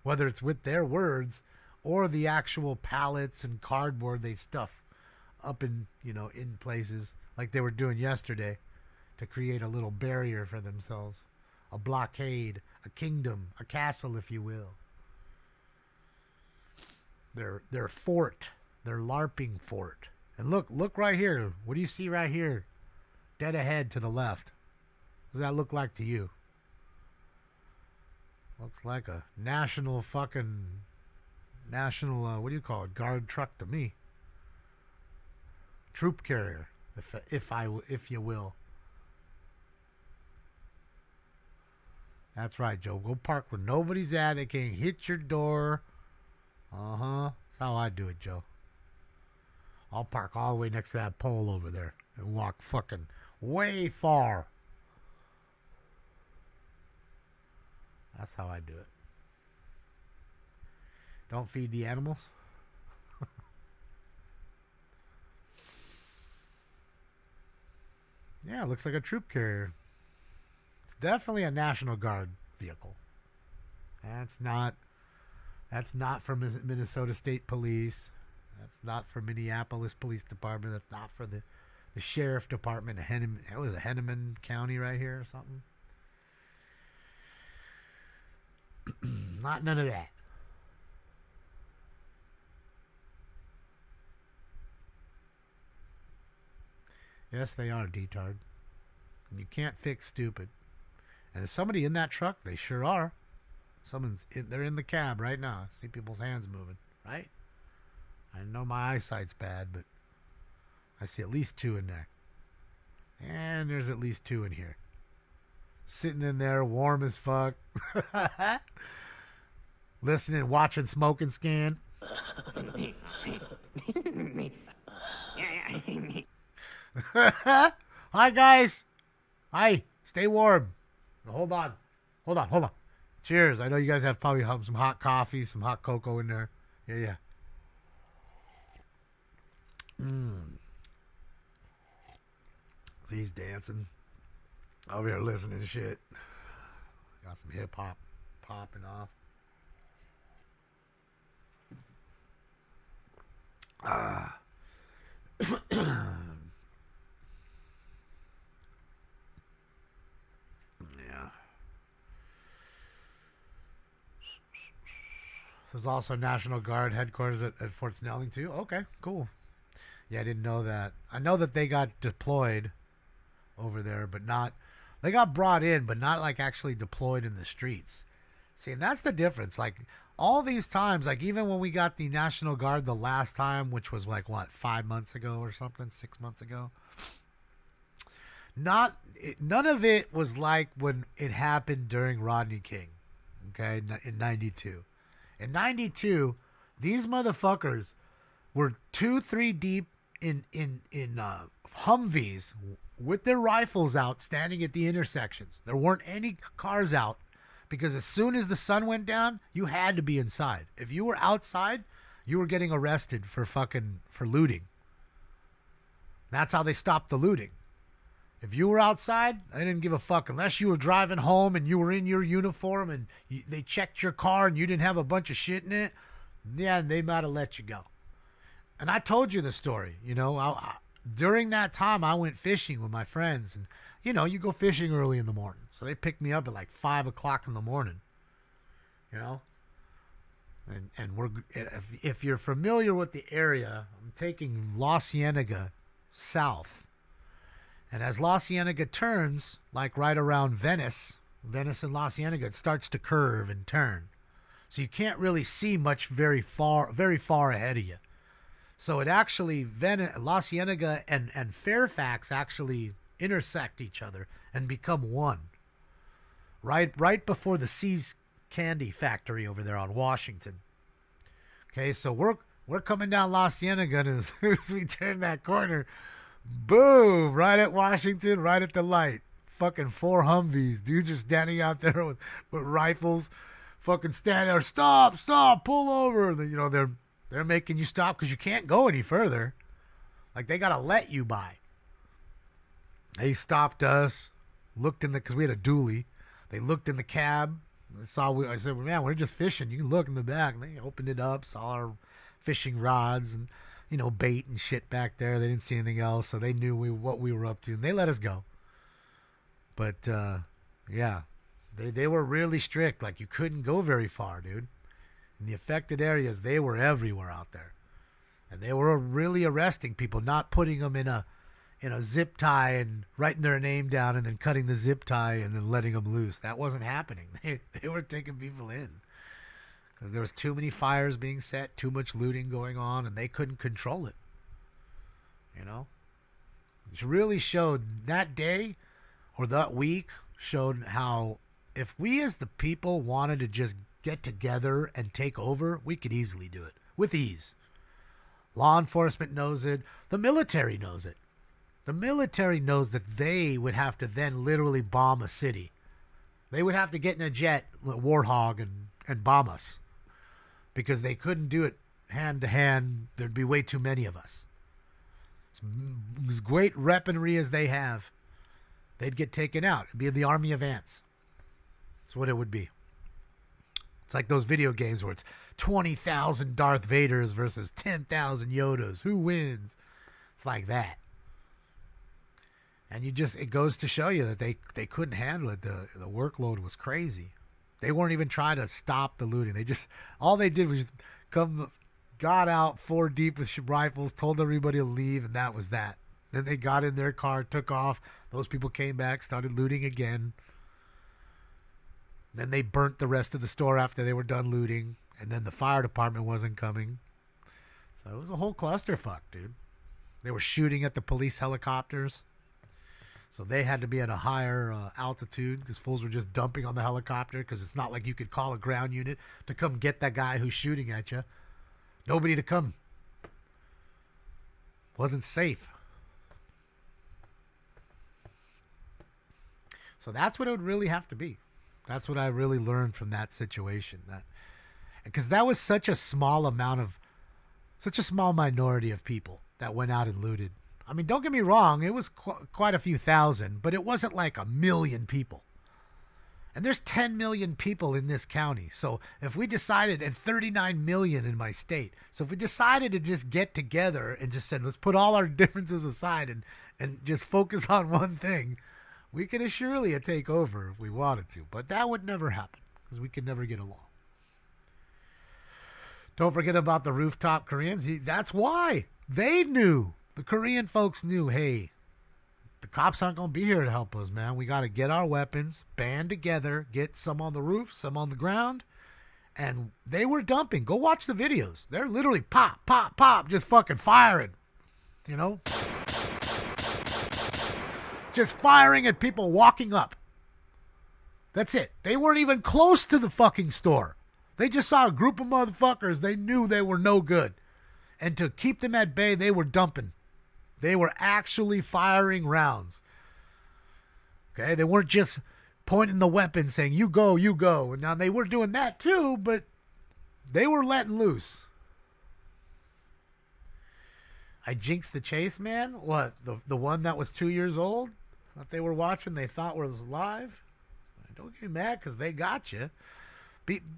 Whether it's with their words or the actual pallets and cardboard they stuff up in, in places like they were doing yesterday. to create a little barrier for themselves. A blockade, a kingdom, a castle, if you will. Their fort, their LARPing fort. And look right here. What do you see right here? Dead ahead to the left. What does that look like to you? Looks like a national, what do you call it? Guard truck to me. Troop carrier, if you will. That's right, Joe. Go park where nobody's at. They can't hit your door. That's how I do it, Joe. I'll park all the way next to that pole over there and walk fucking way far. That's how I do it. Don't feed the animals. Yeah, it looks like a troop carrier. It's definitely a National Guard vehicle. That's not for Minnesota State Police. That's not for Minneapolis Police Department. That's not for the Sheriff Department. It was a Henneman County right here or something. Not none of that. Yes, they are, detard. You can't fix stupid. And is somebody in that truck? They sure are. They're in the cab right now. I see people's hands moving, right? I know my eyesight's bad, but I see at least 2 in there. And there's at least 2 in here. Sitting in there, warm as fuck. Listening, watching Smoke and Scan. Hi, guys. Hi. Stay warm. Hold on. Cheers. I know you guys have probably some hot coffee, some hot cocoa in there. Yeah. So he's dancing. Over here listening to shit. Got some hip hop popping off. Yeah. There's also National Guard headquarters at Fort Snelling too. Okay, cool. Yeah, I didn't know that. I know that they got deployed over there, but not. They got brought in, but not like actually deployed in the streets. See, and that's the difference. Like all these times, like even when we got the National Guard the last time, which was like what, 5 months ago or something, 6 months ago. None of it was like when it happened during Rodney King. Okay, in '92. In '92, these motherfuckers were 2-3 deep in Humvees with their rifles out, standing at the intersections. There weren't any cars out because as soon as the sun went down, you had to be inside. If you were outside, you were getting arrested for looting. That's how they stopped the looting. If you were outside, they didn't give a fuck. Unless you were driving home and you were in your uniform and they checked your car and you didn't have a bunch of shit in it, yeah, they might have let you go. And I told you the story. You know, during that time, I went fishing with my friends. And, you know, you go fishing early in the morning. So they picked me up at like 5 o'clock in the morning. You know? And if you're familiar with the area, I'm taking La Cienega south. And as La Cienega turns, like right around Venice and La Cienega, it starts to curve and turn. So you can't really see much very far ahead of you. So it actually, La Cienega and Fairfax actually intersect each other and become one. Right before the See's Candy Factory over there on Washington. Okay, so we're coming down La Cienega, and as soon as we turn that corner, boom, right at Washington, right at the light. Fucking 4 Humvees. Dudes are standing out there with rifles. Fucking standing there. Stop, pull over. You know, they're making you stop because you can't go any further. Like, they got to let you by. They stopped us. Because we had a dually. They looked in the cab. I said, well, man, we're just fishing. You can look in the back. And they opened it up, saw our fishing rods and, you know, bait and shit back there. They didn't see anything else, so they knew what we were up to, and they let us go. But yeah, they were really strict. Like you couldn't go very far, dude. In the affected areas, they were everywhere out there, and they were really arresting people, not putting them in a zip tie and writing their name down and then cutting the zip tie and then letting them loose. That wasn't happening. They were taking people in because there was too many fires being set, too much looting going on, and they couldn't control it. You know, it really showed that day or that week showed how if we as the people wanted to just get together and take over, we could easily do it with ease. Law enforcement knows it. The military knows it. The military knows that they would have to then literally bomb a city. They would have to get in a jet, Warthog, and bomb us because they couldn't do it hand to hand. There'd be way too many of us. As great weaponry as they have, they'd get taken out. It'd be the army of ants. That's what it would be. It's like those video games where it's 20,000 Darth Vaders versus 10,000 Yodas. Who wins? It's like that. And it goes to show you that they couldn't handle it. The workload was crazy. They weren't even trying to stop the looting. All they did was got out 4 deep with rifles, told everybody to leave, and that was that. Then they got in their car, took off. Those people came back, started looting again. Then they burnt the rest of the store after they were done looting, and then the fire department wasn't coming. So it was a whole clusterfuck, dude. They were shooting at the police helicopters. So they had to be at a higher altitude because fools were just dumping on the helicopter because it's not like you could call a ground unit to come get that guy who's shooting at you. Nobody to come. Wasn't safe. So that's what it would really have to be. That's what I really learned from that situation. Because that was such a small minority of people that went out and looted. I mean, don't get me wrong, it was quite a few thousand, but it wasn't like 1 million people. And there's 10 million people in this county. So if we decided, and 39 million in my state, so if we decided to just get together and just said, let's put all our differences aside and just focus on one thing, we could surely take over if we wanted to. But that would never happen because we could never get along. Don't forget about the rooftop Koreans. That's why. They knew. The Korean folks knew, hey, the cops aren't going to be here to help us, man. We got to get our weapons, band together, get some on the roof, some on the ground. And they were dumping. Go watch the videos. They're literally pop, pop, pop, just fucking firing. You know? Just firing at people walking up. That's it. They weren't even close to the fucking store. They just saw a group of motherfuckers. They knew they were no good. And to keep them at bay, they were dumping. They were actually firing rounds. Okay? They weren't just pointing the weapon saying, you go, you go. And now they were doing that too, but they were letting loose. I jinxed the chase, man? What? The one that was 2 years old? That they were watching, they thought was live? Don't get mad because they got you.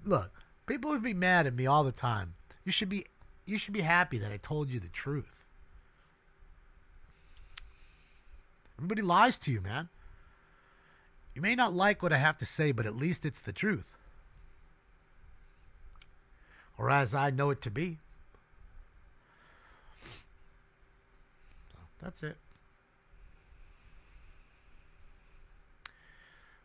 Look, people would be mad at me all the time. You should be happy that I told you the truth. Everybody lies to you, man. You may not like what I have to say, but at least it's the truth. Or as I know it to be. So that's it.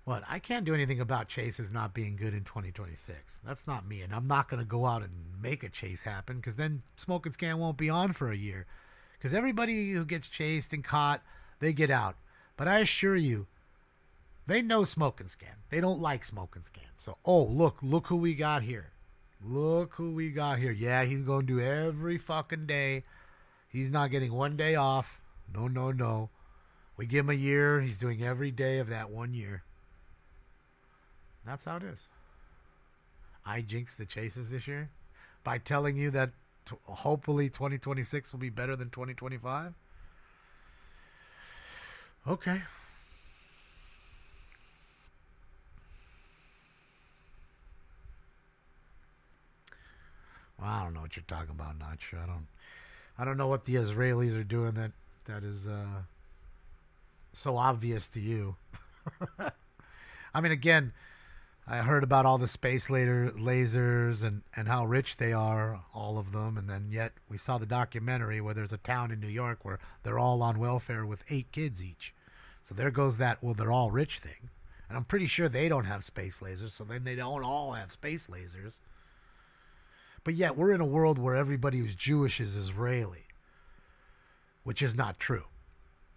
What? I can't do anything about chases not being good in 2026. That's not me, and I'm not going to go out and make a chase happen because then Smoke and Scan won't be on for a year. Because everybody who gets chased and caught, they get out. But I assure you, they know Smoke and Scan. They don't like Smoke and Scan. So, look who we got here. Look who we got here. Yeah, he's going to do every fucking day. He's not getting one day off. No. We give him a year. He's doing every day of that 1 year. That's how it is. I jinxed the chases this year by telling you that hopefully 2026 will be better than 2025. Okay. Well, I don't know what you're talking about, not sure. I don't know what the Israelis are doing that is so obvious to you. I mean, again, I heard about all the space lasers and how rich they are, all of them, and then yet we saw the documentary where there's a town in New York where they're all on welfare with 8 kids each. So there goes that, well, they're all rich thing. And I'm pretty sure they don't have space lasers, so then they don't all have space lasers. But yet we're in a world where everybody who's Jewish is Israeli, which is not true.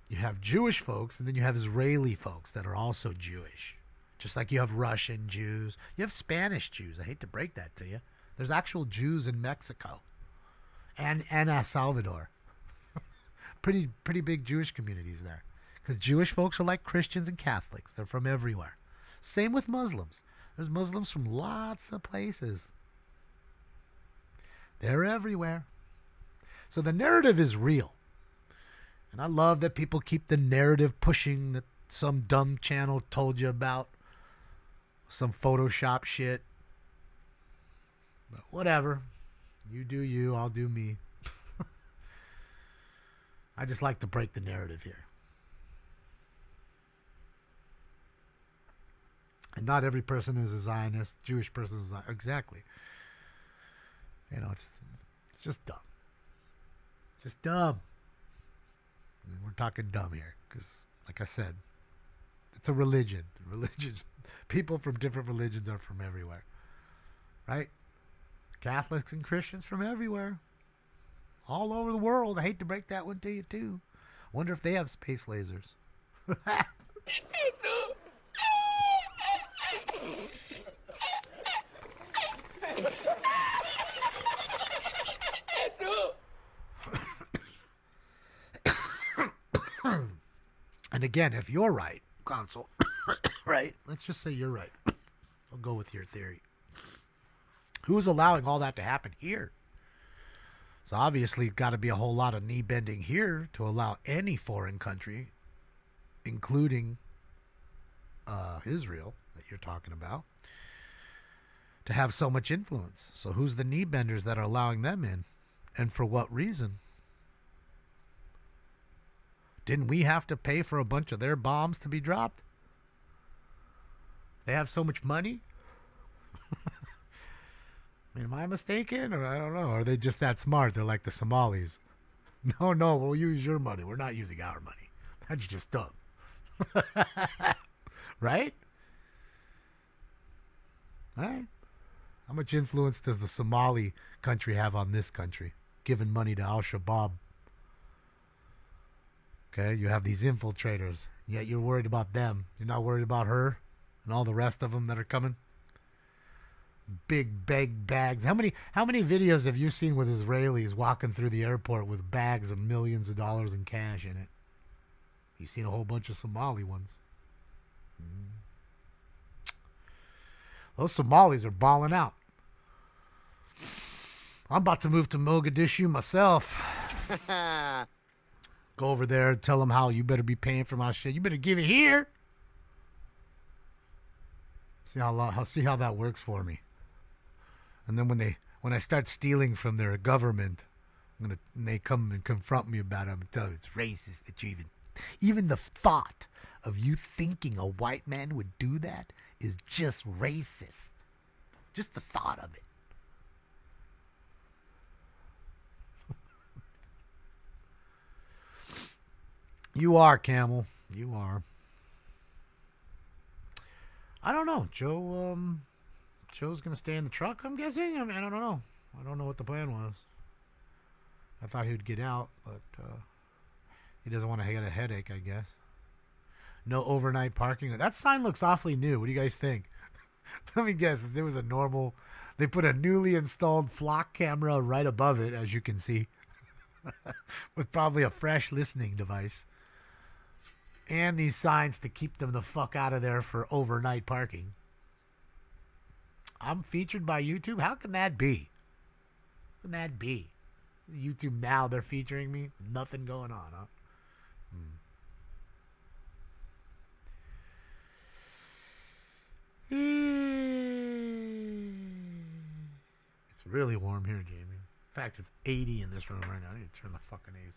You have Jewish folks, and then you have Israeli folks that are also Jewish. Just like you have Russian Jews. You have Spanish Jews. I hate to break that to you. There's actual Jews in Mexico and El Salvador. Pretty big Jewish communities there. Because Jewish folks are like Christians and Catholics. They're from everywhere. Same with Muslims. There's Muslims from lots of places. They're everywhere. So the narrative is real. And I love that people keep the narrative pushing that some dumb channel told you about. Some Photoshop shit. But whatever. You do you, I'll do me. I just like to break the narrative here. And not every person is a Zionist. Jewish person is a Zionist. Exactly. You know, it's just dumb. Just dumb. I mean, we're talking dumb here because, like I said, it's a religion. Religions, people from different religions are from everywhere, right? Catholics and Christians from everywhere, all over the world. I hate to break that one to you too. Wonder if they have space lasers. And again, if you're right, console, right? Let's just say you're right. I'll go with your theory. Who's allowing all that to happen here? So obviously, got to be a whole lot of knee bending here to allow any foreign country, including Israel that you're talking about, to have so much influence. So who's the knee benders that are allowing them in, and for what reason? Didn't we have to pay for a bunch of their bombs to be dropped? They have so much money? I mean, am I mistaken? Or I don't know. Are they just that smart? They're like the Somalis. No, we'll use your money. We're not using our money. That's just dumb. Right? Right? How much influence does the Somali country have on this country? Giving money to Al-Shabaab. Okay, you have these infiltrators, yet you're worried about them. You're not worried about her and all the rest of them that are coming. Big bags. How many videos have you seen with Israelis walking through the airport with bags of millions of dollars in cash in it? You've seen a whole bunch of Somali ones. Those Somalis are balling out. I'm about to move to Mogadishu myself. Go over there and tell them how you better be paying for my shit. You better give it here. See how that works for me. And then when I start stealing from their government, and they come and confront me about it, I'm gonna tell you it's racist that you even the thought of you thinking a white man would do that is just racist. Just the thought of it. You are, Camel. You are. I don't know. Joe's going to stay in the truck, I'm guessing? I mean, I don't know. I don't know what the plan was. I thought he would get out, but he doesn't want to get a headache, I guess. No overnight parking. That sign looks awfully new. What do you guys think? Let me guess. If there was a normal... They put a newly installed flock camera right above it, as you can see. With probably a fresh listening device. And these signs to keep them the fuck out of there for overnight parking. I'm featured by YouTube? How can that be? How can that be? YouTube now, they're featuring me? Nothing going on, huh? It's really warm here, Jamie. In fact, it's 80 in this room right now. I need to turn the fucking AC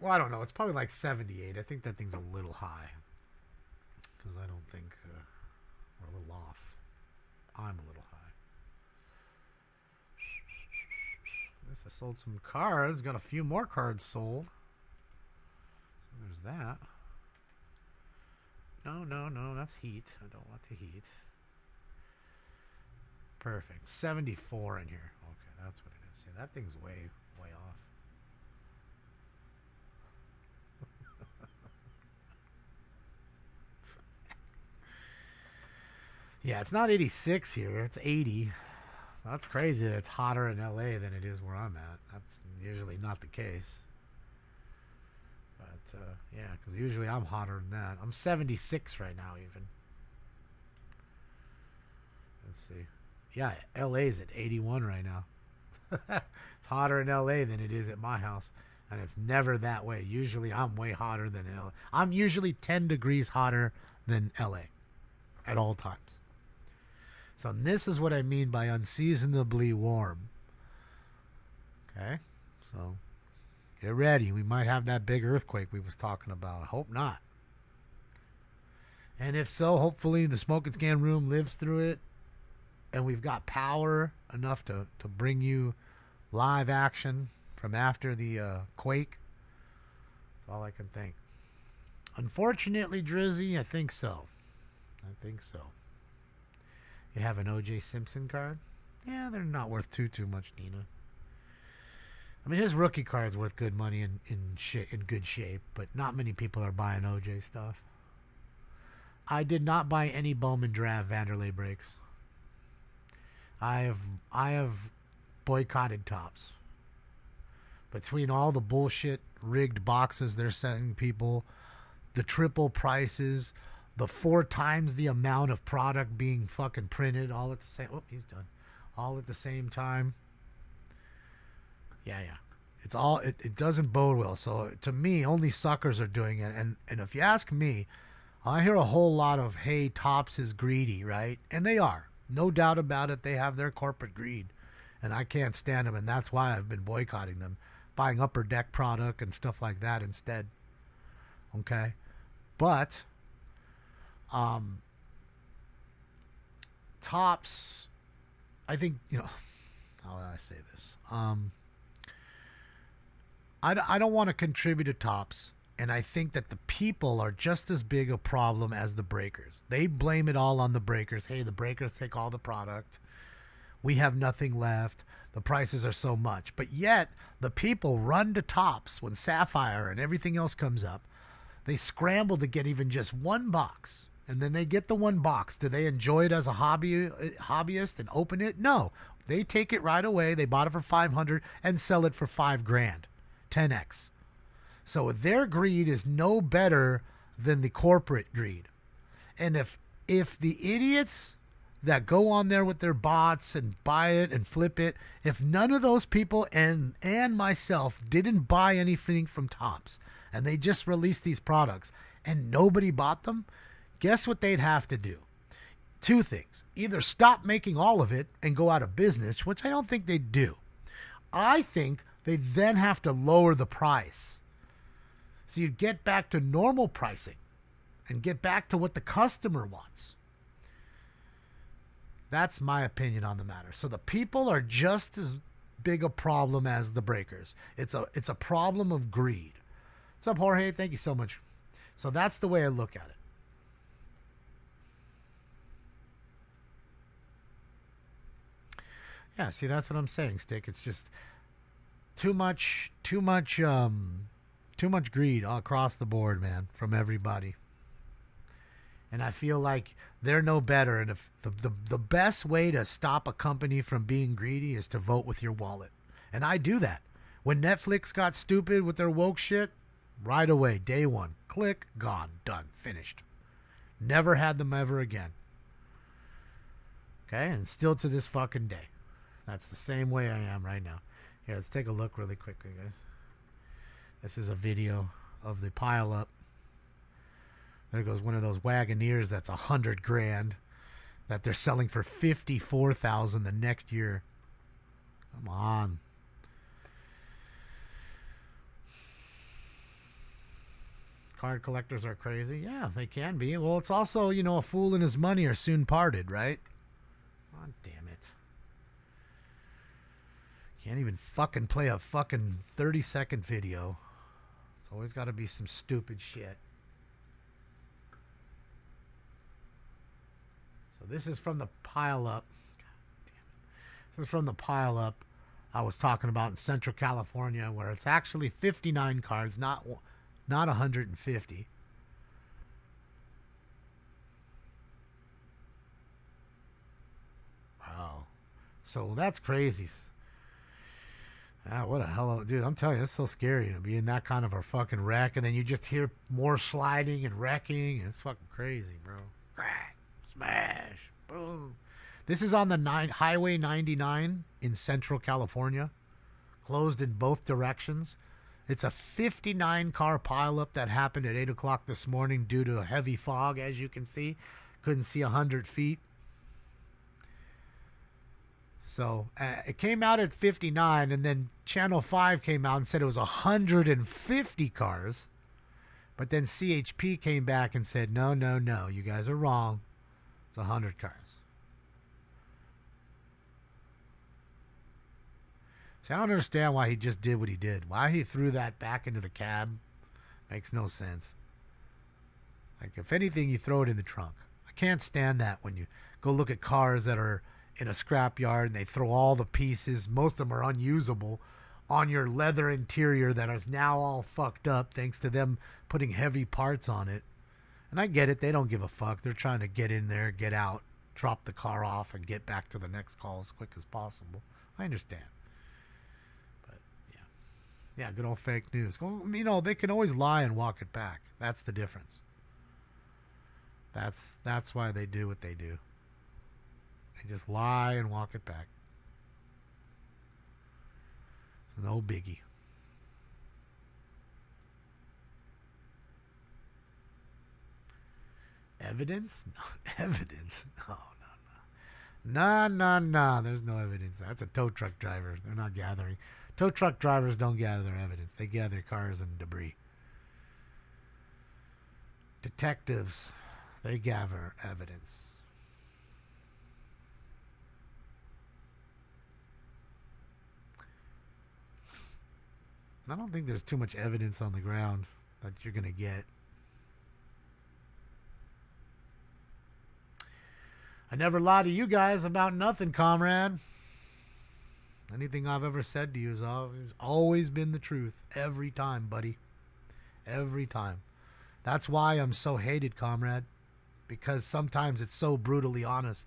Well, I don't know. It's probably like 78. I think that thing's a little high. Because I don't think we're a little off. I'm a little high. Yes, I sold some cards. Got a few more cards sold. So there's that. No. That's heat. I don't want the heat. Perfect. 74 in here. Okay, that's what it is. See, that thing's way off. Yeah, it's not 86 here. It's 80. That's crazy that it's hotter in LA than it is where I'm at. That's usually not the case. But, yeah, because usually I'm hotter than that. I'm 76 right now, even. Let's see. Yeah, LA's at 81 right now. It's hotter in LA than it is at my house. And it's never that way. Usually I'm way hotter than LA. I'm usually 10 degrees hotter than LA at all times. So this is what I mean by unseasonably warm. Okay? So get ready. We might have that big earthquake we was talking about. I hope not. And if so, hopefully the smoke and scan room lives through it. And we've got power enough to bring you live action from after the quake. That's all I can think. Unfortunately, Drizzy, I think so. You have an O.J. Simpson card? Yeah, they're not worth too much, Nina. I mean, his rookie card's worth good money in good shape, but not many people are buying O.J. stuff. I did not buy any Bowman Draft Vanderlei breaks. I have boycotted Topps. Between all the bullshit rigged boxes they're sending people, the triple prices, the 4 times the amount of product being fucking printed all at the same... Oh, he's done. All at the same time. Yeah. It's all... It doesn't bode well. So, to me, only suckers are doing it. And if you ask me, I hear a whole lot of, hey, Topps is greedy, right? And they are. No doubt about it. They have their corporate greed. And I can't stand them. And that's why I've been boycotting them. Buying Upper Deck product and stuff like that instead. Okay? But... Topps, I think, how do I say this? I don't want to contribute to Topps, and I think that the people are just as big a problem as the breakers. They blame it all on the breakers. Hey, the breakers take all the product. We have nothing left. The prices are so much. But yet, the people run to Topps when Sapphire and everything else comes up. They scramble to get even just one box. And then they get the one box. Do they enjoy it as a hobbyist and open it? No. They take it right away. They bought it for $500 and sell it for $5,000. 10x. So their greed is no better than the corporate greed. And if the idiots that go on there with their bots and buy it and flip it, if none of those people and myself didn't buy anything from Topps and they just released these products and nobody bought them, guess what they'd have to do? 2 things. Either stop making all of it and go out of business, which I don't think they'd do. I think they'd then have to lower the price. So you'd get back to normal pricing and get back to what the customer wants. That's my opinion on the matter. So the people are just as big a problem as the breakers. It's a problem of greed. What's up, Jorge? Thank you so much. So that's the way I look at it. Yeah, see, that's what I'm saying, Stick. It's just too much greed all across the board, man, from everybody. And I feel like they're no better. And if the best way to stop a company from being greedy is to vote with your wallet. And I do that. When Netflix got stupid with their woke shit, right away, day one, click, gone, done, finished. Never had them ever again. Okay, and still to this fucking day. That's the same way I am right now. Here, let's take a look really quickly, guys. This is a video of the pile up. There goes one of those Wagoneers that's $100,000 that they're selling for $54,000 the next year. Come on. Card collectors are crazy. Yeah, they can be. Well, it's also, you know, a fool and his money are soon parted, right? God damn it. Can't even fucking play a fucking 30-second video. It's always got to be some stupid shit. So this is from the pile-up. God damn it. This is from the pile-up I was talking about in Central California, where it's actually 59 cards, not 150. Wow. So that's crazy. Ah, what a hell of... Dude, I'm telling you, it's so scary to be in that kind of a fucking wreck, and then you just hear more sliding and wrecking, and it's fucking crazy, bro. Crack, smash, boom. This is on the Highway 99 in Central California, closed in both directions. It's a 59-car pileup that happened at 8 o'clock this morning due to a heavy fog, as you can see. Couldn't see 100 feet. So it came out at 59, and then Channel 5 came out and said it was 150 cars. But then CHP came back and said, no, you guys are wrong. It's 100 cars. See, I don't understand why he just did what he did. Why he threw that back into the cab makes no sense. Like, if anything, you throw it in the trunk. I can't stand that when you go look at cars that are in a scrapyard and they throw all the pieces, most of them are unusable, on your leather interior that is now all fucked up thanks to them putting heavy parts on it. And I get it. They don't give a fuck. They're trying to get in there, get out, drop the car off, and get back to the next call as quick as possible. I understand. Yeah, good old fake news. Well, you know, they can always lie and walk it back. That's the difference. That's why they do what they do. They just lie and walk it back. It's no biggie. Evidence? No, evidence? No. There's no evidence. That's a tow truck driver. They're not gathering. Tow truck drivers don't gather evidence. They gather cars and debris. Detectives, they gather evidence. I don't think there's too much evidence on the ground that you're going to get. I never lie to you guys about nothing, comrade. Anything I've ever said to you has always been the truth. Every time, buddy. Every time. That's why I'm so hated, comrade. Because sometimes it's so brutally honest.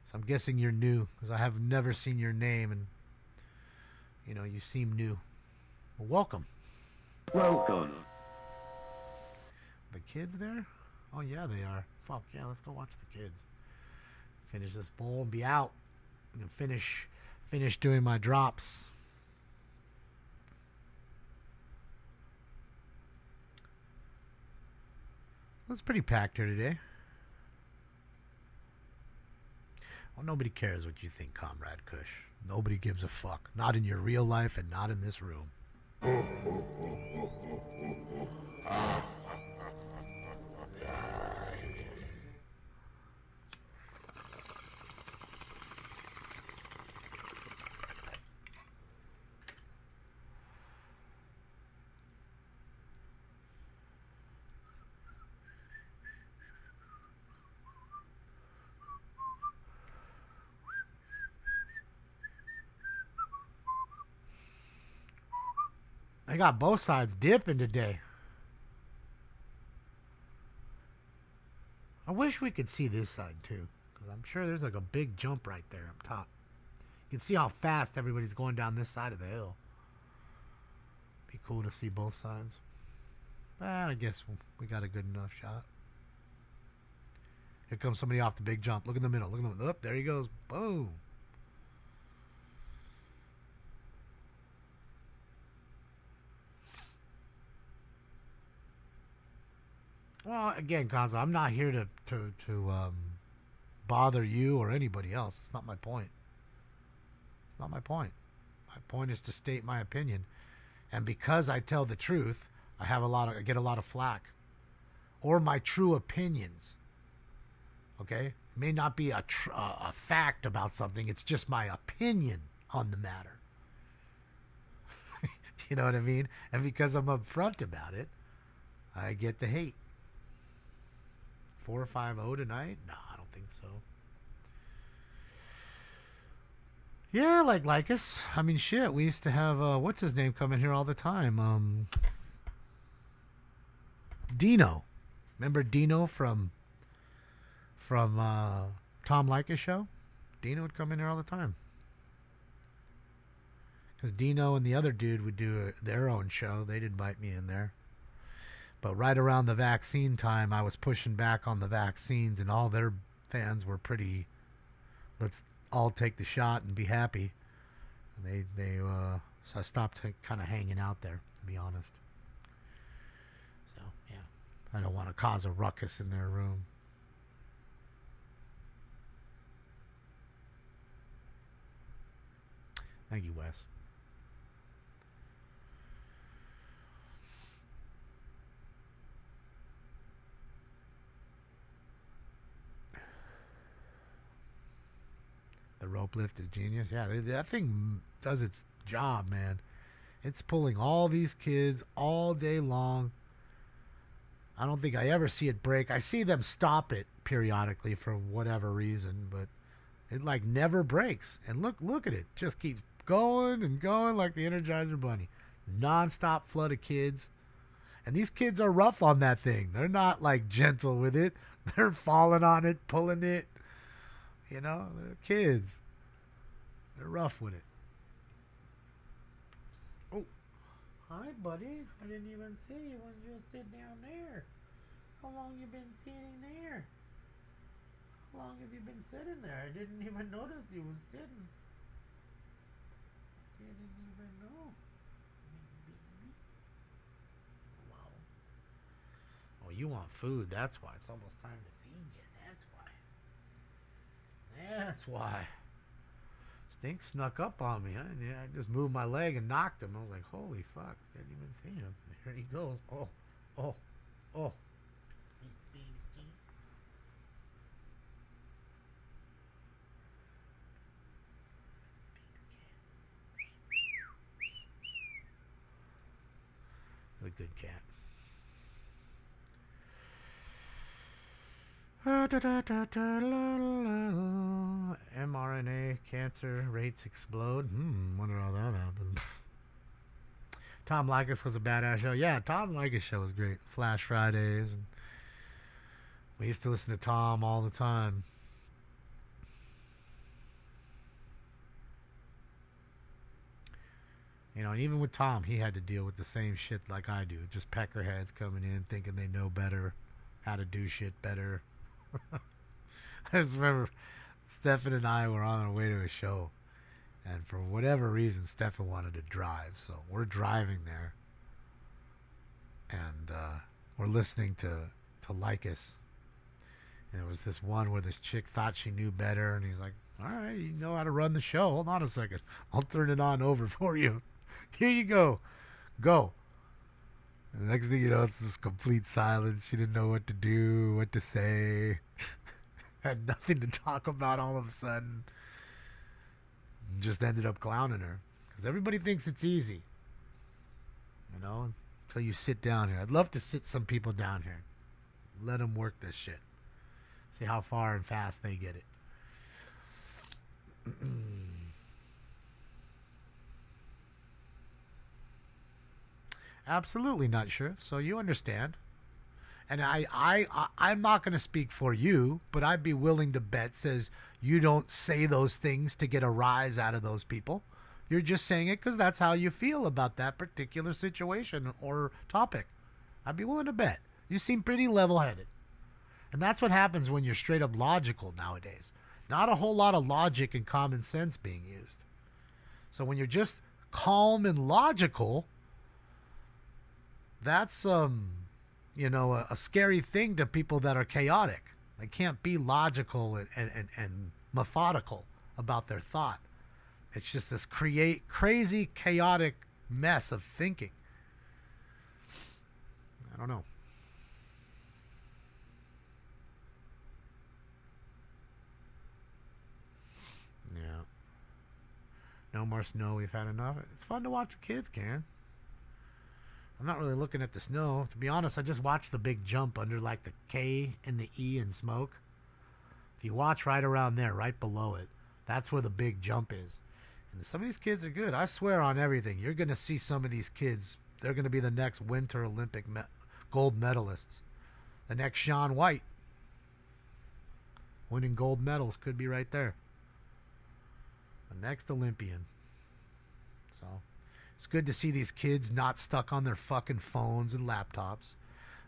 So I'm guessing you're new, because I have never seen your name, and, you know, you seem new. Well, welcome. Welcome. The kids there? Oh, yeah, they are. Fuck, yeah, let's go watch the kids. Finish this bowl and be out. And finish doing my drops. It's pretty packed here today. Well, nobody cares what you think, Comrade Kush. Nobody gives a fuck. Not in your real life and not in this room. They got both sides dipping today. I wish we could see this side too, because I'm sure there's like a big jump right there up top. You can see how fast everybody's going down this side of the hill. Be cool to see both sides. But I guess we got a good enough shot. Here comes somebody off the big jump. Look in the middle. Look in the middle. Up there he goes. Boom. Well, again, Gonzo, I'm not here to bother you or anybody else. It's not my point. It's not my point. My point is to state my opinion. And because I tell the truth, I get a lot of flack. Or my true opinions. Okay? It may not be a fact about something. It's just my opinion on the matter. You know what I mean? And because I'm upfront about it, I get the hate. 4-5-0 tonight? No, I don't think so. Yeah, like us. I mean, shit. We used to have what's his name come in here all the time. Dino. Remember Dino from Tom Leykis show? Dino would come in here all the time. Because Dino and the other dude would do their own show. They'd invite me in there. But right around the vaccine time, I was pushing back on the vaccines, and all their fans were pretty, let's all take the shot and be happy. And so I stopped kind of hanging out there, to be honest. So, yeah. I don't want to cause a ruckus in their room. Thank you, Wes. The rope lift is genius. Yeah, that thing does its job, man. It's pulling all these kids all day long. I don't think I ever see it break. I see them stop it periodically for whatever reason, but it like never breaks. And look at it. Just keeps going and going like the Energizer Bunny. Non-stop flood of kids. And these kids are rough on that thing. They're not like gentle with it. They're falling on it, pulling it. You know, they're kids. They're rough with it. Oh. Hi, buddy. I didn't even see you when you were sitting down there. How long you been sitting there? How long have you been sitting there? I didn't even notice you was sitting. Didn't even know. Wow. Oh, you want food. That's why. It's almost time to feed you. That's why. That's why. Stink snuck up on me. I just moved my leg and knocked him. I was like, holy fuck. Didn't even see him. There he goes. Oh. He's a good cat. mRNA cancer rates explode. Wonder how that happened. Tom Leykis was a badass show. Yeah, Tom Leykis show was great. Flash Fridays. And we used to listen to Tom all the time. You know, and even with Tom, he had to deal with the same shit like I do. Just peckerheads coming in thinking they know better, how to do shit better. I just remember Stefan and I were on our way to a show, and for whatever reason, Stefan wanted to drive, so we're driving there, and we're listening to Leykis, and it was this one where this chick thought she knew better, and he's like, all right, you know how to run the show, hold on a second, I'll turn it on over for you, here you go. And the next thing you know, it's this complete silence. She didn't know what to do, what to say. Had nothing to talk about all of a sudden. Just ended up clowning her. Because everybody thinks it's easy. You know, until you sit down here. I'd love to sit some people down here. Let them work this shit. See how far and fast they get it. Absolutely not sure. So you understand. And I'm not going to speak for you, but I'd be willing to bet says you don't say those things to get a rise out of those people. You're just saying it because that's how you feel about that particular situation or topic. I'd be willing to bet. You seem pretty level-headed. And that's what happens when you're straight up logical nowadays. Not a whole lot of logic and common sense being used. So when you're just calm and logical, that's you know, a scary thing to people that are chaotic. They can't be logical and methodical about their thought. It's just this crazy chaotic mess of thinking. I don't know. Yeah. No more snow. We've had enough. It's fun to watch the kids, Karen. I'm not really looking at the snow. To be honest, I just watched the big jump under like the K and the E in smoke. If you watch right around there, right below it, that's where the big jump is. And some of these kids are good. I swear on everything. You're going to see some of these kids. They're going to be the next Winter Olympic gold medalists. The next Shaun White. Winning gold medals could be right there. The next Olympian. So it's good to see these kids not stuck on their fucking phones and laptops.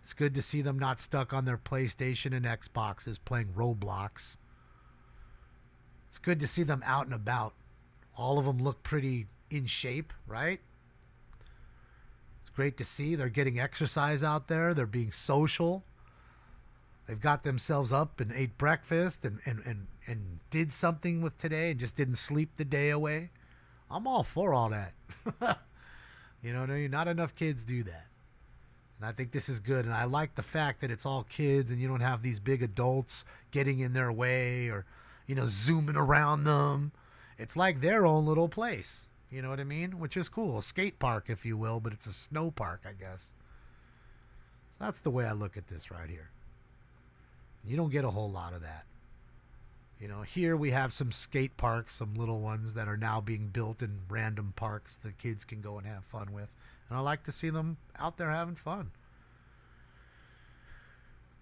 It's good to see them not stuck on their PlayStation and Xboxes playing Roblox. It's good to see them out and about. All of them look pretty in shape, right? It's great to see. They're getting exercise out there. They're being social. They've got themselves up and ate breakfast and did something with today and just didn't sleep the day away. I'm all for all that. You know what I mean? Not enough kids do that. And I think this is good. And I like the fact that it's all kids and you don't have these big adults getting in their way or, you know, zooming around them. It's like their own little place. You know what I mean? Which is cool. A skate park, if you will, but it's a snow park, I guess. So that's the way I look at this right here. You don't get a whole lot of that. You know, here we have some skate parks, some little ones that are now being built in random parks that kids can go and have fun with. And I like to see them out there having fun.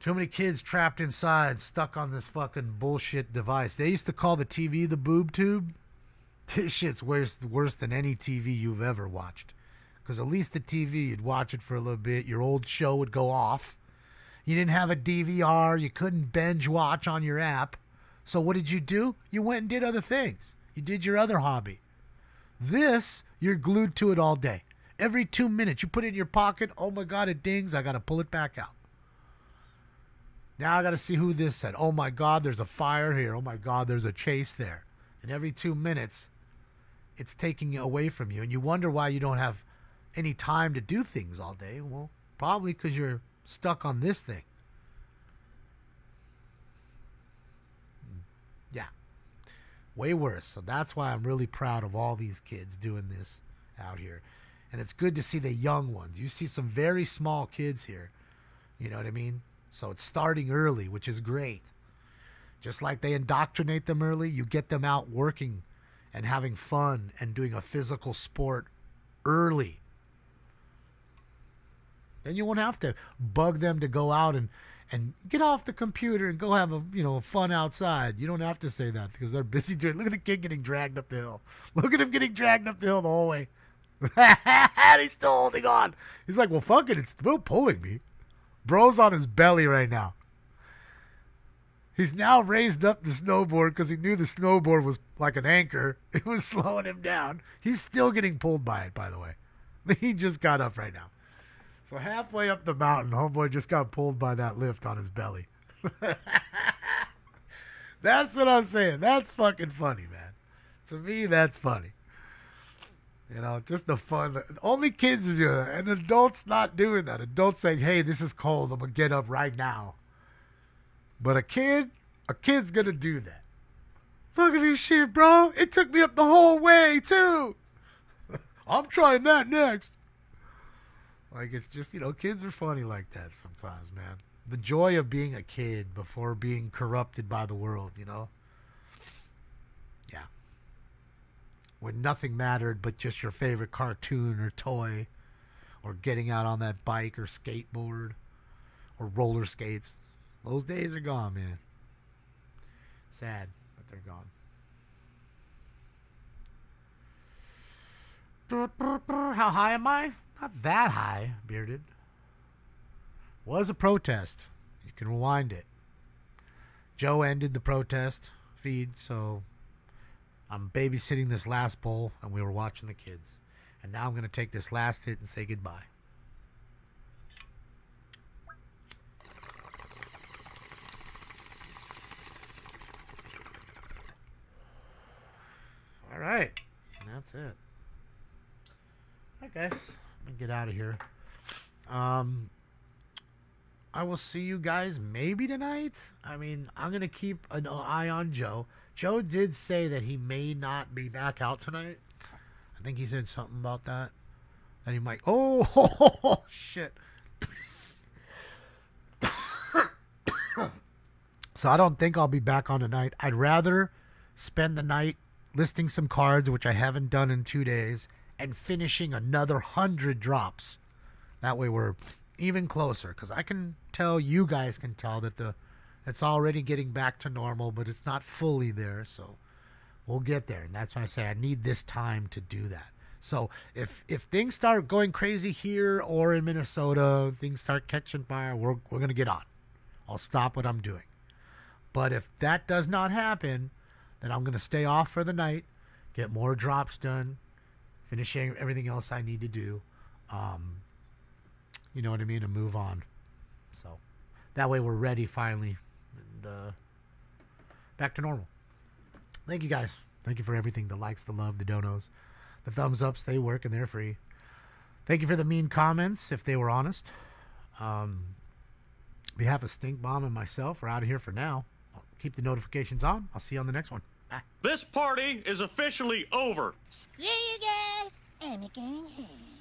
Too many kids trapped inside, stuck on this fucking bullshit device. They used to call the TV the boob tube. This shit's worse than any TV you've ever watched. Because at least the TV, you'd watch it for a little bit. Your old show would go off. You didn't have a DVR. You couldn't binge watch on your app. So what did you do? You went and did other things. You did your other hobby. This, you're glued to it all day. Every 2 minutes, you put it in your pocket. Oh, my God, it dings. I got to pull it back out. Now I got to see who this said. Oh, my God, there's a fire here. Oh, my God, there's a chase there. And every 2 minutes, it's taking it away from you. And you wonder why you don't have any time to do things all day. Well, probably because you're stuck on this thing. Yeah. Way worse. So that's why I'm really proud of all these kids doing this out here. And it's good to see the young ones. You see some very small kids here. You know what I mean? So it's starting early, which is great. Just like they indoctrinate them early, you get them out working and having fun and doing a physical sport early. Then you won't have to bug them to go out and get off the computer and go have a fun outside. You don't have to say that because they're busy doing it. Look at the kid getting dragged up the hill. Look at him getting dragged up the hill the whole way. And he's still holding on. He's like, well, fuck it. It's still pulling me. Bro's on his belly right now. He's now raised up the snowboard because he knew the snowboard was like an anchor. It was slowing him down. He's still getting pulled by it, by the way. He just got up right now. So halfway up the mountain, homeboy just got pulled by that lift on his belly. That's what I'm saying. That's fucking funny, man. To me, that's funny. You know, just the fun. Only kids are doing that. And adults not doing that. Adults saying, hey, this is cold. I'm going to get up right now. But a kid's going to do that. Look at this shit, bro. It took me up the whole way, too. I'm trying that next. Like, it's just, kids are funny like that sometimes, man. The joy of being a kid before being corrupted by the world, Yeah. When nothing mattered but just your favorite cartoon or toy or getting out on that bike or skateboard or roller skates. Those days are gone, man. Sad, but they're gone. How high am I? Not that high, bearded. Was a protest. You can rewind it. Joe ended the protest feed, so I'm babysitting this last bowl, and we were watching the kids. And now I'm going to take this last hit and say goodbye. All right. And that's it. All right, guys. I'm going to get out of here. I will see you guys maybe tonight. I mean, I'm going to keep an eye on Joe. Joe did say that he may not be back out tonight. I think he said something about that. And he might... Oh, shit. So I don't think I'll be back on tonight. I'd rather spend the night listing some cards, which I haven't done in 2 days, and finishing another 100 drops. That way we're even closer, because I can tell, you guys can tell that it's already getting back to normal, but it's not fully there, so we'll get there. And that's why I say I need this time to do that. So if things start going crazy here or in Minnesota, things start catching fire, we're going to get on. I'll stop what I'm doing. But if that does not happen, then I'm going to stay off for the night, get more drops done, finishing everything else I need to do. You know what I mean? And move on. So that way we're ready finally and back to normal. Thank you guys. Thank you for everything. The likes, the love, the donos, the thumbs ups. They work and they're free. Thank you for the mean comments if they were honest. On behalf of Stink Bomb and myself, we're out of here for now. I'll keep the notifications on. I'll see you on the next one. Bye. This party is officially over. Screw you guys. I'm going home.